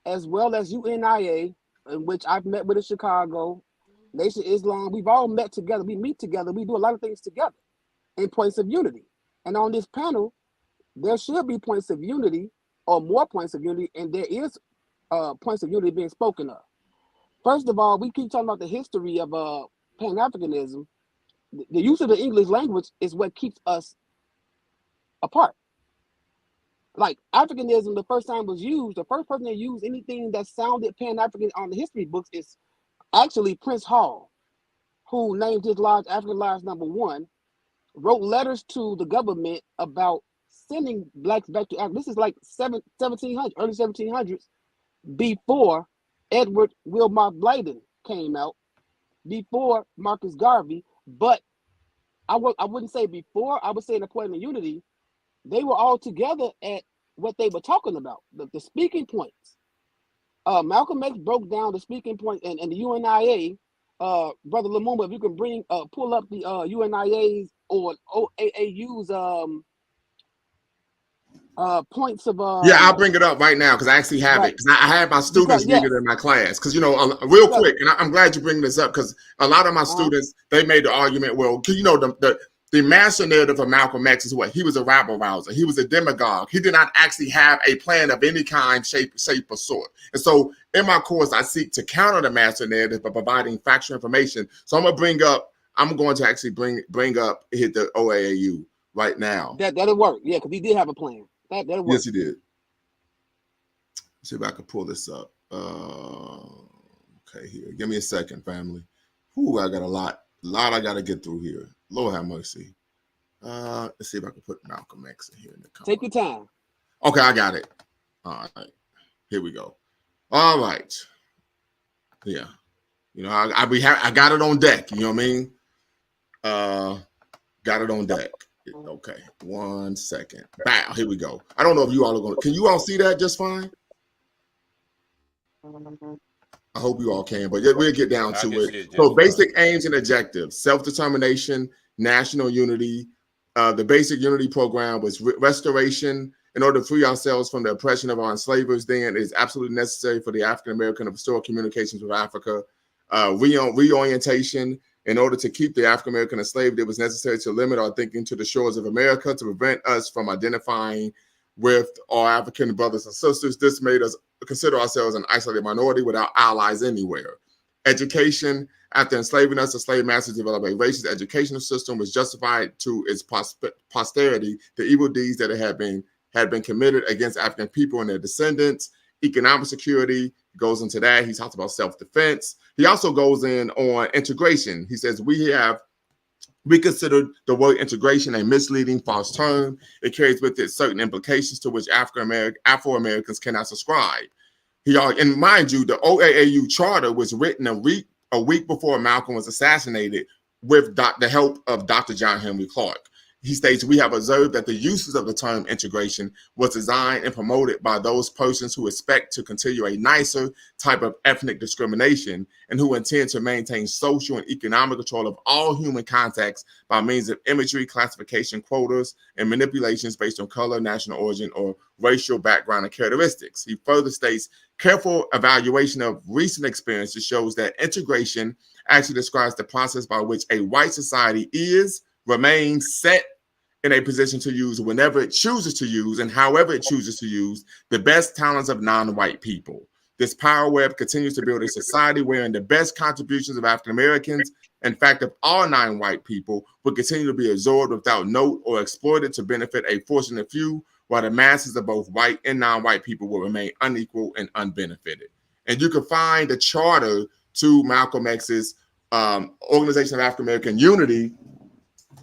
as well as UNIA, in which I've met with in Chicago, Nation Islam, we've all met together. We meet together. We do a lot of things together in points of unity. And on this panel, there should be points of unity or more points of unity, and there is points of unity being spoken of. First of all, we keep talking about the history of Pan-Africanism. The use of the English language is what keeps us apart. Like Africanism, the first time was used, the first person that used anything that sounded Pan-African on the history books is actually Prince Hall, who named his lodge African Lodge Number 1, wrote letters to the government about sending blacks back to Africa. This is like 1700s, early 1700s, before Edward Wilmot Blyden came out, before Marcus Garvey. But I wouldn't say before, I would say in the point of unity, they were all together at what they were talking about, the speaking points. Malcolm X broke down the speaking point and the UNIA. Brother Lumumba, if you can pull up the UNIA's or OAAU's points of yeah, I'll bring it up right now because I actually have it. Because I had my students read it in my class. Because real quick, and I'm glad you bring this up because a lot of my students, they made the argument, well, the master narrative of Malcolm X is what? He was a rabble rouser. He was a demagogue. He did not actually have a plan of any kind, shape, or sort. And so in my course, I seek to counter the master narrative by providing factual information. So I'm going to actually bring up the OAAU right now. That'll work. Yeah, because he did have a plan. That'll work. Yes, he did. Let's see if I can pull this up. Okay, here. Give me a second, family. Ooh, I got a lot I got to get through here. Lord have mercy. Let's see if I can put Malcolm X in here in the comments. Take your time. Okay, I got it. All right, here we go. All right. Yeah, I got it on deck. You know what I mean? Got it on deck. Okay, 1 second. Bow. Here we go. I don't know if you all are going to. Can you all see that just fine? I hope you all can, but we'll get down to it. So basic aims and objectives: self-determination, national unity. The basic unity program was restoration. In order to free ourselves from the oppression of our enslavers, then it is absolutely necessary for the African American to restore communications with Africa. Reorientation. In order to keep the African American enslaved, it was necessary to limit our thinking to the shores of America to prevent us from identifying with our African brothers and sisters. This made us consider ourselves an isolated minority without allies anywhere. Education. After enslaving us, the slave masters developed a racist educational system which justified to its posterity the evil deeds that had been committed against African people and their descendants. Economic security goes into that. He talks about self-defense. He also goes in on integration. He says we consider the word integration a misleading false term. It carries with it certain implications to which Afro-Americans cannot subscribe. And mind you, the OAAU charter was written a week before Malcolm was assassinated with the help of Dr. John Henry Clark. He states, we have observed that the uses of the term integration was designed and promoted by those persons who expect to continue a nicer type of ethnic discrimination and who intend to maintain social and economic control of all human contacts by means of imagery, classification, quotas, and manipulations based on color, national origin, or racial background and characteristics. He further states, careful evaluation of recent experiences shows that integration actually describes the process by which a white society remains set in a position to use whenever it chooses to use and however it chooses to use the best talents of non-white people. This power web continues to build a society wherein the best contributions of African Americans, in fact of all non-white people, will continue to be absorbed without note or exploited to benefit a fortunate few, while the masses of both white and non-white people will remain unequal and unbenefited. And you can find the charter to Malcolm X's Organization of African American Unity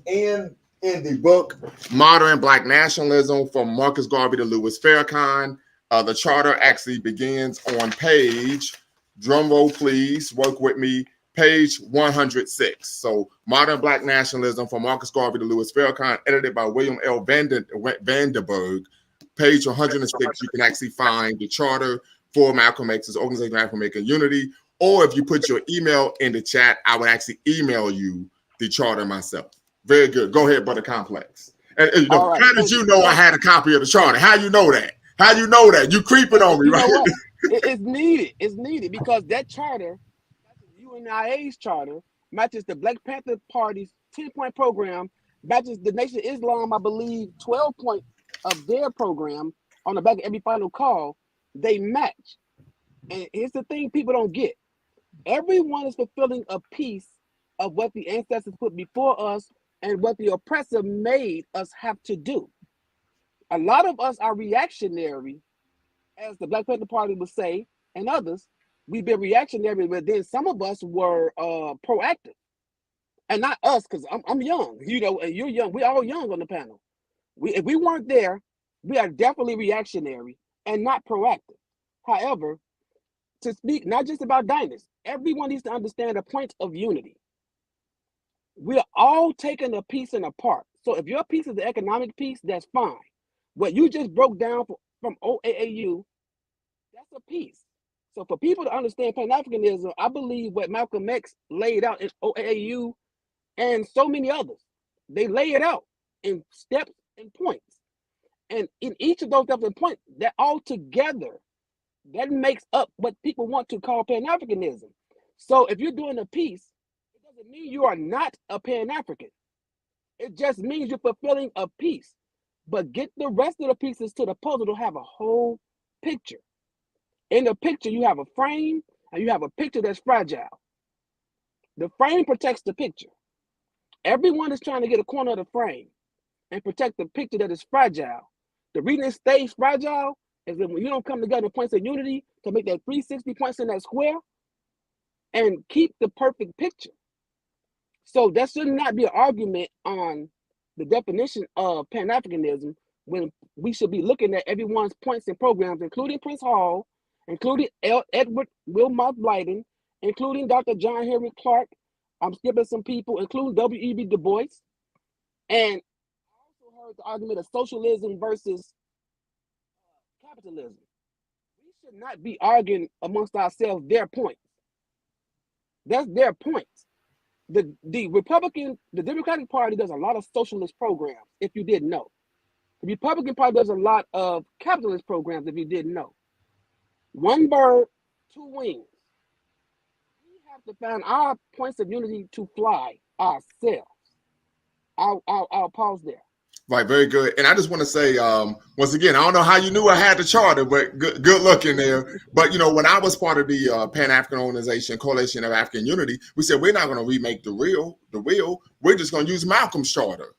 in the book Modern Black Nationalism from Marcus Garvey to Louis Farrakhan. The charter actually begins on page, drum roll please, work with me, page 106. So Modern Black Nationalism from Marcus Garvey to Louis Farrakhan, edited by William L. Vanderburg. Page 106, you can actually find the charter for Malcolm X's Organization of African American Unity. Or if you put your email in the chat, I would actually email you the charter myself. Very good. Go ahead, Brother Complex. And right. How did you know I had a copy of the charter? How you know that? How you know that? You creeping on me, right? It's needed. It's needed because that charter, UNIA's charter, matches the Black Panther Party's 10-point program, matches the Nation of Islam, I believe, 12 points of their program on the back of every final call. They match. And here's the thing people don't get. Everyone is fulfilling a piece of what the ancestors put before us and what the oppressor made us have to do. A lot of us are reactionary, as the Black Panther Party would say, and others. We've been reactionary, but then some of us were proactive. And not us, because I'm young, and you're young. We're all young on the panel. If we weren't there, we are definitely reactionary and not proactive. However, to speak not just about Dynast, everyone needs to understand a point of unity. We're all taking a piece and a part. So if your piece is the economic piece, that's fine. What you just broke down from OAAU, that's a piece. So for people to understand Pan-Africanism, I believe what Malcolm X laid out in OAAU and so many others, they lay it out in steps and points. And in each of those steps and points, that all together, that makes up what people want to call Pan-Africanism. So if you're doing a piece, it doesn't mean you are not a Pan-African. It just means you're fulfilling a piece. But get the rest of the pieces to the puzzle to have a whole picture. In the picture, you have a frame and you have a picture that's fragile. The frame protects the picture. Everyone is trying to get a corner of the frame and protect the picture that is fragile. The reason it stays fragile is that when you don't come together in points of unity to make that 360 points in that square and keep the perfect picture. So that should not be an argument on the definition of Pan-Africanism when we should be looking at everyone's points and programs, including Prince Hall, including Edward Wilmot Blyden, including Dr. John Henry Clark. I'm skipping some people, including W.E.B. Du Bois. And I also heard the argument of socialism versus capitalism. We should not be arguing amongst ourselves their points. That's their points. The Democratic Party does a lot of socialist programs, if you didn't know. The Republican Party does a lot of capitalist programs, if you didn't know. One bird, two wings. We have to find our points of unity to fly ourselves. I'll pause there. Right, very good. And I just want to say, once again, I don't know how you knew I had the charter, but good luck in there. But, when I was part of the Pan-African Organization, Coalition of African Unity, we said we're not going to remake the wheel. We're just going to use Malcolm's charter.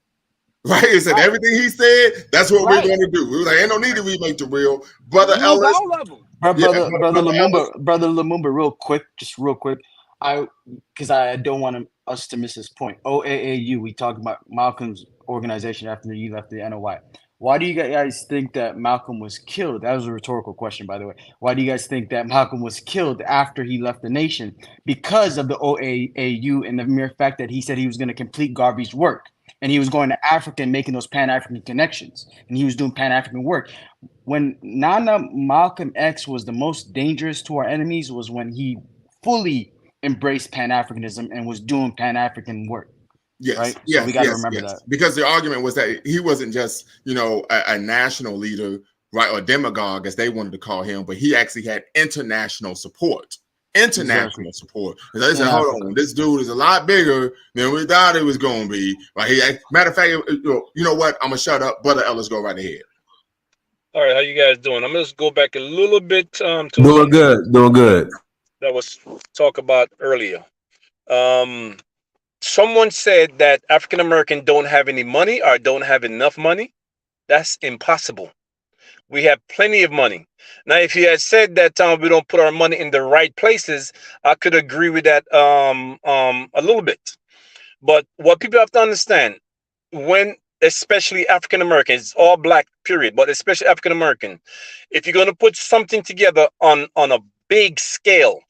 Right? He said everything he said, that's what we're going to do. We were like, ain't no need to remake the reel. Brother Ellis. All of them. Brother Lumumba, real quick, because I don't want us to miss this point. OAAU, we talked about Malcolm's organization after he left the NOI. Why do you guys think that Malcolm was killed? That was a rhetorical question, by the way. Why do you guys think that Malcolm was killed after he left the nation? Because of the OAAU and the mere fact that he said he was going to complete Garvey's work. And he was going to Africa and making those Pan-African connections. And he was doing Pan-African work. When Nana Malcolm X was the most dangerous to our enemies was when he fully embraced Pan-Africanism and was doing Pan-African work. Yes, right? yes, so we got to yes, remember yes. that. Because the argument was that he wasn't just, a national leader, right, or demagogue, as they wanted to call him, but he actually had international support. International support. And they said, hold on, this dude is a lot bigger than we thought it was going to be. Right? Matter of fact, you know what? I'm going to shut up. Brother Ellis, go right ahead. All right, how you guys doing? I'm going to go back a little bit to doing good. That was talked about earlier. Someone said that African American don't have any money or don't have enough money. That's impossible. We have plenty of money. Now, if you had said that we don't put our money in the right places, I could agree with that a little bit. But what people have to understand, when especially African Americans, all black period, but especially African American, if you're going to put something together on a big scale,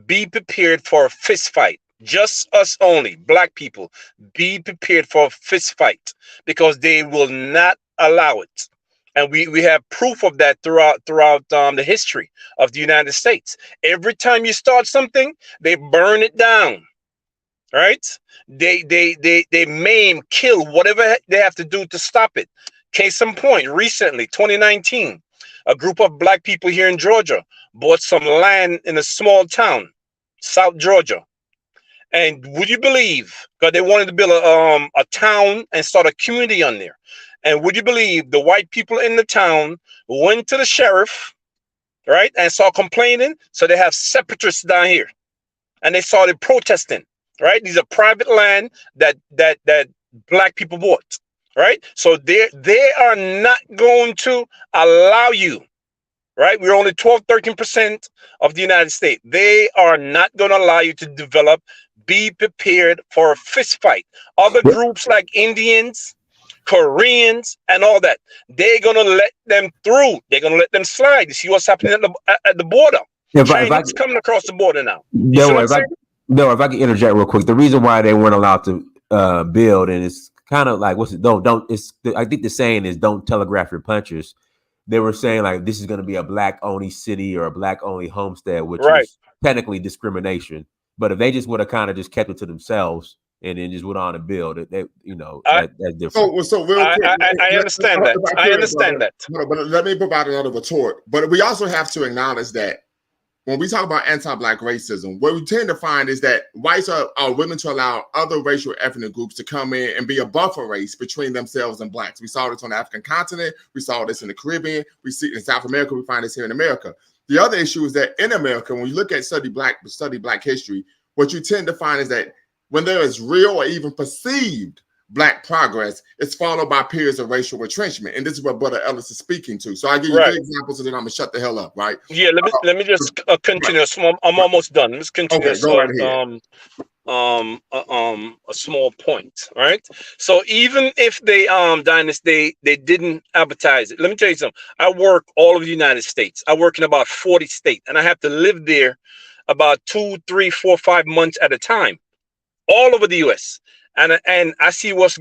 be prepared for a fist fight. Just us only, black people, be prepared for a fist fight because they will not allow it. And we have proof of that throughout the history of the United States. Every time you start something, they burn it down, right? They maim, kill, whatever they have to do to stop it. Case in point, recently, 2019, a group of black people here in Georgia bought some land in a small town, South Georgia. And would you believe, because they wanted to build a town and start a community on there. And would you believe the white people in the town went to the sheriff, right, and started complaining? So they have separatists down here, and they started protesting, right? These are private land that black people bought, right? So they are not going to allow you, right? We're only 12-13% of the United States. They are not going to allow you to develop. Be prepared for a fist fight. Other groups like Indians, Koreans, and all that, they're gonna let them through. They're gonna let them slide. You see what's happening at the border. Chinese coming across the border now. If I can interject real quick, the reason why they weren't allowed to build, and it's kind of like I think the saying is don't telegraph your punches. They were saying like this is going to be a black only city or a black only homestead, which is technically discrimination. But if they just would have kind of just kept it to themselves and then just went on to build it, that's different. So real quick, I understand that. I understand that. But let me provide another retort. But we also have to acknowledge that when we talk about anti-black racism, what we tend to find is that whites are willing to allow other racial ethnic groups to come in and be a buffer race between themselves and blacks. We saw this on the African continent. We saw this in the Caribbean. We see it in South America. We find this here in America. The other issue is that in America, when you look at study black history, what you tend to find is that when there is real or even perceived black progress, it's followed by periods of racial retrenchment. And this is what Brother Ellis is speaking to. So I give you 3 examples and then I'm gonna shut the hell up, right? Yeah, let me just continue. I'm almost done. Let's continue. Okay, go right ahead. A small point, right? So even if they Dynast they didn't advertise it, let me tell you something. I work all over the United States. I work in about 40 states, and I have to live there about 2, 3, 4, 5 months at a time, all over the U.S. And I see what's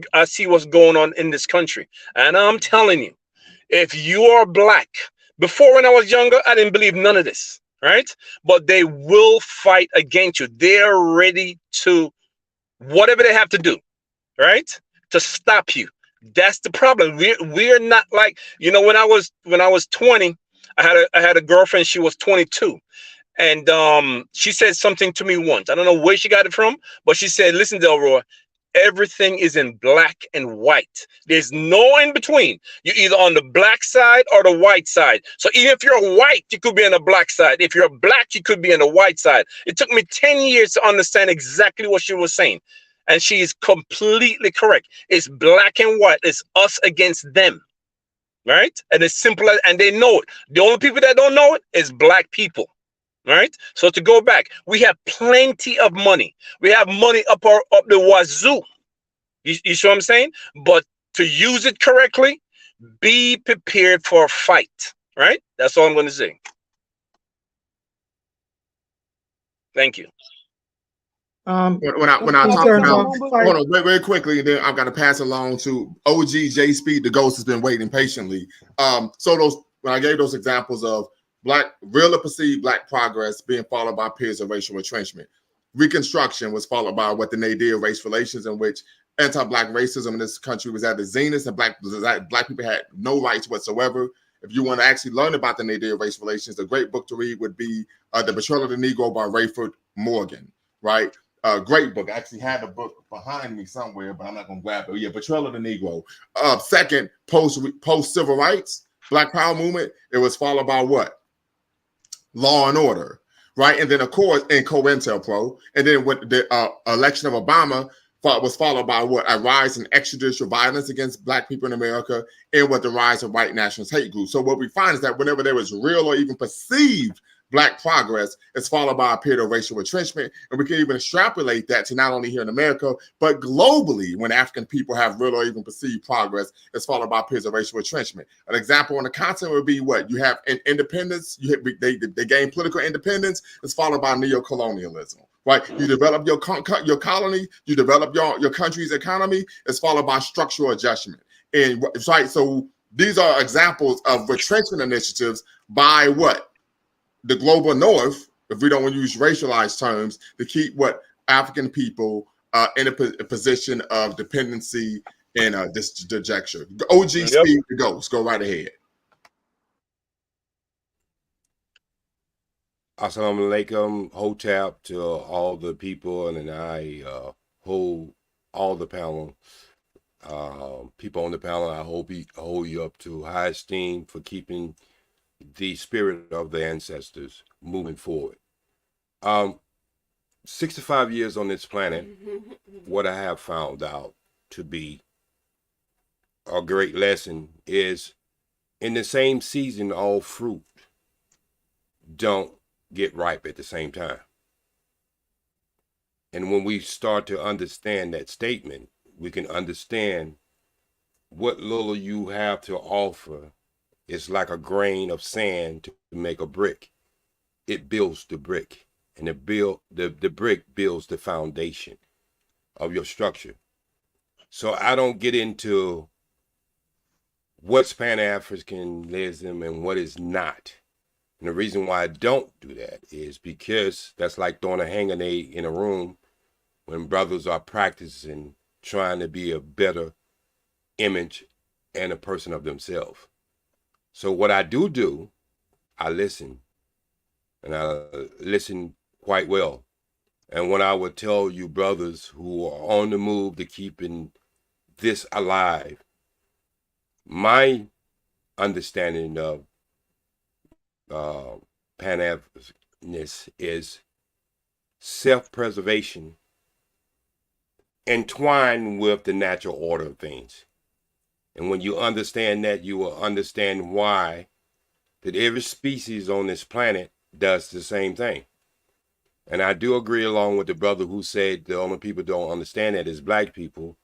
going on in this country, and I'm telling you, if you are black, before when I was younger, I didn't believe none of this. Right? But they will fight against you. They're ready to whatever they have to do, right? To stop you. That's the problem. We're not like, when I was 20, I had a girlfriend, she was 22. And she said something to me once. I don't know where she got it from, but she said, "Listen, Delroy, everything is in black and white. There's no in between. You're either on the black side or the white side. So even if you're white, you could be on the black side. If you're black, you could be on the white side." It took me 10 years to understand exactly what she was saying. And she is completely correct. It's black and white. It's us against them. Right? And it's simple as, and they know it. The only people that don't know it is black people. Right? So to go back, we have plenty of money. We have money up the wazoo. You see what I'm saying? But to use it correctly, be prepared for a fight. Right? That's all I'm going to say. Thank you. When I talk about, hold on, very quickly, and then I've got to pass along to OG J Speed. The Ghost has been waiting patiently. So when I gave those examples of real or perceived black progress being followed by periods of racial retrenchment, Reconstruction was followed by what the nadir of race relations, in which anti-black racism in this country was at its zenith, and black people had no rights whatsoever. If you want to actually learn about the nadir of race relations, a great book to read would be The Betrayal of the Negro by Rayford Morgan, right? Great book. I actually had the book behind me somewhere, but I'm not going to grab it. Yeah, Betrayal of the Negro. Second, post-civil rights, Black Power movement, it was followed by what? Law and Order, right? And then, of course, in COINTELPRO, and then when the election of Obama was followed by what? A rise in extrajudicial violence against black people in America, and what the rise of white nationalist hate groups. So what we find is that whenever there is real or even perceived black progress, it's followed by a period of racial retrenchment. And we can even extrapolate that to not only here in America, but globally, when African people have real or even perceived progress, it's followed by periods of racial retrenchment. An example on the continent would be what? You have independence, they gain political independence, it's followed by neocolonialism. Right, you develop your colony, you develop your country's economy, it's followed by structural adjustment. And right, so these are examples of retrenchment initiatives by what? The global north, if we don't want to use racialized terms, to keep what? African people in a position of dependency and dejection. OG Speed the Ghost, go right ahead. Assalamu alaikum, hotep to all the people, and I hold all the panel, people on the panel. I hold you up to high esteem for keeping the spirit of the ancestors moving forward. 65 years on this planet, what I have found out to be a great lesson is, in the same season, all fruit don't get ripe at the same time. And when we start to understand that statement, we can understand what little you have to offer is like a grain of sand to make a brick. It builds the brick, and the brick builds the foundation of your structure. So I don't get into what's Pan-Africanism and what is not. And the reason why I don't do that is because that's like throwing a hand grenade in a room when brothers are practicing trying to be a better image and a person of themselves. So what I do, I listen, and I listen quite well. And when I would tell you brothers who are on the move to keeping this alive, my understanding of Pan-Africanist is self-preservation entwined with the natural order of things. And when you understand that, you will understand why that every species on this planet does the same thing. And I do agree along with the brother who said the only people don't understand that is black people.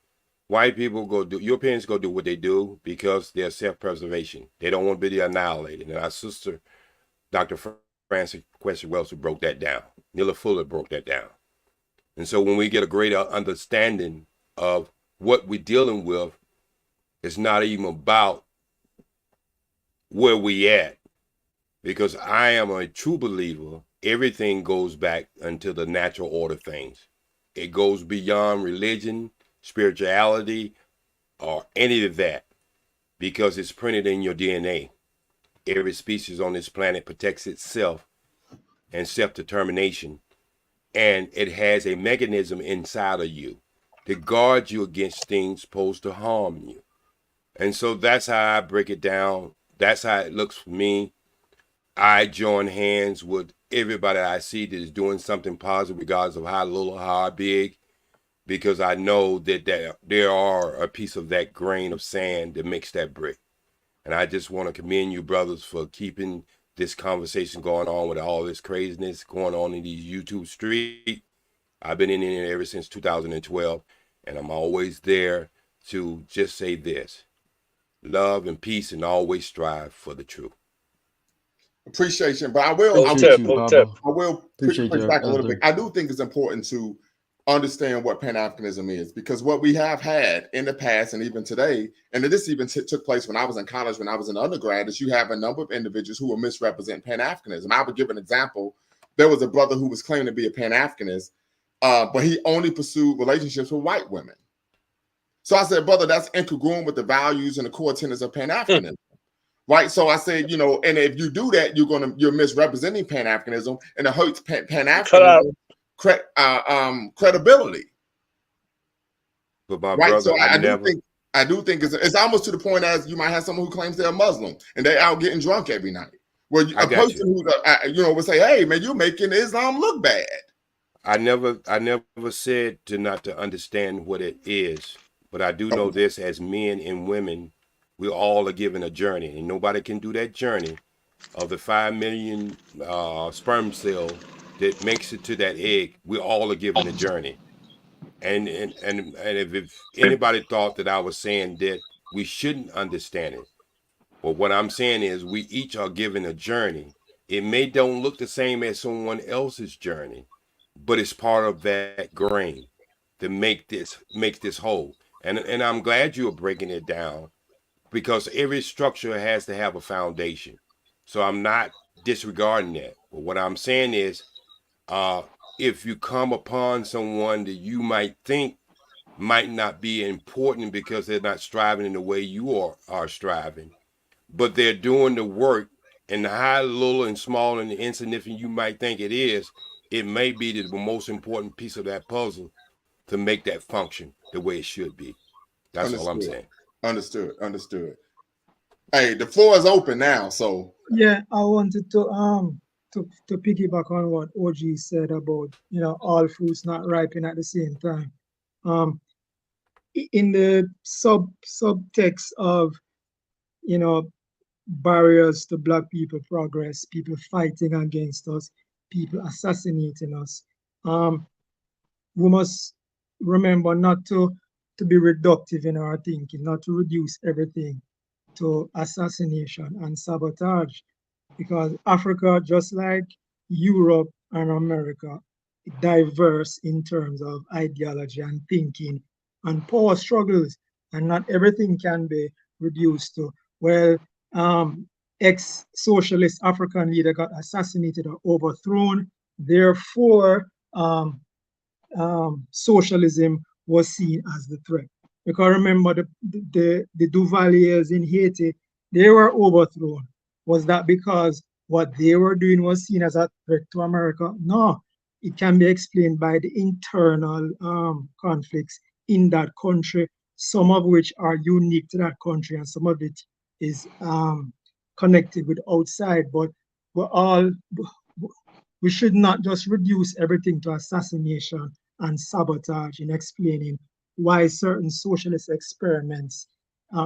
White people Europeans go do what they do because they're self-preservation. They don't want to be annihilated. And our sister, Dr. Francis Quester Wells, who broke that down. Nilla Fuller broke that down. And so when we get a greater understanding of what we're dealing with, it's not even about where we at. Because I am a true believer, everything goes back into the natural order things. It goes beyond religion, spirituality, or any of that, because it's printed in your DNA. Every species on this planet protects itself and self-determination, and it has a mechanism inside of you to guard you against things supposed to harm you. And so that's how I break it down. That's how it looks for me. I join hands with everybody I see that is doing something positive, regardless of how little or how big. because I know that there are a piece of that grain of sand that makes that brick. And I just want to commend you, brothers, for keeping this conversation going on with all this craziness going on in these YouTube streets. I've been in it ever since 2012, and I'm always there to just say this: love and peace, and always strive for the truth. Appreciation, but I Appreciate you, Baba. will push back a little bit. I do think it's important to understand what Pan-Africanism is, because what we have had in the past and even today, and this even took place when I was in college, when I was an undergrad, is you have a number of individuals who will misrepresent Pan-Africanism. I would give an example. There was a brother who was claiming to be a Pan-Africanist, but he only pursued relationships with white women. So I said, brother, that's incongruent with the values and the core tenets of Pan-Africanism. Right, so I said, you know, and if you do that, you're misrepresenting Pan-Africanism, and it hurts Pan-Africanism credibility. But my right, brother, so I do think it's almost to the point as you might have someone who claims they're a Muslim and they're out getting drunk every night. Where a person who would say, "Hey, man, you're making Islam look bad." I never said not to understand what it is, but I do know this: as men and women, we all are given a journey, and nobody can do that journey of the 5 million sperm cell that makes it to that egg. We all are given a journey, and if anybody thought that I was saying that we shouldn't understand it, but what I'm saying is we each are given a journey. It may don't look the same as someone else's journey, but it's part of that grain to make this whole. And I'm glad you are breaking it down, because every structure has to have a foundation. So I'm not disregarding that. But what I'm saying is, if you come upon someone that you might think might not be important because they're not striving in the way you are striving, but they're doing the work, and how little and small and insignificant you might think it is, it may be the most important piece of that puzzle to make that function the way it should be. That's all I'm saying. Understood. Hey, the floor is open now. So yeah, I wanted to piggyback on what OG said about, you know, all fruits not ripen at the same time. In the subtext of, you know, barriers to Black people progress, people fighting against us, people assassinating us, we must remember not to be reductive in our thinking, not to reduce everything to assassination and sabotage, because Africa, just like Europe and America, diverse in terms of ideology and thinking and power struggles, and not everything can be reduced to, well, ex-socialist African leader got assassinated or overthrown, therefore socialism was seen as the threat. Because remember, the Duvaliers in Haiti, they were overthrown. Was that because what they were doing was seen as a threat to America? No, it can be explained by the internal conflicts in that country, some of which are unique to that country, and some of it is connected with outside. But we should not just reduce everything to assassination and sabotage in explaining why certain socialist experiments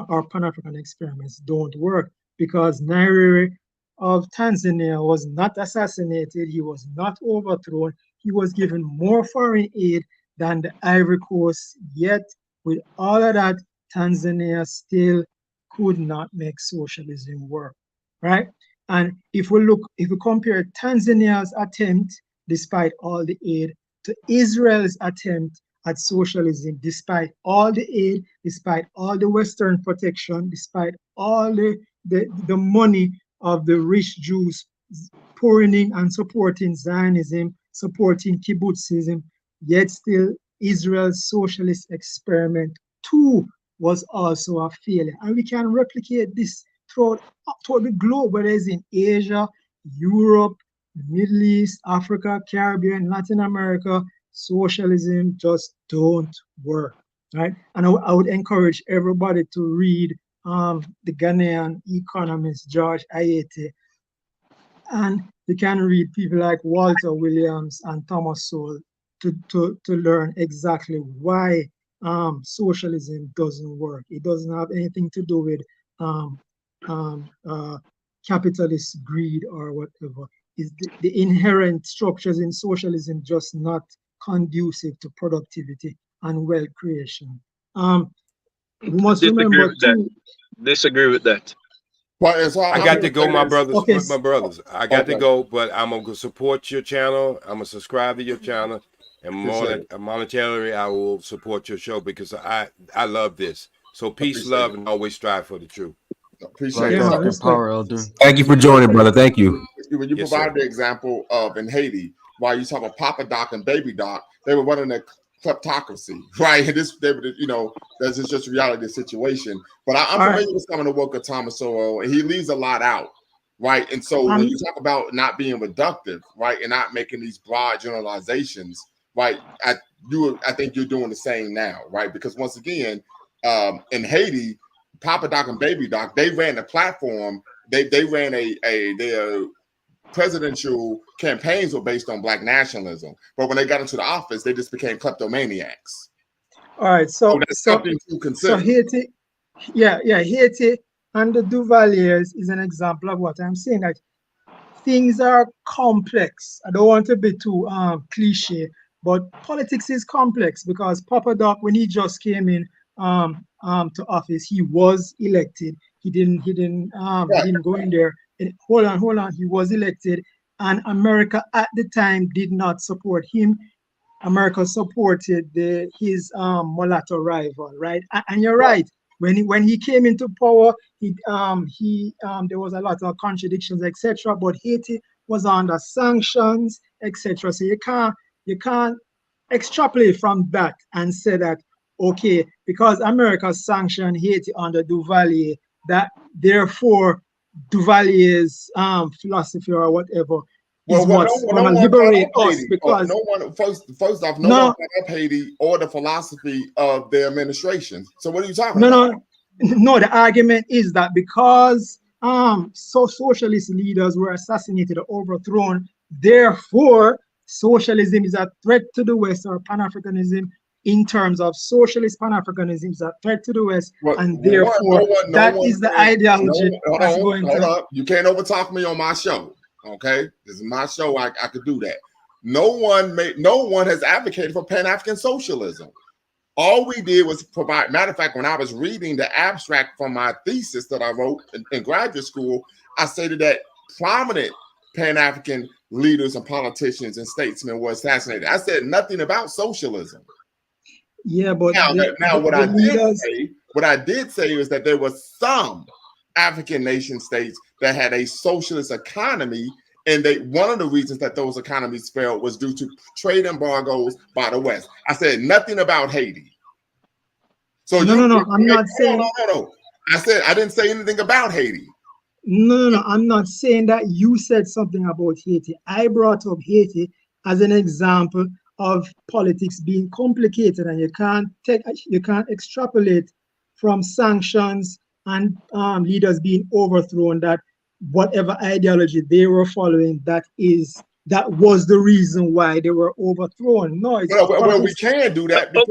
or Pan-African experiments don't work. Because Nyerere of Tanzania was not assassinated, he was not overthrown, he was given more foreign aid than the Ivory Coast, yet with all of that, Tanzania still could not make socialism work, right? And if we compare Tanzania's attempt, despite all the aid, to Israel's attempt at socialism, despite all the aid, despite all the Western protection, despite all the money of the rich Jews pouring in and supporting Zionism, supporting kibbutzism, yet still Israel's socialist experiment too was also a failure. And we can replicate this throughout the globe, whether it's in Asia, Europe, the Middle East, Africa, Caribbean, Latin America. Socialism just don't work, right? And I would encourage everybody to read the Ghanaian economist George Ayete, and you can read people like Walter Williams and Thomas Sowell. to learn exactly why socialism doesn't work. It doesn't have anything to do with um, capitalist greed or whatever. Is the inherent structures in socialism just not conducive to productivity and wealth creation? We must remember too. Disagree with that. But so I got to go, my brothers. Okay. My brothers, I got to go, but I'm gonna support your channel. I'm gonna subscribe to your channel, and monetarily, I will support your show because I love this. So peace, love, and always strive for the truth. Appreciate Black it. African power, Elder. Thank you for joining, brother. Thank you. When you Yes, provided sir. the example of in Haiti, while you talk about Papa Doc and Baby Doc, they were running a kleptocracy, right? And this, they were, you know, that's just reality of the situation. But I'm familiar with some of the work of Thomas Sowell, and he leaves a lot out, right? And so when you talk about not being reductive, right, and not making these broad generalizations, right, I think you're doing the same now, right? Because once again, in Haiti, Papa Doc and Baby Doc, they ran the platform. They ran their presidential campaigns were based on Black nationalism, but when they got into the office, they just became kleptomaniacs. All right, so that's something to consider. So Haiti, Haiti and the Duvaliers is an example of what I'm saying. That things are complex. I don't want to be too cliche, but politics is complex because Papa Doc, when he just came in to office, he was elected. He didn't go in there. And hold on. He was elected, and America at the time did not support him. America supported his mulatto rival, right? And you're right. When he came into power, there was a lot of contradictions, etc. But Haiti was under sanctions, etc. So you can't extrapolate from that and say that, okay, because America sanctioned Haiti under Duvalier, that therefore Duvalier's philosophy or whatever is what's going to liberate us. Because first off, no one brought up Haiti or the philosophy of their administration. So what are you talking about? No, the argument is that because socialist leaders were assassinated or overthrown, therefore socialism is a threat to the West, or Pan-Africanism in terms of socialist Pan-Africanism is a threat to the West, and therefore that is the ideology that's going to... Hold up. You can't overtalk me on my show, okay? This is my show. I could do that. No one has advocated for Pan-African socialism. All we did was provide, matter of fact, when I was reading the abstract from my thesis that I wrote in graduate school, I stated that prominent Pan-African leaders and politicians and statesmen were assassinated. I said nothing about socialism. Yeah, but what I did say is that there was some African nation states that had a socialist economy, and one of the reasons that those economies failed was due to trade embargoes by the West. I said nothing about Haiti. So no, I'm not saying. No. I said I didn't say anything about Haiti. No, I'm not saying that you said something about Haiti. I brought up Haiti as an example of politics being complicated, and you can't extrapolate from sanctions and leaders being overthrown that whatever ideology they were following, that was the reason why they were overthrown. No, it's well, we can do that because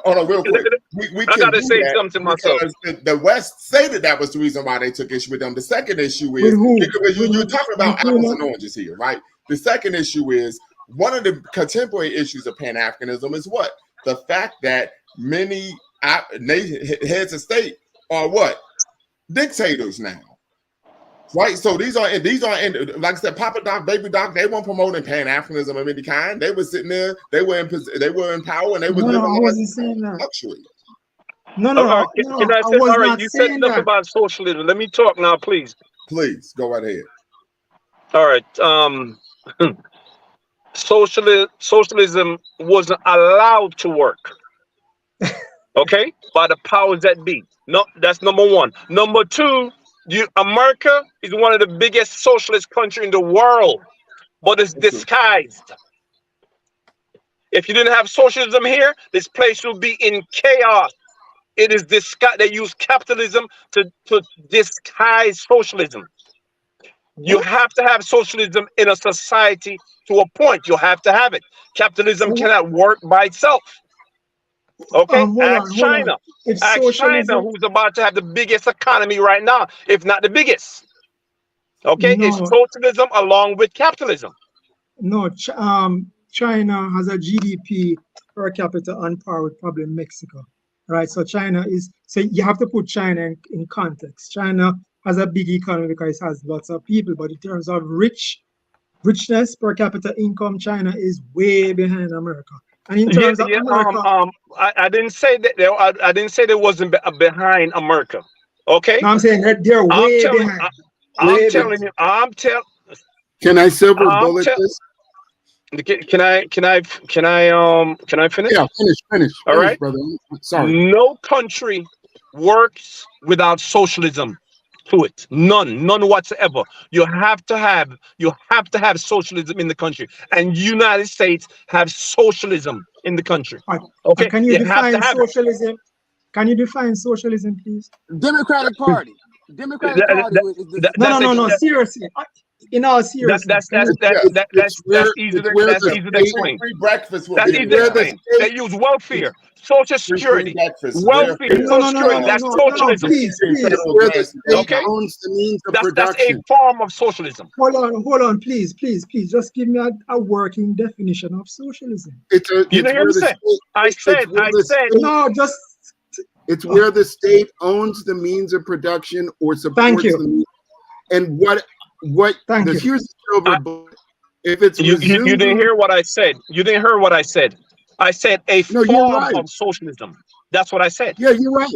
hold on, real quick. We can gotta say something myself. The West stated that was the reason why they took issue with them. The second issue is because you're talking about apples and oranges here, right? The second issue is one of the contemporary issues of Pan-Africanism is what? The fact that many heads of state are what? Dictators now. Right, so these are like I said, Papa Doc, Baby Doc. They weren't promoting Pan-Africanism of any kind. They were sitting there, they were in power, and they were living luxury. I was not you saying said enough that. about socialism. Let me talk now, please. Please go right ahead. All right. Socialism wasn't allowed to work. Okay, by the powers that be. No, that's number one. Number two. America is one of the biggest socialist countries in the world, but it's disguised. If you didn't have socialism here, this place would be in chaos. It is disguised. They use capitalism to disguise socialism. You have to have socialism in a society to a point. You have to have it. Capitalism So, cannot work by itself. Okay, hold on. If Ask China, socialism, who's about to have the biggest economy right now, if not the biggest. Okay, it's no, socialism along with capitalism. no, China has a GDP per capita on par with probably Mexico, right? So China is, so you have to put China in context. China has a big economy because it has lots of people, but in terms of richness per capita income, China is way behind America. And in Yeah, terms of yeah. America, I didn't say that. I didn't say they wasn't behind America. Okay, now I'm saying that they're I'm way telling. behind, I'm way telling behind. you. I'm tell. Can I silver I'm bullet tell. this? Can I finish? Yeah, All finish, right. brother. Sorry. No country works without socialism to it. None whatsoever. You have to have socialism in the country, and United States have socialism in the country. Okay, Can you you have to define have it. socialism? Can you define socialism, please? Democratic Party. Democratic That, Party that, is the that, No, that's no, no, ex- no. that, Seriously, in all that, seriousness, that's can that's you? that, It's, that it's that's where easy it's to where that's the easy to state explain. Free breakfast will That's be it's easy to where the there. explain. They state use welfare, Social Free Security, breakfast, welfare, welfare, No, Social no, no, no, Security. no, That's no, no, no. socialism. Please, and please. it's federal where the grants. state Okay, owns the means of that's a production. form of socialism. Hold on, please, please, please. Just give me a working definition of socialism. You It's didn't hear me where the say? state I it's said, where I the said. state No, just it's where the state owns the means of production or thank supports you, the means. And what thank the you. here's the silver I, bullet. If it's you didn't Mzungu, hear what I said. You didn't hear what I said. I said a no, you're form right. of socialism. That's what I said. Yeah, you're right.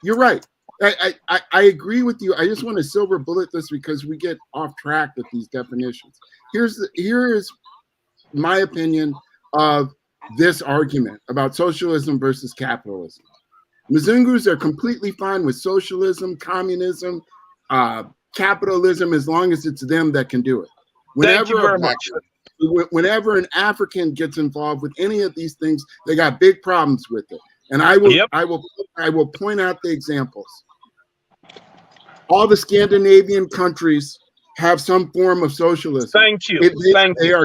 You're right. I agree with you. I just want to silver bullet this because we get off track with these definitions. Here is my opinion of this argument about socialism versus capitalism. Mzungus are completely fine with socialism, communism, capitalism, as long as it's them that can do it. Thank you Whenever a very black, much. whenever an African gets involved with any of these things, they got big problems with it. And I Yep. will point out the examples. All the Scandinavian countries have some form of socialism. Thank you. Thank They you.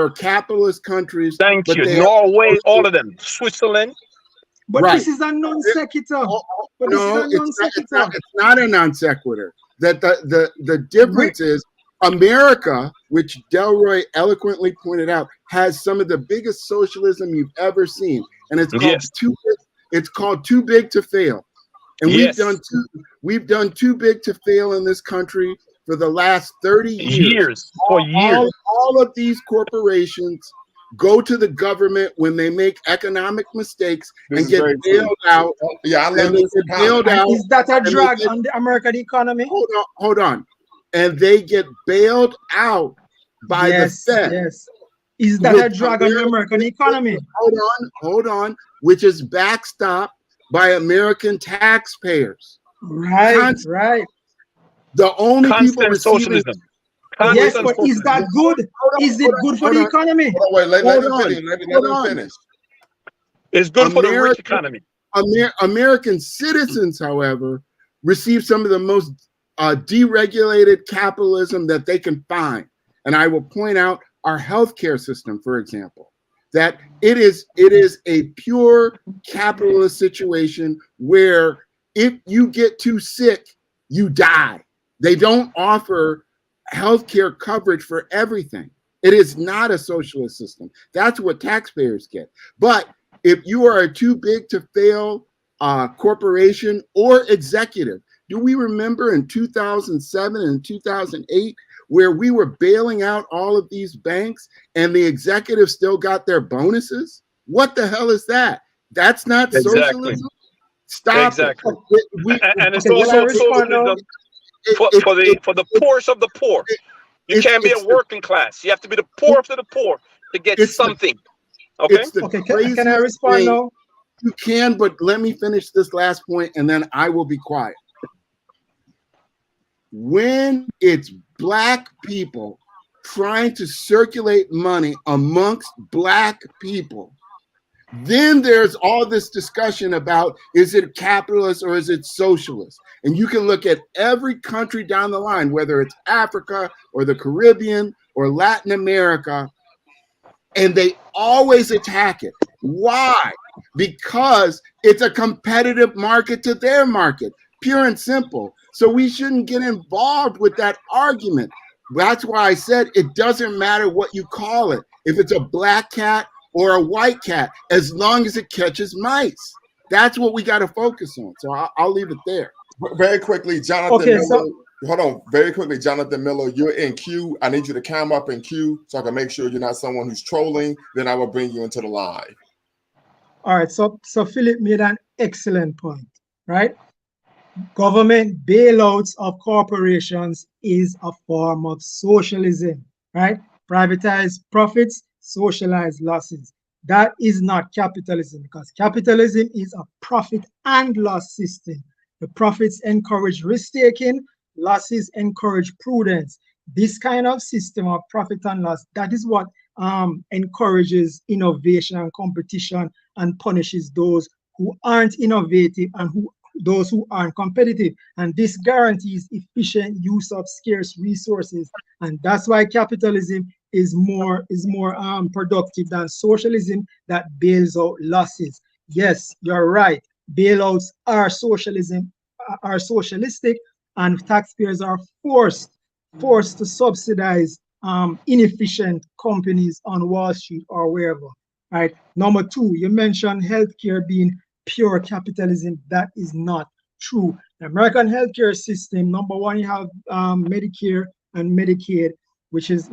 are capitalist countries, Thank but you. they have Norway, all of them. Switzerland. But right. this is a non sequitur. But this is No, a non sequitur. it's not a non sequitur. That the difference is America, which Delroy eloquently pointed out, has some of the biggest socialism you've ever seen, and it's called Yes. too big to fail. And Yes. we've done too big to fail in this country for the last 30 years. For years. All of these corporations go to the government when they make economic mistakes and get bailed out. Yeah, I love this. Bailed out. Is that a drag on the American economy? Hold on. And they get bailed out by the Fed. Yes. Is that a drag on the American economy? Hold on. Which is backstopped by American taxpayers. Right. The only Constant people receiving socialism. Yes, but is that good? Is it good for the economy? Wait, let me finish. It's good for the rich economy. American citizens, however, receive some of the most deregulated capitalism that they can find. And I will point out our healthcare system, for example, that it is a pure capitalist situation where if you get too sick, you die. They don't offer healthcare coverage for everything. It is not a socialist system. That's what taxpayers get. But if you are a too big to fail corporation or executive, do we remember in 2007 and 2008 where we were bailing out all of these banks and the executives still got their bonuses? What the hell is that? That's not socialism. Stop it. And it's also socialism for the poorest of the poor. You can't be a working class. You have to be the poorest of the poor to get something. Okay. Can I respond now? You can, but let me finish this last point and then I will be quiet. When it's black people trying to circulate money amongst black people, Then there's all this discussion about, is it capitalist or is it socialist? And you can look at every country down the line, whether it's Africa or the Caribbean or Latin America, and they always attack it. Why? Because it's a competitive market to their market, pure and simple. So we shouldn't get involved with that argument. That's why I said it doesn't matter what you call it. If it's a black cat or a white cat, as long as it catches mice. That's what we got to focus on. So I'll leave it there. Very quickly, Jonathan Miller. Hold on, very quickly, Jonathan Miller, you're in queue. I need you to come up in queue so I can make sure you're not someone who's trolling. Then I will bring you into the live. All right, so Philip made an excellent point, right? Government bailouts of corporations is a form of socialism, right? Privatize profits, socialize losses. That is not capitalism, because capitalism is a profit and loss system. The profits encourage risk-taking, losses encourage prudence. This kind of system of profit and loss, that is what encourages innovation and competition and punishes those who aren't innovative and those who aren't competitive. And this guarantees efficient use of scarce resources. And that's why capitalism is more productive than socialism that bails out losses. Yes, you're right. Bailouts are socialistic, and taxpayers are forced to subsidize inefficient companies on Wall Street or wherever. Right. Number two, you mentioned healthcare being pure capitalism. That is not true. The American healthcare system, number one, you have Medicare and Medicaid, which is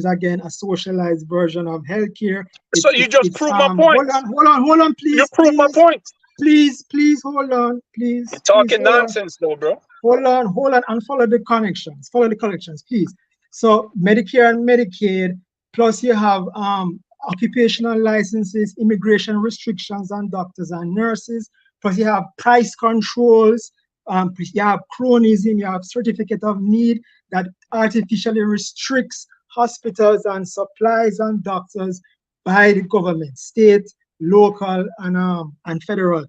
again a socialized version of healthcare. So you just proved my point. Hold on, please. You proved my point. Please, hold on, please. You're talking nonsense, though, bro. Hold on, and follow the connections. Please. So Medicare and Medicaid, plus you have occupational licenses, immigration restrictions on doctors and nurses, plus you have price controls, you have cronyism, you have certificate of need that artificially restricts hospitals and supplies and doctors by the government, state, local, and federal.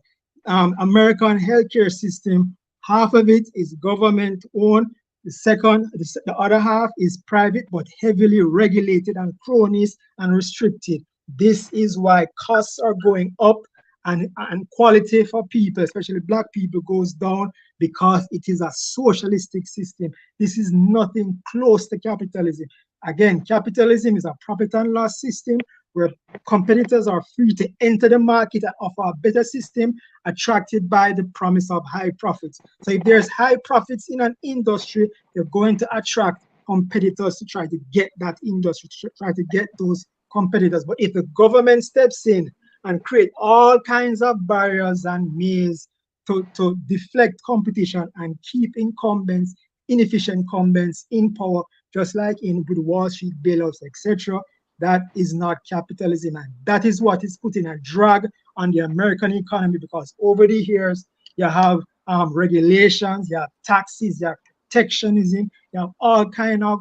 American healthcare system, half of it is government owned. The other half is private, but heavily regulated and cronies and restricted. This is why costs are going up and quality for people, especially Black people, goes down, because it is a socialistic system. This is nothing close to capitalism. Again, capitalism is a profit and loss system where competitors are free to enter the market and offer a better system, attracted by the promise of high profits. So if there's high profits in an industry, they're going to attract competitors to try to get that industry, to try to get those competitors. But if the government steps in and create all kinds of barriers and means to deflect competition and keep incumbents, inefficient incumbents in power, just like with Wall Street bailouts, etc., that is not capitalism, and that is what is putting a drag on the American economy, because over the years you have regulations, you have taxes, you have protectionism, you have all kind of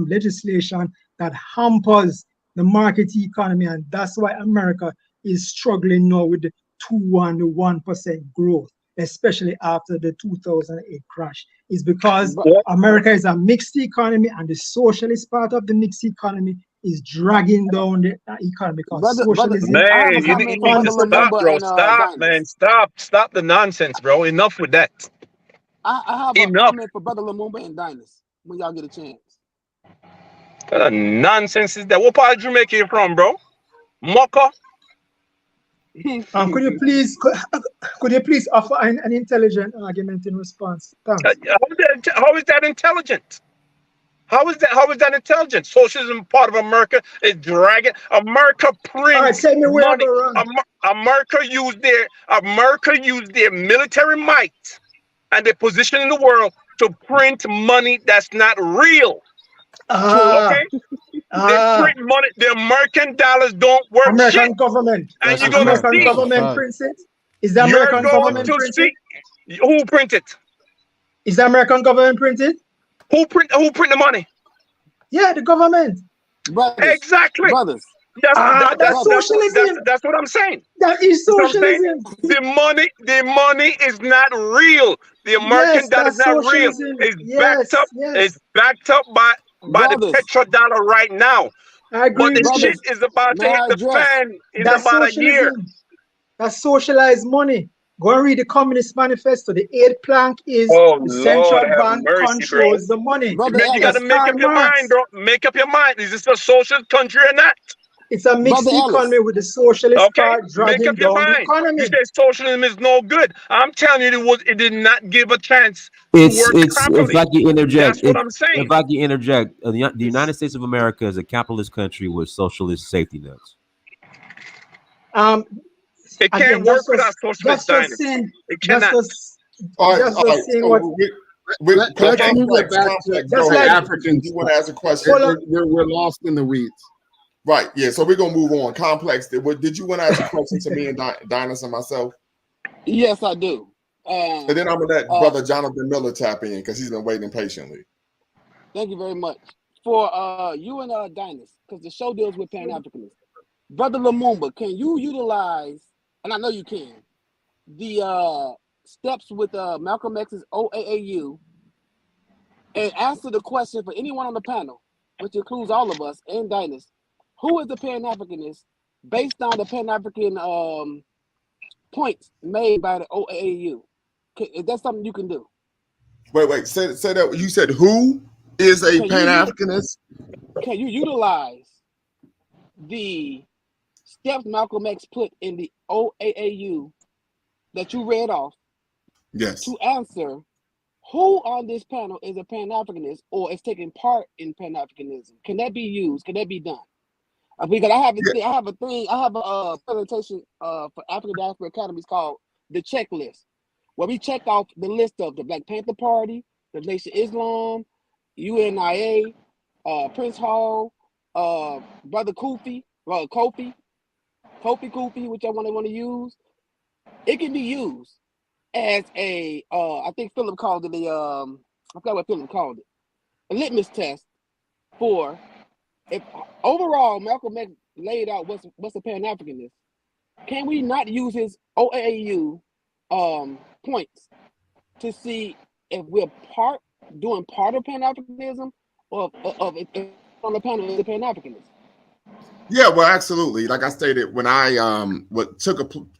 legislation that hampers the market economy, and that's why America is struggling now with the 1% growth, especially after the 2008 crash. Is because America is a mixed economy, and the socialist part of the mixed economy is dragging down the economy. Because socialism, man, you need to stop, bro. Stop, man. Stop the nonsense, bro. Enough with that. I have a comment for Brother Lumumba and Dynast when y'all get a chance. What kind of nonsense is that? What part of Jamaica you from, bro? Mocha? could you please offer an intelligent argument in response? Thanks. How is that intelligent? How is that intelligent? Socialism, part of America, is dragging. America prints money. America used their military might and their position in the world to print money that's not real. Okay? They print money. The American dollars don't work. American government. And you're going to see. American government prints it? Is the American government printed? Who printed? Is the American government printed? Who print the money? Yeah, the government. Brothers, exactly. Brothers, That's socialism. That's what I'm saying. That is socialism. The money is not real. The American Yes, dollar is that's not real. socialism. It's backed Yes, up. It's yes. backed up by the Brothers, petrodollar right now. I agree But the with you. shit brothers, is about may to hit I the address? fan in That's about a year. socialism. That's socialized money. Go and read the Communist Manifesto. The eighth plank is Oh the Lord, central have bank mercy, bro. controls the money. Brother You got to That's Ellis, make Karl up your mind, Marx. bro. Make up your mind. Is this a socialist country or not? It's a mixed Brother economy Ellis, with the socialist Okay, part make dragging up your down the mind. You economy. say socialism is no good. I'm telling you, it did not give a chance to It's work if properly. I can interject, That's what I'm if saying. I can interject, the It's United States of America is a capitalist country with socialist safety nets. um It can't again work without socialist that's just dynasty. saying It that's cannot. just All right, that's all right. just saying what So we Let's Okay. move it back to that's Go ahead, like African. African You stuff. want to ask a question? hold up. We're lost in the weeds. Right. Yeah. So we're gonna move on. Complex. Did you want to ask a question to me and Dynas and myself? yes, I do. And then I'm gonna let brother Jonathan Miller tap in because he's been waiting patiently. Thank you very much. For you and Dynast, because the show deals with Pan-Africanism. Brother Lumumba, can you utilize, and I know you can, the steps with Malcolm X's OAAU and answer the question for anyone on the panel, which includes all of us and Dynast, who is the Pan-Africanist based on the Pan-African points made by the OAAU? Is that something you can do? Wait. Say that. You said who is a Can Pan-Africanist? can you utilize the steps Malcolm X put in the OAAU that you read off Yes. to answer who on this panel is a Pan-Africanist or is taking part in Pan-Africanism? Can that be used? Can that be done? Because I have a presentation for African Diaspora Academies called the checklist, where we check off the list of the Black Panther Party, the Nation of Islam, UNIA, Prince Hall, Brother Kofi, which I want to use. It can be used as a, I think Philip called it I forgot what Philip called it, a litmus test for if overall Malcolm X laid out what's a Pan-Africanist. Can we not use his OAAU points to see if we're doing part of Pan-Africanism or if on the panel is a Pan-Africanist? Yeah, well, absolutely. Like I stated, when I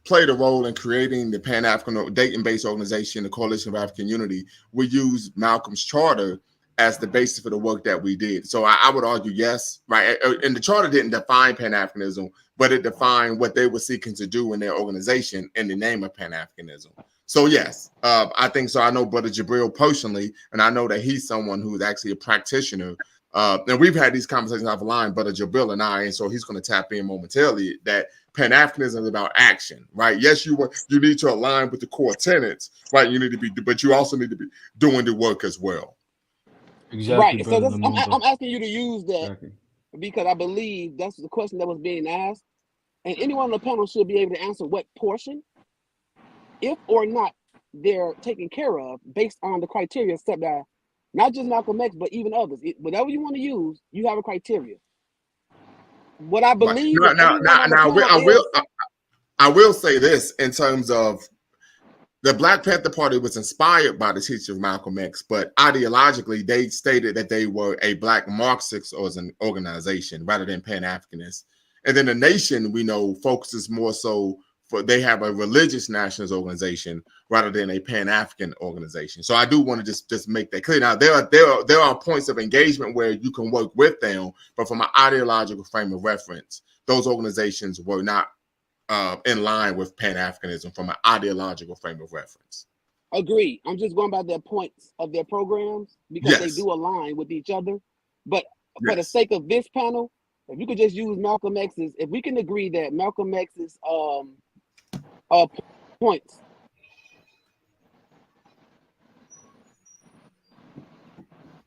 played a role in creating the Pan-African Dayton-based organization, the Coalition of African Unity, we used Malcolm's charter as the basis for the work that we did. So I would argue yes, right? And the charter didn't define Pan-Africanism, but it defined what they were seeking to do in their organization in the name of Pan-Africanism. So yes, I think so. I know Brother Jabril personally, and I know that he's someone who's actually a practitioner. And we've had these conversations offline, Brother Jabril and I, and so he's going to tap in momentarily that Pan-Africanism is about action, right? Yes, you need to align with the core tenets, right? You need to be, but you also need to be doing the work as well. Exactly, Right. brother. So I'm asking you to use that Exactly. because I believe that's the question that was being asked, and anyone on the panel should be able to answer what portion, if or not, they're taken care of based on the criteria set by not just Malcolm X, but even others. Whatever you want to use, you have a criteria. What I believe I will say this in terms of the Black Panther Party was inspired by the teachings of Malcolm X, but ideologically, they stated that they were a Black Marxist organization rather than Pan-Africanist. And then the Nation, we know, focuses more so they have a religious nationalist organization rather than a Pan-African organization. So I do want to just make that clear. Now, there are points of engagement where you can work with them, but from an ideological frame of reference, those organizations were not in line with Pan-Africanism from an ideological frame of reference. Agree. I'm just going by their points of their programs because they do align with each other. But for the sake of this panel, if you could just use Malcolm X's, if we can agree that Malcolm X's points.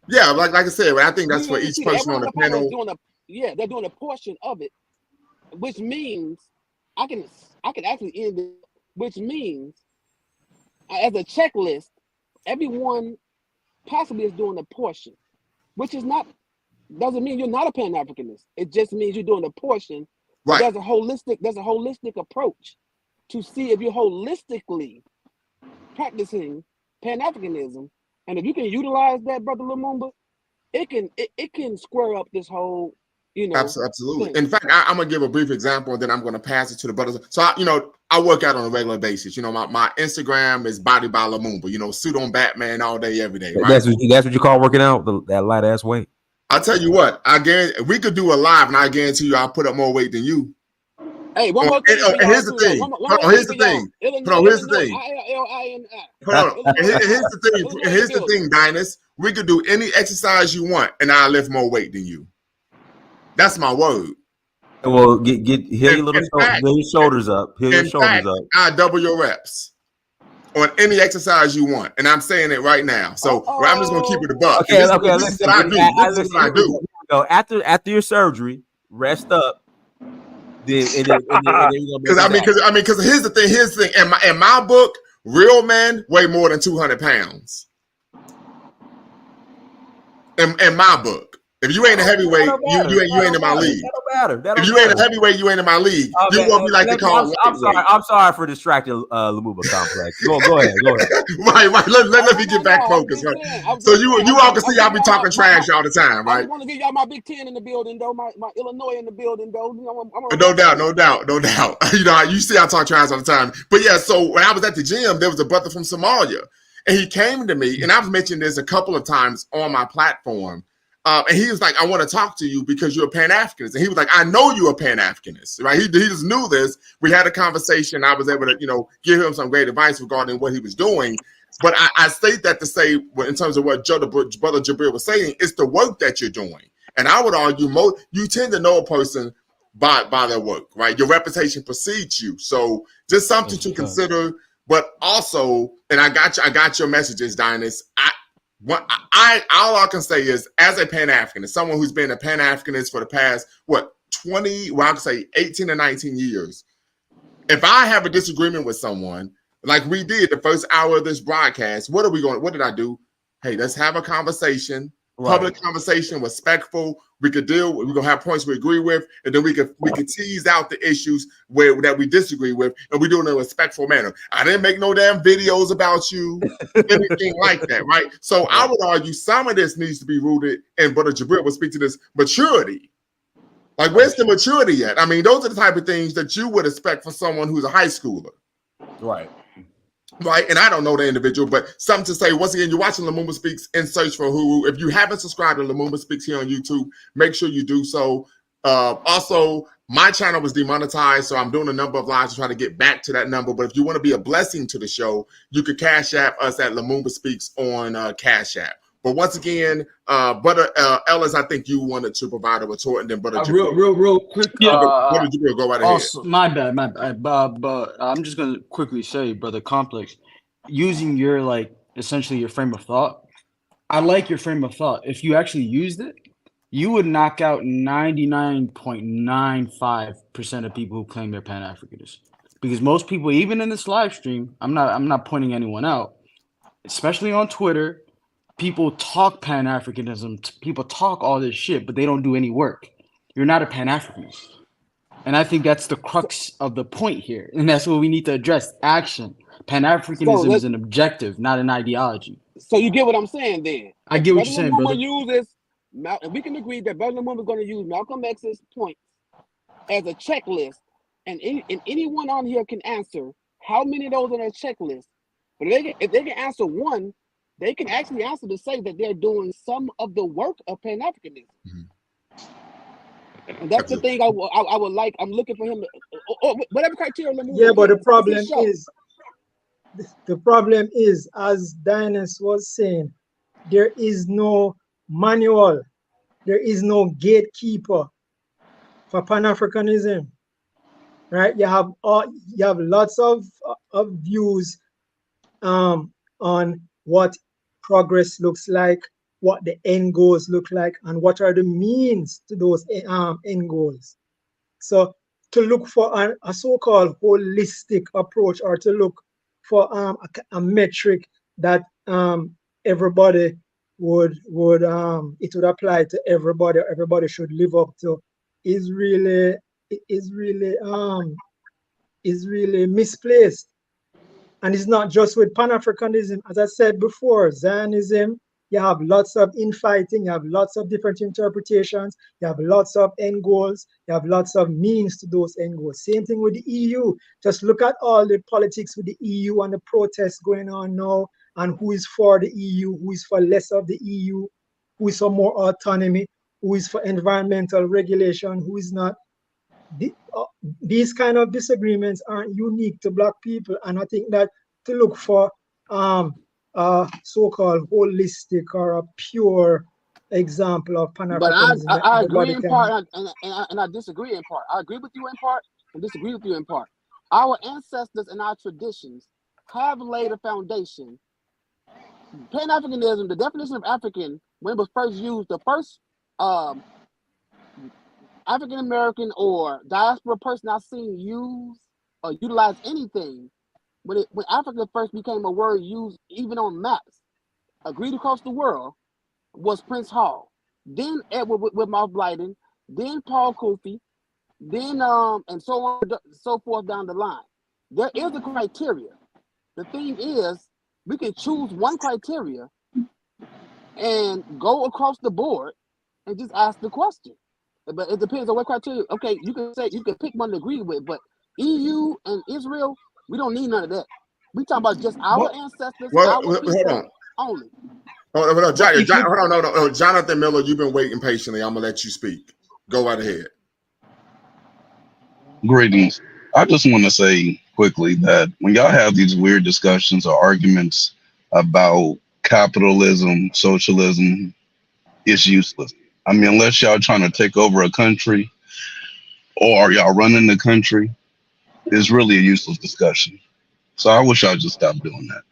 Yeah, like I said, I think that's for each person on the panel. They're doing a portion of it, which means I can actually end it, which means as a checklist, everyone possibly is doing a portion, which is not doesn't mean you're not a Pan-Africanist. It just means you're doing a portion Right. There's a holistic approach to see if you're holistically practicing Pan-Africanism, and if you can utilize that, Brother Lumumba, it can square up this whole, Absolutely. thing. In fact, I'm gonna give a brief example, and then I'm gonna pass it to the brothers. So, I work out on a regular basis. My Instagram is Body by Lumumba. Suit on Batman all day, every day. Right. That's what you call working out, that light ass weight. I'll tell you what. I guarantee we could do a live, and I guarantee you, I'll put up more weight than you. Hey, one more thing. Here's the thing. Here's the thing. Here's the thing. Here's the thing. Here's the thing, Dynast. We could do any exercise you want, and I'll lift more weight than you. That's my word. Well, your shoulders up. Heal your shoulders up. I double your reps on any exercise you want, and I'm saying it right now. So I'm just gonna keep it a buck. Okay. This is what I do. This is what I do. So after your surgery, rest up. Because here's the thing. In my book, real men weigh more than 200 pounds. In my book. If you ain't a heavyweight, you ain't in my league. That don't matter. If you ain't a heavyweight, you ain't in my league. Okay, you're gonna be like the call. I'm sorry for distracting Lumumba complex. Go ahead. Right. Let me get back focused. Right. So you all can see I be talking trash all the time, right? I want to give y'all my Big Ten in the building, though. My Illinois in the building, though. No doubt. You see I talk trash all the time. But yeah, so when I was at the gym, there was a brother from Somalia, and he came to me, and I've mentioned this a couple of times on my platform. And he was like, I want to talk to you because you're a Pan-Africanist. And he was like, I know you're a Pan-Africanist, right? He just knew this. We had a conversation. I was able to, give him some great advice regarding what he was doing. But I state that to say, in terms of what Brother Jabril was saying, it's the work that you're doing. And I would argue you tend to know a person by their work, right? Your reputation precedes you. So just something to consider. But also, and I got your messages, Dynast. All I can say is, as a Pan-Africanist, someone who's been a Pan-Africanist for the past 18 or 19 years, if I have a disagreement with someone, like we did the first hour of this broadcast, what did I do? Hey, let's have a conversation, public conversation, respectful. We're gonna have points we agree with, and then we could tease out the issues that we disagree with, and we do it in a respectful manner. I didn't make no damn videos about you, anything like that, right? So I would argue some of this needs to be rooted, and Brother Jabril will speak to this, maturity. Like, where's the maturity at? I mean, those are the type of things that you would expect for someone who's a high schooler. Right. Right, and I don't know the individual, but something to say. Once again, you're watching Lumumba Speaks in Search for Who. If you haven't subscribed to Lumumba Speaks here on YouTube, make sure you do so. Also, my channel was demonetized, so I'm doing a number of lives to try to get back to that number. But if you want to be a blessing to the show, you could Cash App us at Lumumba Speaks on Cash App. But once again, Brother Ellis, I think you wanted to provide a retort, and then Brother real quick. Brother Jabril, go right ahead. Also, my bad. But I'm just gonna quickly say, Brother Complex, using your essentially your frame of thought. I like your frame of thought. If you actually used it, you would knock out 99.95% of people who claim they're Pan-Africanists. Because most people, even in this live stream, I'm not pointing anyone out, especially on Twitter. People talk Pan-Africanism, people talk all this shit, but they don't do any work. You're not a Pan-Africanist. And I think that's the crux of the point here. And that's what we need to address, action. Pan-Africanism is an objective, not an ideology. So you get what I'm saying then? I get what you're saying, brother. And we can agree that Brother Lumumba is going to use Malcolm X's points as a checklist. And anyone on here can answer how many of those on a checklist. But if they can answer one, they can actually answer to say that they're doing some of the work of Pan-Africanism. Mm-hmm. And that's the thing I would like. I'm looking for him to, whatever criteria. Yeah, but the problem is, as Dynast was saying, there is no manual, there is no gatekeeper for Pan-Africanism, right? You have lots of views on what progress looks like, what the end goals look like, and what are the means to those end goals. So to look for a so-called holistic approach, or to look for a metric that everybody would apply to everybody should live up to, is really is really misplaced. And it's not just with Pan-Africanism. As I said before, Zionism, you have lots of infighting, you have lots of different interpretations, you have lots of end goals, you have lots of means to those end goals. Same thing with the EU. Just look at all the politics with the EU and the protests going on now, and who is for the EU, who is for less of the EU, who is for more autonomy, who is for environmental regulation, who is not. These kind of disagreements aren't unique to Black people, and I think that to look for so-called holistic or a pure example of Pan-Africanism. But I agree in part, and I disagree in part. I agree with you in part and disagree with you in part. Our ancestors and our traditions have laid a foundation. Pan-Africanism, the definition of African, when it was first used, the first African American or diaspora person I've seen use or utilize anything when Africa first became a word used even on maps, agreed across the world, was Prince Hall, then Edward Whitmore Blyden, then Paul Kofi, then and so on, so forth down the line. There is a criteria. The thing is, we can choose one criteria and go across the board and just ask the question. But it depends on what criteria. Okay, you can pick one to agree with, but EU and Israel, we don't need none of that. We talking about just our ancestors, our people only. Hold on, Jonathan Miller, you've been waiting patiently. I'm gonna let you speak. Go right ahead. Greetings. I just want to say quickly that when y'all have these weird discussions or arguments about capitalism, socialism, it's useless. I mean, unless y'all trying to take over a country or y'all running the country, it's really a useless discussion. So I wish y'all just stop doing that.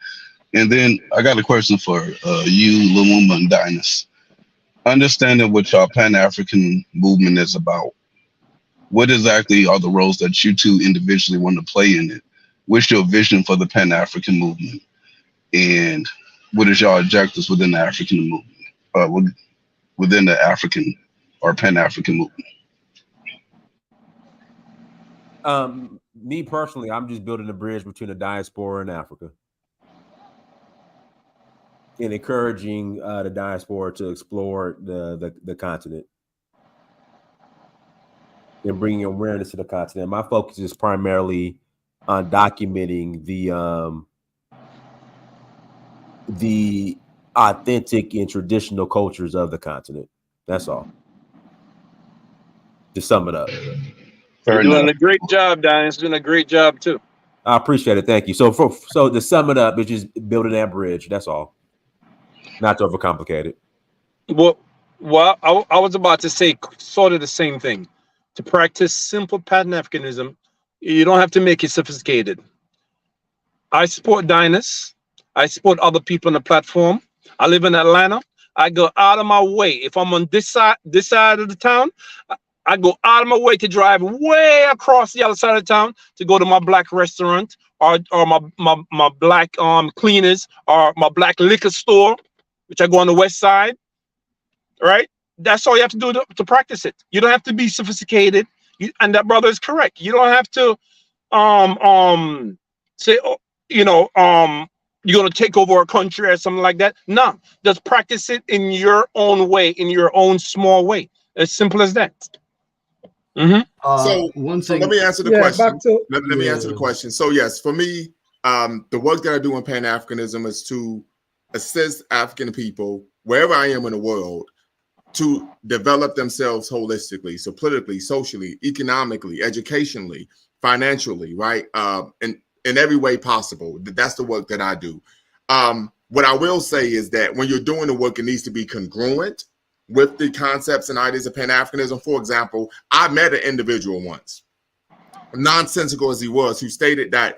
And then I got a question for you, Lumumba and Dynast. Understanding what y'all Pan-African movement is about, what exactly are the roles that you two individually want to play in it? What's your vision for the Pan-African movement? And what is your objectives within the African movement? Within the African or Pan-African movement? Me personally, I'm just building a bridge between the diaspora and Africa, and encouraging the diaspora to explore the continent and bringing awareness to the continent. My focus is primarily on documenting the authentic and traditional cultures of the continent. That's all. To sum it up. You're doing a great job, Dynast. Doing a great job too. I appreciate it. Thank you. So to sum it up, it's just building that bridge. That's all. Not to overcomplicate it. Well, I was about to say sort of the same thing. To practice simple Pan-Africanism, you don't have to make it sophisticated. I support Dynast. I support other people on the platform. I live in Atlanta. I go out of my way. If I'm on this side of the town, I go out of my way to drive way across the other side of town to go to my Black restaurant or my Black cleaners or my Black liquor store, which I go on the west side. Right? That's all you have to do to practice it. You don't have to be sophisticated. And that brother is correct. You don't have to say, you're going to take over a country or something like that. No, just practice it in your own way, in your own small way. As simple as that. Mm-hmm. So let me answer the question. Let me answer the question. So yes, for me, the work that I do in Pan-Africanism is to assist African people wherever I am in the world to develop themselves holistically. So politically, socially, economically, educationally, financially, right? In every way possible. That's the work that I do. What I will say is that when you're doing the work, it needs to be congruent with the concepts and ideas of Pan-Africanism. For example, I met an individual once, nonsensical as he was, who stated that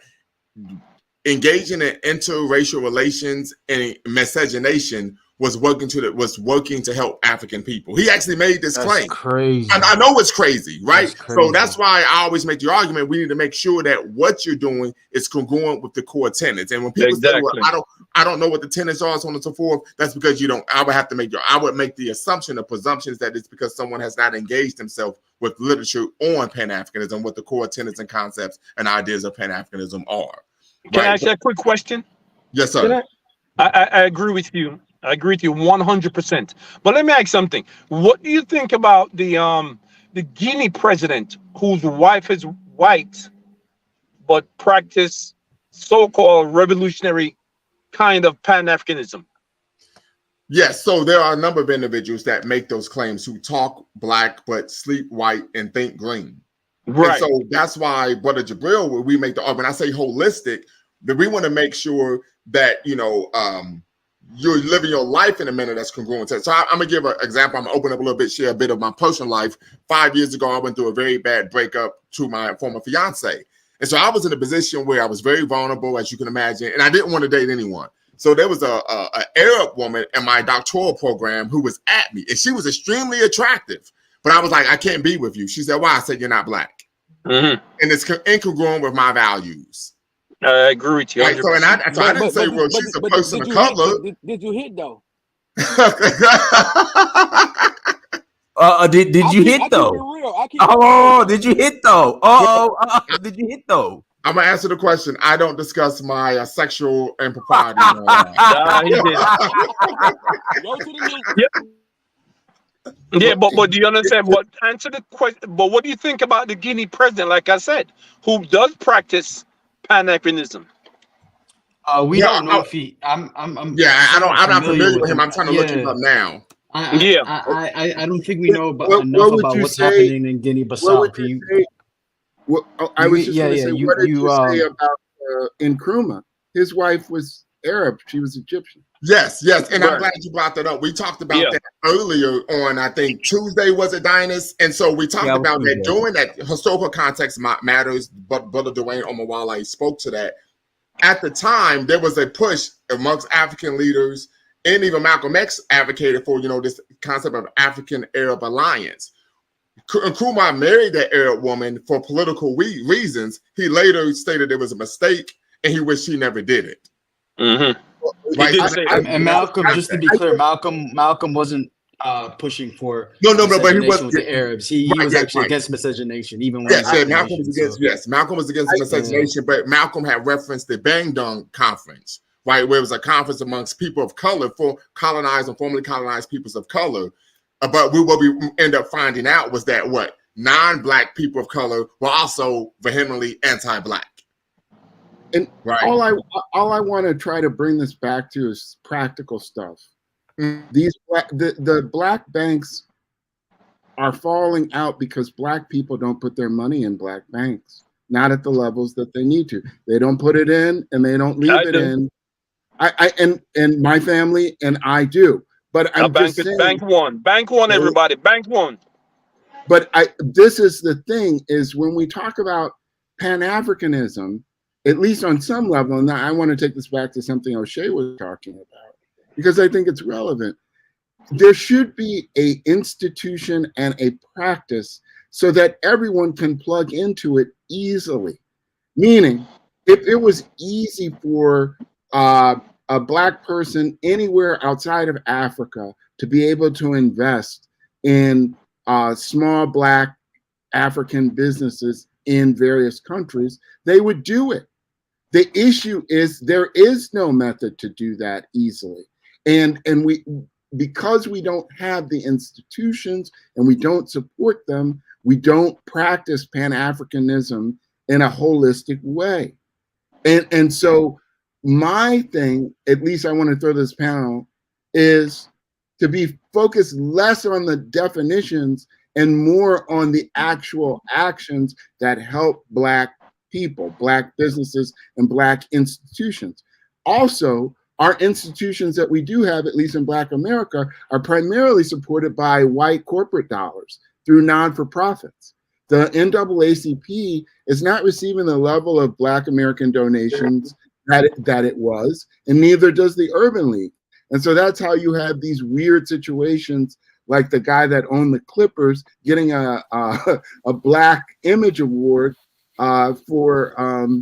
engaging in interracial relations and miscegenation was working to help African people. He actually made this claim. Crazy. And I know it's crazy, right? That's crazy. So that's why I always make the argument we need to make sure that what you're doing is congruent with the core tenets. And when people say, well, I don't know what the tenets are, so on and so forth, that's because you don't. I would make the assumption or presumptions that it's because someone has not engaged himself with literature on Pan-Africanism, what the core tenets and concepts and ideas of Pan-Africanism are. Can I ask you a quick question? Yes, sir. I agree with you. I agree with you 100%. But let me ask something. What do you think about the Guinea president whose wife is white but practice so-called revolutionary kind of Pan-Africanism? Yes, so there are a number of individuals that make those claims who talk black but sleep white and think green. Right. And so that's why, Brother Jabril, we make the argument. I say holistic, that we want to make sure that, you know, you're living your life in a manner that's congruent. So I'm gonna give an example. I'm gonna open up a little bit, share a bit of my personal life. 5 years ago, I went through a very bad breakup to my former fiance. And so I was in a position where I was very vulnerable, as you can imagine, and I didn't want to date anyone. So there was a Arab woman in my doctoral program who was at me, and she was extremely attractive. But I was like, I can't be with you. She said, why? I said, you're not black. And it's incongruent with my values. I agree with you. Right? So, I didn't say, well, she's a person of color. Did you hit, though? Did you hit, though? Oh, did you hit, though? Did you hit, though? I'm gonna answer the question. I don't discuss my sexual impropriety. Yeah, but do you understand? What answer the question? But what do you think about the Guinea president? Like I said, who does practice Pan-Africanism? We don't know if he. I'm I'm not familiar with him. I'm trying to look him up now. I don't think we know enough about what's happening in Guinea-Bissau. I was just going to say, what did you say about Nkrumah? His wife was Arab. She was Egyptian. Yes, and I'm glad you brought that up. We talked about that earlier on, I think, Tuesday, was it, Dynast? And so we talked about that during that historical context matters, but Brother Dwayne Omawale spoke to that. At the time, there was a push amongst African leaders, and even Malcolm X advocated for, you know, this concept of African-Arab alliance. Nkrumah married that Arab woman for political reasons. He later stated it was a mistake, and he wished he never did it. Right? And Malcolm, just to be clear, Malcolm wasn't pushing for but he was with the Arabs. He was actually against miscegenation, even when Malcolm was against Malcolm was against miscegenation, but Malcolm had referenced the Bandung Conference, right, where it was a conference amongst people of color, for colonized and formerly colonized peoples of color. But what we end up finding out was that non-black people of color were also vehemently anti-black. And all I want to try to bring this back to is practical stuff. The black banks are falling out because black people don't put their money in black banks, not at the levels that they need to. They don't put it in, and they don't leave it in. And my family and I do. But I'm just saying, bank one, everybody, bank one. But this is the thing, is when we talk about Pan-Africanism, at least on some level, and I want to take this back to something O'Shea was talking about, because I think it's relevant. There should be an institution and a practice so that everyone can plug into it easily. Meaning, if it was easy for a black person anywhere outside of Africa to be able to invest in small black African businesses in various countries, they would do it. The issue is there is no method to do that easily. And because we don't have the institutions and we don't support them, we don't practice Pan-Africanism in a holistic way. And so my thing, at least I want to throw this panel, is to be focused less on the definitions and more on the actual actions that help black people, black businesses, and black institutions. Also, our institutions that we do have, at least in Black America, are primarily supported by white corporate dollars through non-for-profits. The NAACP is not receiving the level of Black American donations that it was, and neither does the Urban League. And so that's how you have these weird situations, like the guy that owned the Clippers getting a Black Image Award for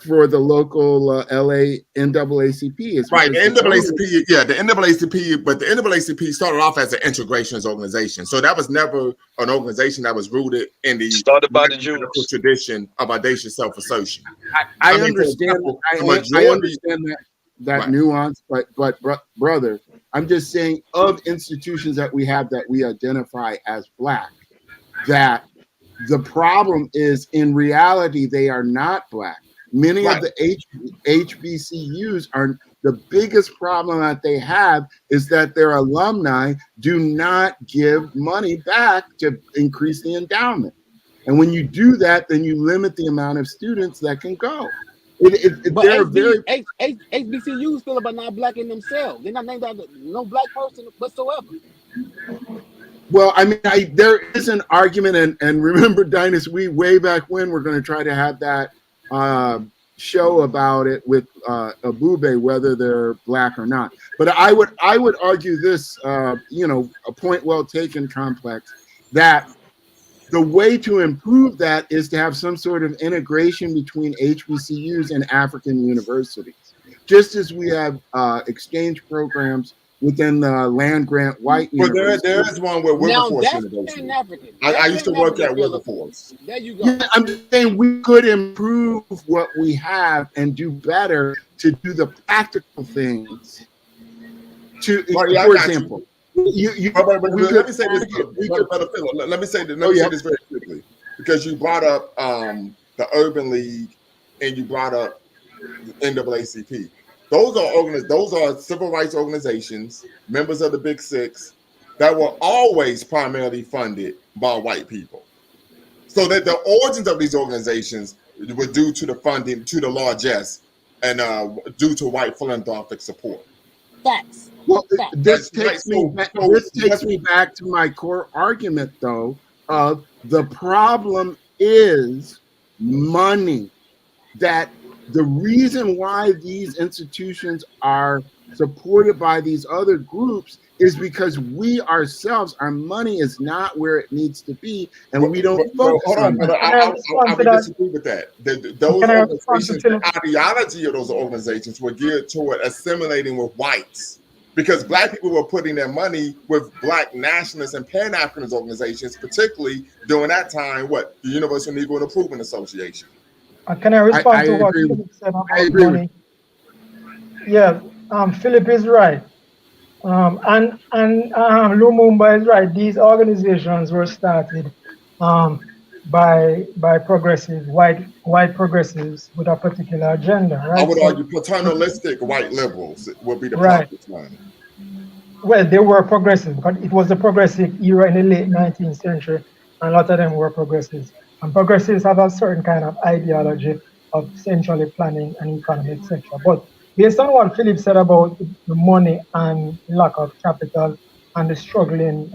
for the local LA NAACP. Is right. The NAACP, yeah, the NAACP, but the NAACP started off as an integrations organization. So that was never an organization that was rooted in the Started by the Jews. tradition of audacious self-assertion. I understand. I understand that right. nuance, but brother, I'm just saying of institutions that we have that we identify as Black, that the problem is in reality they are not Black. Many of the HBCUs are, the biggest problem that they have is that their alumni do not give money back to increase the endowment. And when you do that, then you limit the amount of students that can go. But HBCUs still about not Black in themselves. They're not named after no Black person whatsoever. Well, I mean, there is an argument, and remember, Dynast, way back when, we're going to try to have that show about it with Abube, whether they're Black or not. But I would argue this, a point well taken, Complex, that the way to improve that is to have some sort of integration between HBCUs and African universities, just as we have exchange programs within the land grant white universities. There is one with Wilberforce University. I used to work at Wilberforce. There you go. Yeah, I'm just saying we could improve what we have and do better to do the practical things. For example, let me say this very quickly, because you brought up the Urban League and you brought up the NAACP. Those are civil rights organizations, members of the Big Six, that were always primarily funded by white people. So that the origins of these organizations were due to the funding, to the largesse, and due to white philanthropic support. Facts. Well, this takes me back to my core argument, though, of the problem is money. That the reason why these institutions are supported by these other groups is because we ourselves, our money is not where it needs to be, and we don't focus on it. I would disagree with that. Those organizations, the ideology of those organizations were geared toward assimilating with whites, because Black people were putting their money with Black nationalist and Pan-Africanist organizations, particularly during that time, the Universal Negro Improvement Association. Can I respond to what Philip said about money? Yeah, Philip is right. And Lumumba is right. These organizations were started by progressives, white progressives with a particular agenda, right? I would argue paternalistic white liberals would be the proper term. Well, they were progressive because it was the progressive era in the late 19th century, and a lot of them were progressives. And progressives have a certain kind of ideology of centrally planning and economy, etc. But based on what Philip said about the money and lack of capital and the struggling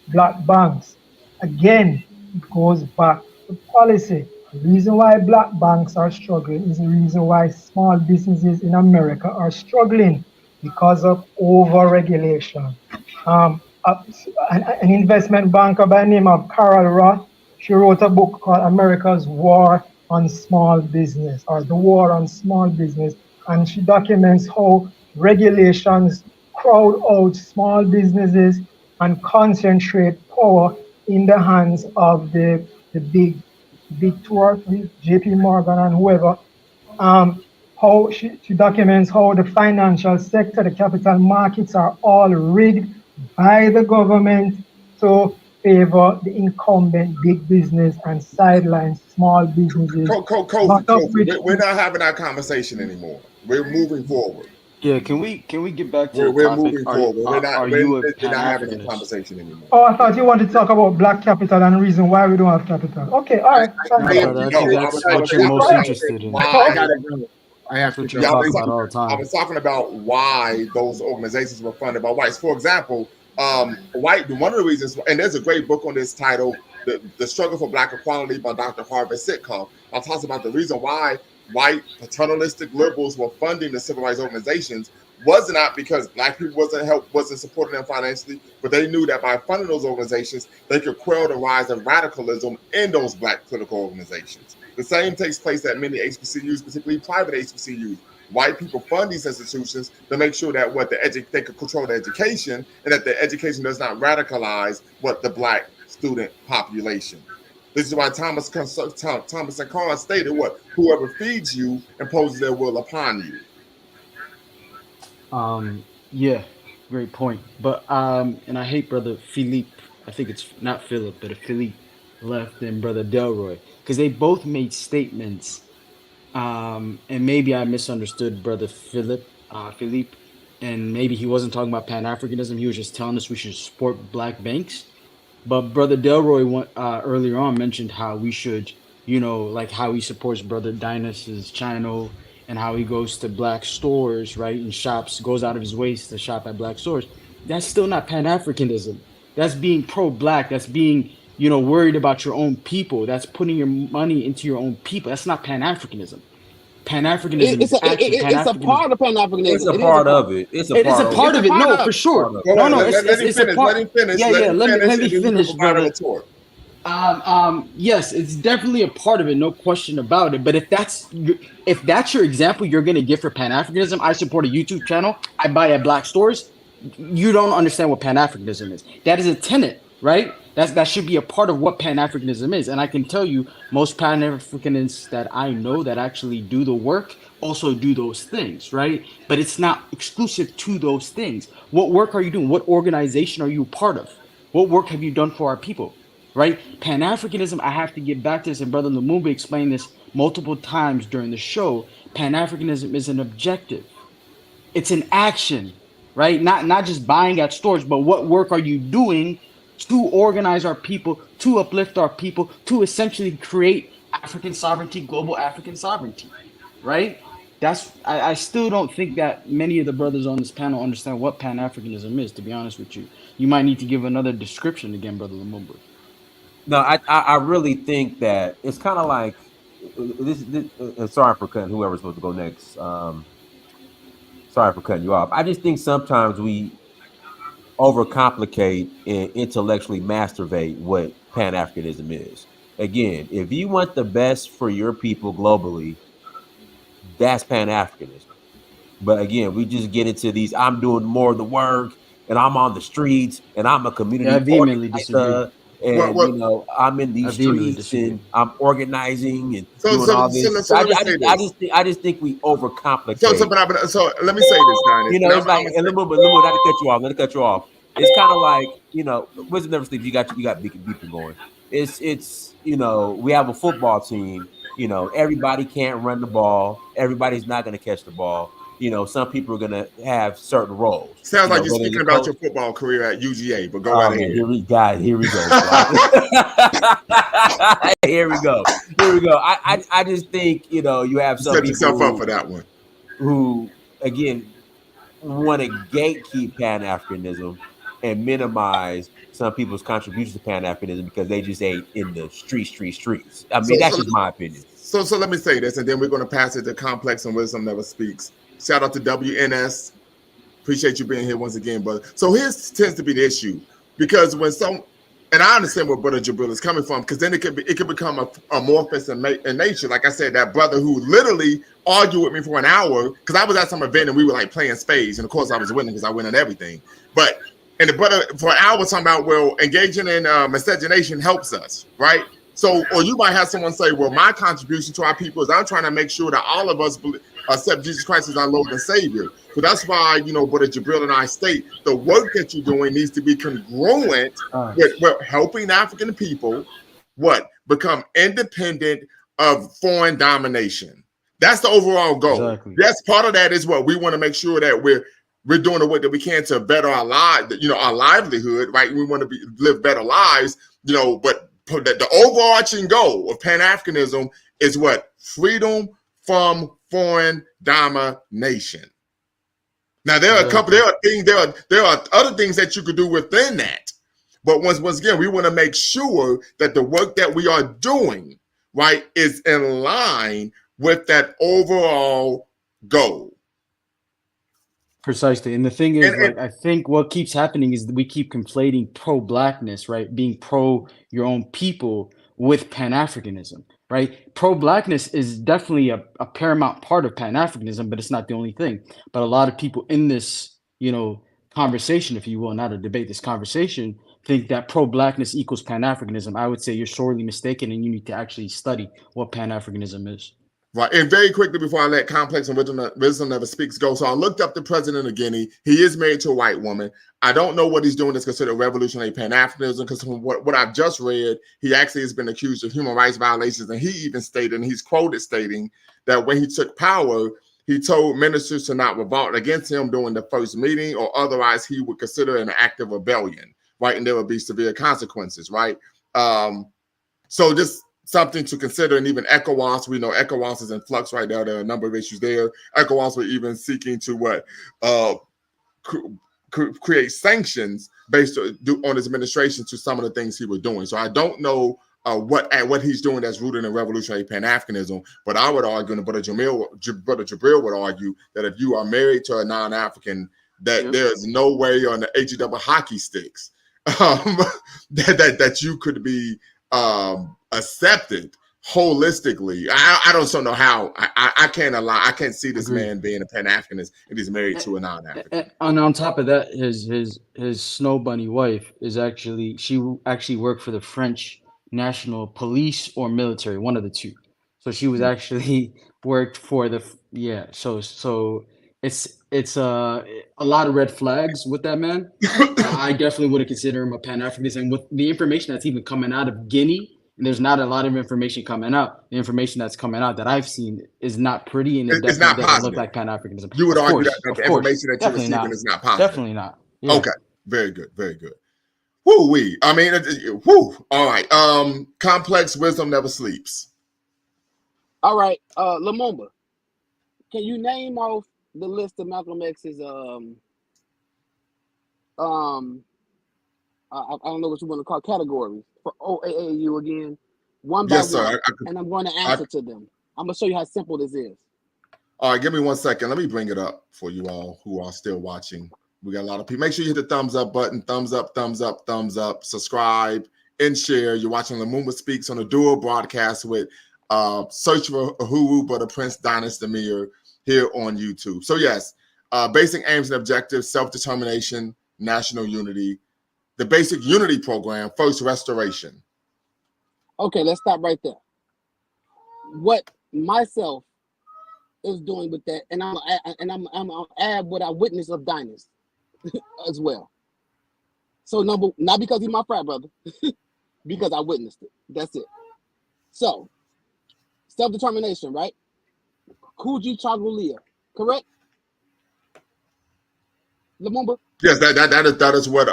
Black banks, again, it goes back to policy. The reason why Black banks are struggling is the reason why small businesses in America are struggling, because of over-regulation. An investment banker by the name of Carol Roth, she wrote a book called America's War on Small Business, or The War on Small Business, and she documents how regulations crowd out small businesses and concentrate power in the hands of the big two, JP Morgan and whoever. How she documents how the financial sector, the capital markets are all rigged by the government to favor the incumbent big business and sideline small businesses. We're not having that conversation anymore. We're moving forward. Yeah, can we get back to we're moving forward. We're not having a conversation anymore. Oh, I thought you wanted to talk about Black capital and the reason why we don't have capital. Okay, all right. That's what you're most interested in. I gotta go. I have to talk about all the time. I was talking about why those organizations were funded by whites. For example, one of the reasons, and there's a great book on this title, The Struggle for Black Equality by Dr. Harvey Sitkoff. I talks about the reason why white paternalistic liberals were funding the civil rights organizations was not because black people wasn't supporting them financially, but they knew that by funding those organizations, they could quell the rise of radicalism in those black political organizations. The same takes place at many HBCUs, particularly private HBCUs. White people fund these institutions to make sure that they could control the education and that the education does not radicalize the black student population. This is why Thomas Sankara stated whoever feeds you imposes their will upon you. Yeah, great point. But and I hate brother Philippe. I think it's not Philip, but Philippe left and brother Delroy because they both made statements. And maybe I misunderstood brother Philippe, and maybe he wasn't talking about Pan-Africanism. He was just telling us we should support black banks. But brother Delroy earlier on mentioned how we should, like how he supports brother Dynast's channel and how he goes to black stores, right, and goes out of his way to shop at black stores. That's still not Pan-Africanism. That's being pro-black. That's being, worried about your own people. That's putting your money into your own people. That's not Pan-Africanism. Pan-Africanism is action. It's a part of Pan-Africanism. It's a part of it. It is a part of it. No, for sure. No, it's a part. Let me finish, brother. Yes, it's definitely a part of it, no question about it. But if that's your example you're gonna give for Pan-Africanism, I support a YouTube channel. I buy at black stores. You don't understand what Pan-Africanism is. That is a tenet, right? That should be a part of what Pan-Africanism is. And I can tell you, most Pan-Africanists that I know that actually do the work also do those things, right? But it's not exclusive to those things. What work are you doing? What organization are you a part of? What work have you done for our people, right? Pan-Africanism, I have to get back to this, and Brother Lumumba explained this multiple times during the show. Pan-Africanism is an objective. It's an action, right? Not just buying at stores, but what work are you doing to organize our people, to uplift our people, to essentially create African sovereignty, global African sovereignty, right? I still don't think that many of the brothers on this panel understand what Pan-Africanism is, to be honest with you. You might need to give another description again, Brother Lumumba. No, I really think that it's kind of like this sorry for cutting whoever's supposed to go next. Sorry for cutting you off. I just think sometimes we overcomplicate and intellectually masturbate what Pan-Africanism is. Again, if you want the best for your people globally, that's Pan-Africanism. But again, we just get into these, I'm doing more of the work and I'm on the streets and I'm a community organizer and I'm in these streets and I'm organizing and doing all this. I just think we overcomplicate. So let me say this, Donnie. It's like a little bit. Not to cut you off. It's kind of like Wisdom Never Sleeps. You got beeping going. It's we have a football team. Everybody can't run the ball. Everybody's not going to catch the ball. Some people are going to have certain roles. Sounds like you're speaking about your football career at UGA, but go right ahead. Here we go. Here we go. I just think, you have some set yourself up for that one. Who, again, want to gatekeep Pan-Africanism and minimize some people's contributions to Pan-Africanism because they just ain't in the streets. I mean, that's just my opinion. So let me say this, and then we're going to pass it to Complex and Wisdom Never Speaks. Shout out to WNS. Appreciate you being here once again, brother. So here's tends to be the issue because and I understand where Brother Jabril is coming from because then it could become amorphous in nature. Like I said, that brother who literally argued with me for an hour because I was at some event and we were like playing spades, and of course I was winning because I win at everything. And the brother for an hour was talking about, engaging in miscegenation helps us, right? So, or you might have someone say, well, my contribution to our people is I'm trying to make sure that all of us accept Jesus Christ as our Lord and Savior. So that's why, Brother Jabril and I state the work that you're doing needs to be congruent with helping African people, become independent of foreign domination. That's the overall goal. Exactly. Yes, part of that is what we want to make sure that we're doing the work that we can to better our lives, our livelihood, right? We want to live better lives, but the overarching goal of Pan-Africanism is what? Freedom from foreign domination. Now there are there are other things that you could do within that. But once again, we want to make sure that the work that we are doing, right, is in line with that overall goal. Precisely. And the thing is, like, I think what keeps happening is that we keep conflating pro-blackness, right? Being pro your own people with Pan-Africanism, right? Pro-blackness is definitely a paramount part of Pan-Africanism, but it's not the only thing. But a lot of people in this, conversation, if you will, not a debate, this conversation, think that pro-blackness equals Pan-Africanism. I would say you're sorely mistaken, and you need to actually study what Pan-Africanism is. Right. And very quickly before I let Complex and Wisdom Never Speaks go. So I looked up the president of Guinea. He is married to a white woman. I don't know what he's doing that's considered revolutionary Pan-Africanism, because from what I've just read, he actually has been accused of human rights violations. And he even stated, and he's quoted stating, that when he took power, he told ministers to not revolt against him during the first meeting, or otherwise he would consider an act of rebellion, right? And there would be severe consequences, right? So just something to consider. And even ECOWAS, we know ECOWAS is in flux right now. There are a number of issues there. ECOWAS were even seeking to create sanctions based on his administration to some of the things he was doing. So I don't know what he's doing that's rooted in revolutionary Pan-Africanism, but I would argue, and Brother Jabril would argue, that if you are married to a non-African, that there is no way on the HE hockey sticks that you could be accepted holistically. I don't know how. I can't allow. I can't see this man being a Pan-Africanist if he's married to a non-African. And on top of that, his snow bunny wife is actually worked for the French National Police or military, one of the two. So she was actually worked for the So it's a lot of red flags with that man. I definitely wouldn't consider him a Pan-Africanist. And with the information that's even coming out of Guinea, and there's not a lot of information coming out. The information that's coming out that I've seen is not pretty, and it definitely doesn't look like Pan-Africanism. You would argue that the information that you're receiving is not positive. Definitely not. Yeah. Okay, very good, very good. Woo-wee. I mean, whoo. All right. Complex Wisdom Never Sleeps. All right, Lumumba, can you name off the list of Malcolm X's I don't know what you want to call categories for OAAU again, one by one, and I'm going to answer to them. I'm going to show you how simple this is. All right, give me 1 second. Let me bring it up for you all who are still watching. We got a lot of people. Make sure you hit the thumbs up button. Thumbs up, thumbs up, thumbs up. Subscribe and share. You're watching Lumumba Speaks on a dual broadcast with search for Uhuru, but a Prince Dynast Amir here on YouTube. So yes, basic aims and objectives: self-determination, national unity. The basic unity program, first restoration. Okay, let's stop right there. What myself is doing with that, and I'm gonna add what I witnessed of Dynast as well. So not because he's my frat brother, because I witnessed it. That's it. So self-determination, right? Kuji Chagulia, correct? Lumumba? Yes, that is what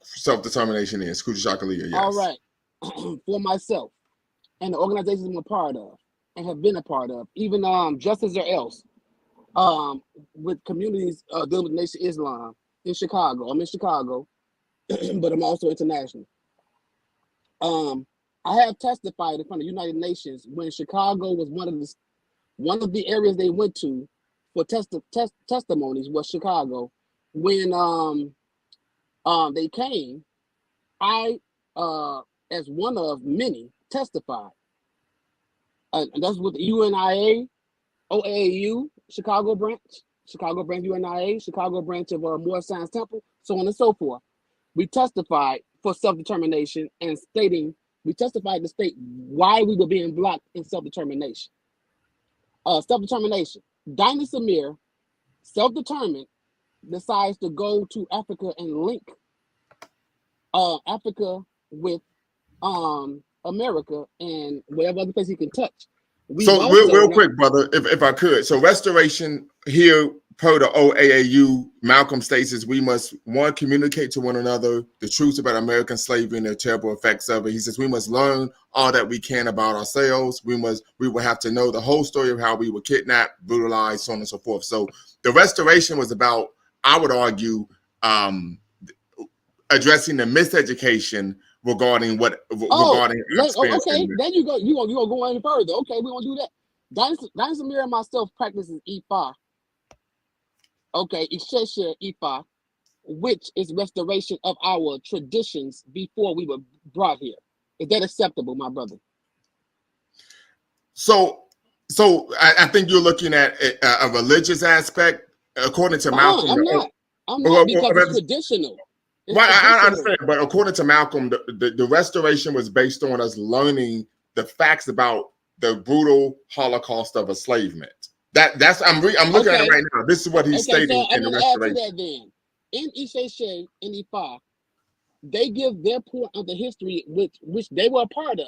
self-determination is. Kuji Chagulia, yes. All right. For myself and the organizations I'm a part of and have been a part of, even Justice or Else, with communities dealing with Nation Islam in Chicago. I'm in Chicago, but I'm also international. I have testified in front of the United Nations when Chicago was one of the areas they went to for testimonies was Chicago. When they came, I as one of many testified. And that's with the UNIA, OAAU, Chicago branch UNIA, Chicago branch of Moore Science Temple, so on and so forth. We testified for self-determination and we testified to state why we were being blocked in self-determination. Self-determination. Dynast Amir, self-determined, decides to go to Africa and link Africa with America and whatever other place he can touch. So real quick, brother, if I could. So restoration here per the OAAU, Malcolm states is we must, one, communicate to one another the truth about American slavery and the terrible effects of it. He says we must learn all that we can about ourselves. We will have to know the whole story of how we were kidnapped, brutalized, so on and so forth. So the restoration was about, I would argue, addressing the miseducation regarding okay, then you gonna go any further. Okay, we're gonna do that. Dynast Amir and myself practices Ifa. Okay, Isheshe Ifa, which is restoration of our traditions before we were brought here. Is that acceptable, my brother? So I think you're looking at a religious aspect, according to Malcolm. I'm not because it's traditional. I understand, but according to Malcolm, the restoration was based on us learning the facts about the brutal Holocaust of enslavement. I'm looking at it right now. This is what he's stating in the restoration. Add to that then. In Isheshe and Ifa, they give their point of the history which they were a part of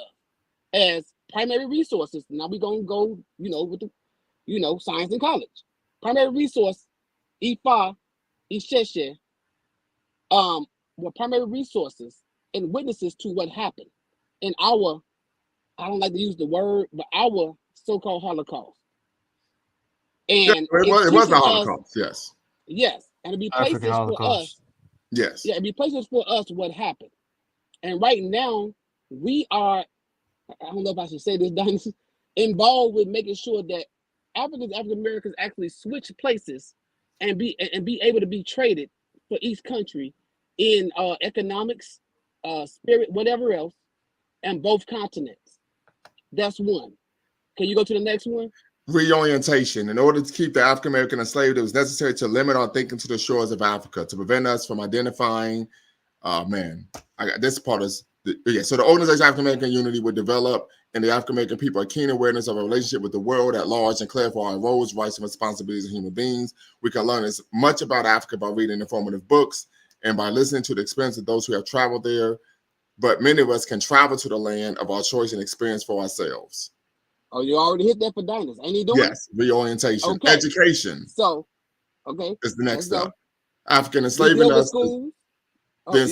as primary resources. Now we're gonna go, with the, science in college. Primary resource, Ifa, Isheshe, were primary resources and witnesses to what happened in our, I don't like to use the word, but our so-called Holocaust. And it was a Holocaust, yes. Yes, and it replaces for us. Yes. Yeah, it replaces for us what happened. And right now, we are, I don't know if I should say this, Dynasty, involved with making sure that African Americans actually switch places and be able to be traded for each country in economics, spirit, whatever else, and both continents. That's one. Can you go to the next one? Reorientation. In order to keep the African American enslaved, it was necessary to limit our thinking to the shores of Africa to prevent us from identifying. This part is so the organization African American Unity would develop in the African American people a keen awareness of a relationship with the world at large and clarify our roles, rights, and responsibilities of human beings. We can learn as much about Africa by reading informative books and by listening to the experience of those who have traveled there. But many of us can travel to the land of our choice and experience for ourselves. Oh, you already hit that for Dynast. Ain't he doing? Yes, reorientation. Okay. Education. So, okay. Is the next step. African enslavement. The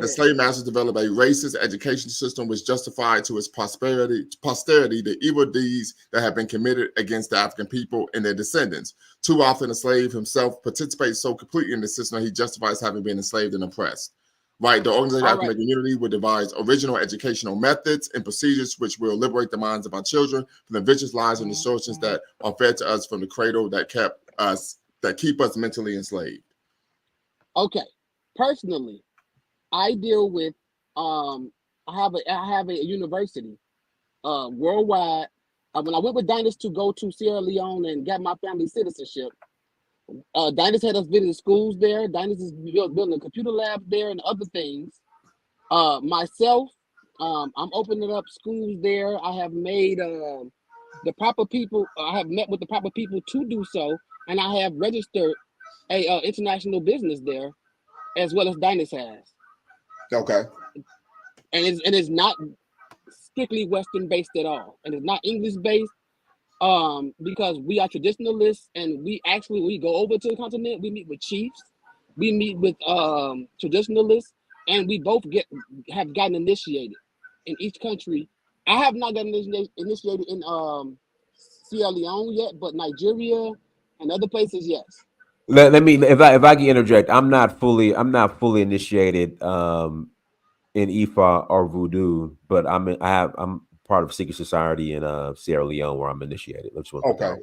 slave masters developed a racist education system which justified to its posterity the evil deeds that have been committed against the African people and their descendants. Too often, the slave himself participates so completely in the system that he justifies having been enslaved and oppressed. Right, the organization African American Unity would devise original educational methods and procedures which will liberate the minds of our children from the vicious lies and distortions that are fed to us from the cradle that keep us mentally enslaved. Okay, personally, I deal with I have a university worldwide. When I went with Dynast to go to Sierra Leone and get my family citizenship, Dynast had us visit schools there. Dynast is building a computer lab there and other things. Myself, I'm opening up schools there. I have made the proper people. I have met with the proper people to do so, and I have registered a international business there, as well as Dynast has. Okay. And it's not strictly Western based at all, and it's not English based. Because we are traditionalists, and we go over to the continent. We meet with chiefs, we meet with traditionalists, and we both have gotten initiated in each country. I have not gotten initiated in Sierra Leone yet, but Nigeria and other places, yes. Let me, if I can interject, I'm not fully initiated in Ifa or Voodoo, but I'm part of secret society in Sierra Leone where I'm initiated. Okay.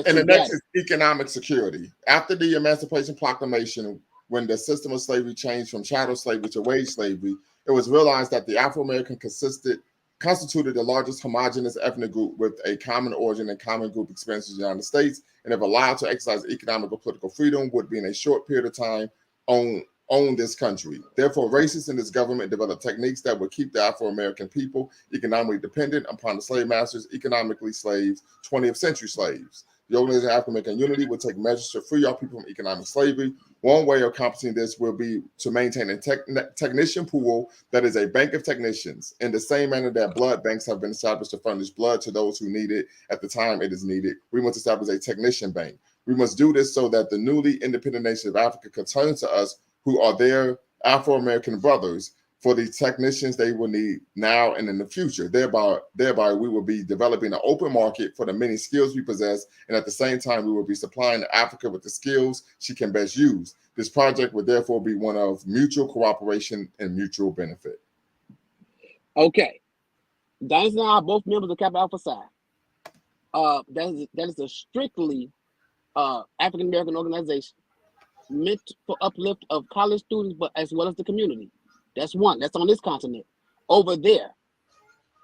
And the next is economic security. After the Emancipation Proclamation, when the system of slavery changed from chattel slavery to wage slavery, it was realized that the Afro-American constituted the largest homogenous ethnic group with a common origin and common group experiences in the United States, and if allowed to exercise economic or political freedom, would be in a short period of time own this country. Therefore, racists in this government developed techniques that would keep the Afro-American people economically dependent upon the slave masters, economically slaves, 20th century slaves. The organization African American Unity would take measures to free our people from economic slavery. One way of accomplishing this will be to maintain a technician pool that is a bank of technicians, in the same manner that blood banks have been established to furnish blood to those who need it at the time it is needed. We must establish a technician bank. We must do this so that the newly independent nation of Africa can turn to us, who are their Afro-American brothers, for the technicians they will need now and in the future. Thereby, we will be developing an open market for the many skills we possess, and at the same time, we will be supplying Africa with the skills she can best use. This project would therefore be one of mutual cooperation and mutual benefit. Okay. Dynast and I are both members of Kappa Alpha Psi. that is a strictly African American organization meant for uplift of college students, but as well as the community. That's one. That's on this continent. Over there,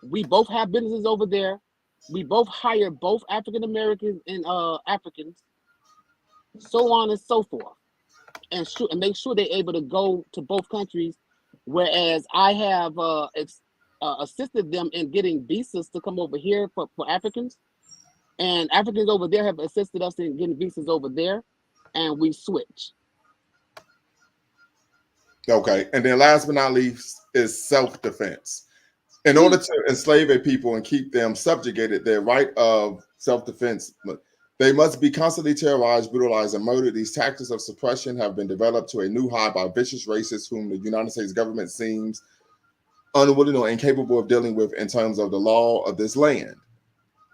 we both have businesses over there. We both hire both African Americans and Africans, so on and so forth, and make sure they're able to go to both countries. Whereas I have assisted them in getting visas to come over here for Africans, and Africans over there have assisted us in getting visas over there, and we switch. Okay, and then last but not least is self-defense. In order to enslave a people and keep them subjugated, their right of self-defense, they must be constantly terrorized, brutalized, and murdered. These tactics of suppression have been developed to a new high by vicious racists whom the United States government seems unwilling or incapable of dealing with in terms of the law of this land.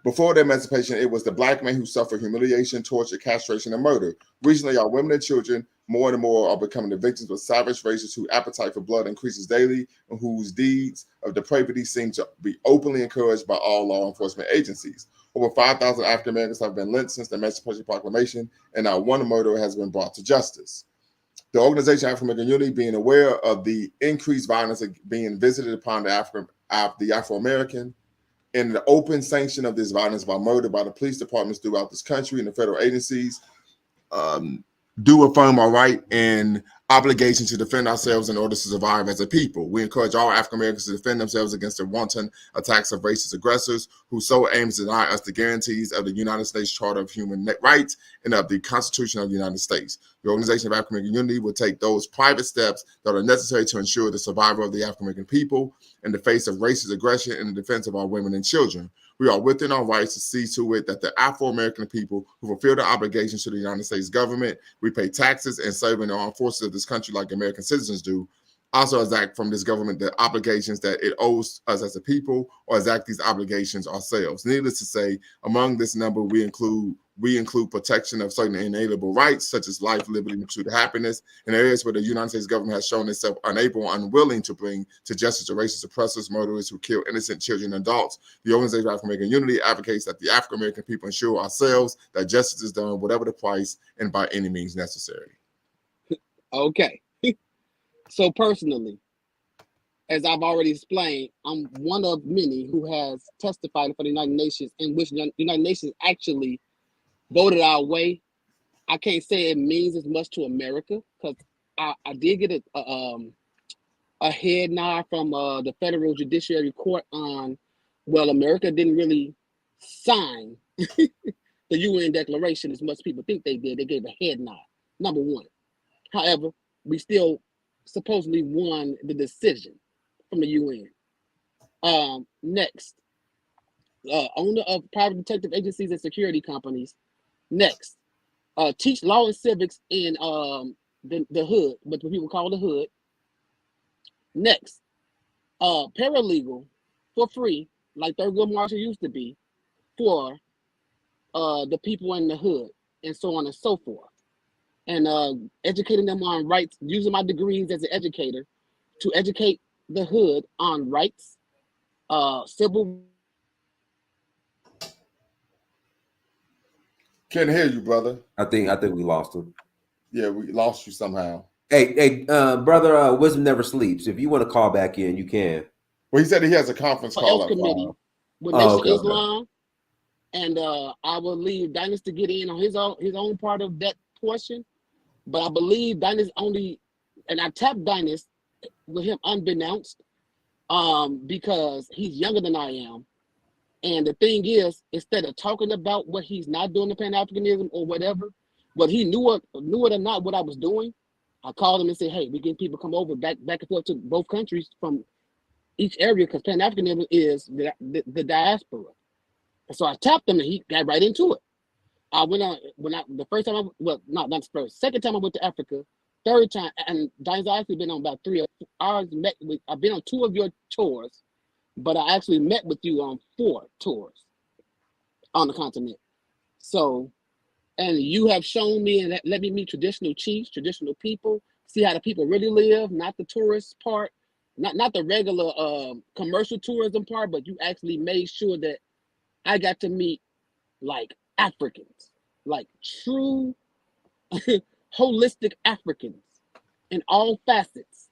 Before the emancipation, it was the black man who suffered humiliation, torture, castration, and murder. Recently, our women and children more and more are becoming the victims of savage racists whose appetite for blood increases daily and whose deeds of depravity seem to be openly encouraged by all law enforcement agencies. Over 5,000 African Americans have been lynched since the Emancipation Proclamation, and not one murderer has been brought to justice. The organization African American Unity, being aware of the increased violence being visited upon the Afro-American, and the open sanction of this violence by murder by the police departments throughout this country and the federal agencies, do affirm our right and obligation to defend ourselves in order to survive as a people. We encourage all African Americans to defend themselves against the wanton attacks of racist aggressors who so aim to deny us the guarantees of the United States Charter of Human Rights and of the Constitution of the United States. The Organization of African American Unity will take those private steps that are necessary to ensure the survival of the African American people in the face of racist aggression and the defense of our women and children. We are within our rights to see to it that the Afro-American people who fulfill their obligations to the United States government, we pay taxes and serve in the armed forces of this country like American citizens do, also exact from this government the obligations that it owes us as a people, or exact these obligations ourselves. Needless to say, among this number, we include protection of certain inalienable rights, such as life, liberty, and pursuit of happiness, in areas where the United States government has shown itself unable or unwilling to bring to justice the racist oppressors, murderers who kill innocent children and adults. The Organization of African American Unity advocates that the African American people ensure ourselves that justice is done, whatever the price and by any means necessary. Okay. So personally, as I've already explained, I'm one of many who has testified for the United Nations, in which the United Nations actually voted our way. I can't say it means as much to America, because I did get a head nod from the Federal Judiciary Court on, well, America didn't really sign the UN Declaration as much people think they did. They gave a head nod, number one. However, we still supposedly won the decision from the UN. Next, owner of private detective agencies and security companies. Next, teach law and civics in the hood, what people call the hood. Next, paralegal for free, like Thurgood Marshall used to be, for the people in the hood, and so on and so forth. And educating them on rights, using my degrees as an educator to educate the hood on rights, civil. Can't hear you, brother. I think we lost him. Yeah, we lost you somehow. Hey, brother, Wisdom never sleeps. If you want to call back in, you can. Well, he said he has a conference call committee with Nation Islam, and I will leave Dynast to get in on his own part of that portion. But I believe Dynast only, and I tapped Dynast with him unbeknownst, because he's younger than I am. And the thing is, instead of talking about what he's not doing, the Pan-Africanism or whatever, but he knew it or not what I was doing, I called him and said, hey, we get people come over back and forth to both countries from each area, because Pan-Africanism is the diaspora. And so I tapped him and he got right into it. I went on, the first time, not the first, second time I went to Africa, third time, and Dynast, I actually been on about 3 or 4 hours. I've been on 2 of your tours, but I actually met with you on 4 tours on the continent. So, and you have shown me and let me meet traditional chiefs, traditional people, see how the people really live, not the tourist part, not the regular commercial tourism part, but you actually made sure that I got to meet like Africans, like true holistic Africans in all facets.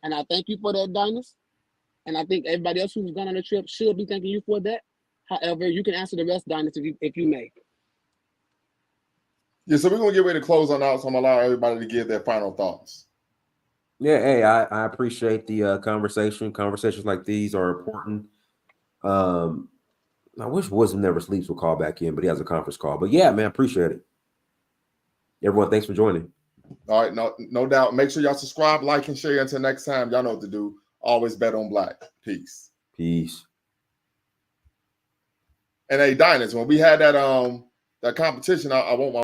And I thank you for that, Dynast. And I think everybody else who's gone on the trip should be thanking you for that. However, you can answer the rest, Dynast, if you may. Yeah, so we're gonna get ready to close on out, so I'm gonna allow everybody to give their final thoughts. Yeah, hey, I appreciate the conversation. Conversations like these are important. I wish Wisdom Never Sleeps would call back in, but he has a conference call. But yeah, man, appreciate it. Everyone, thanks for joining. All right, no doubt. Make sure y'all subscribe, like, and share. Until next time, y'all know what to do. Always bet on black. Peace. Peace. And hey, Dynast, when we had that competition, I want my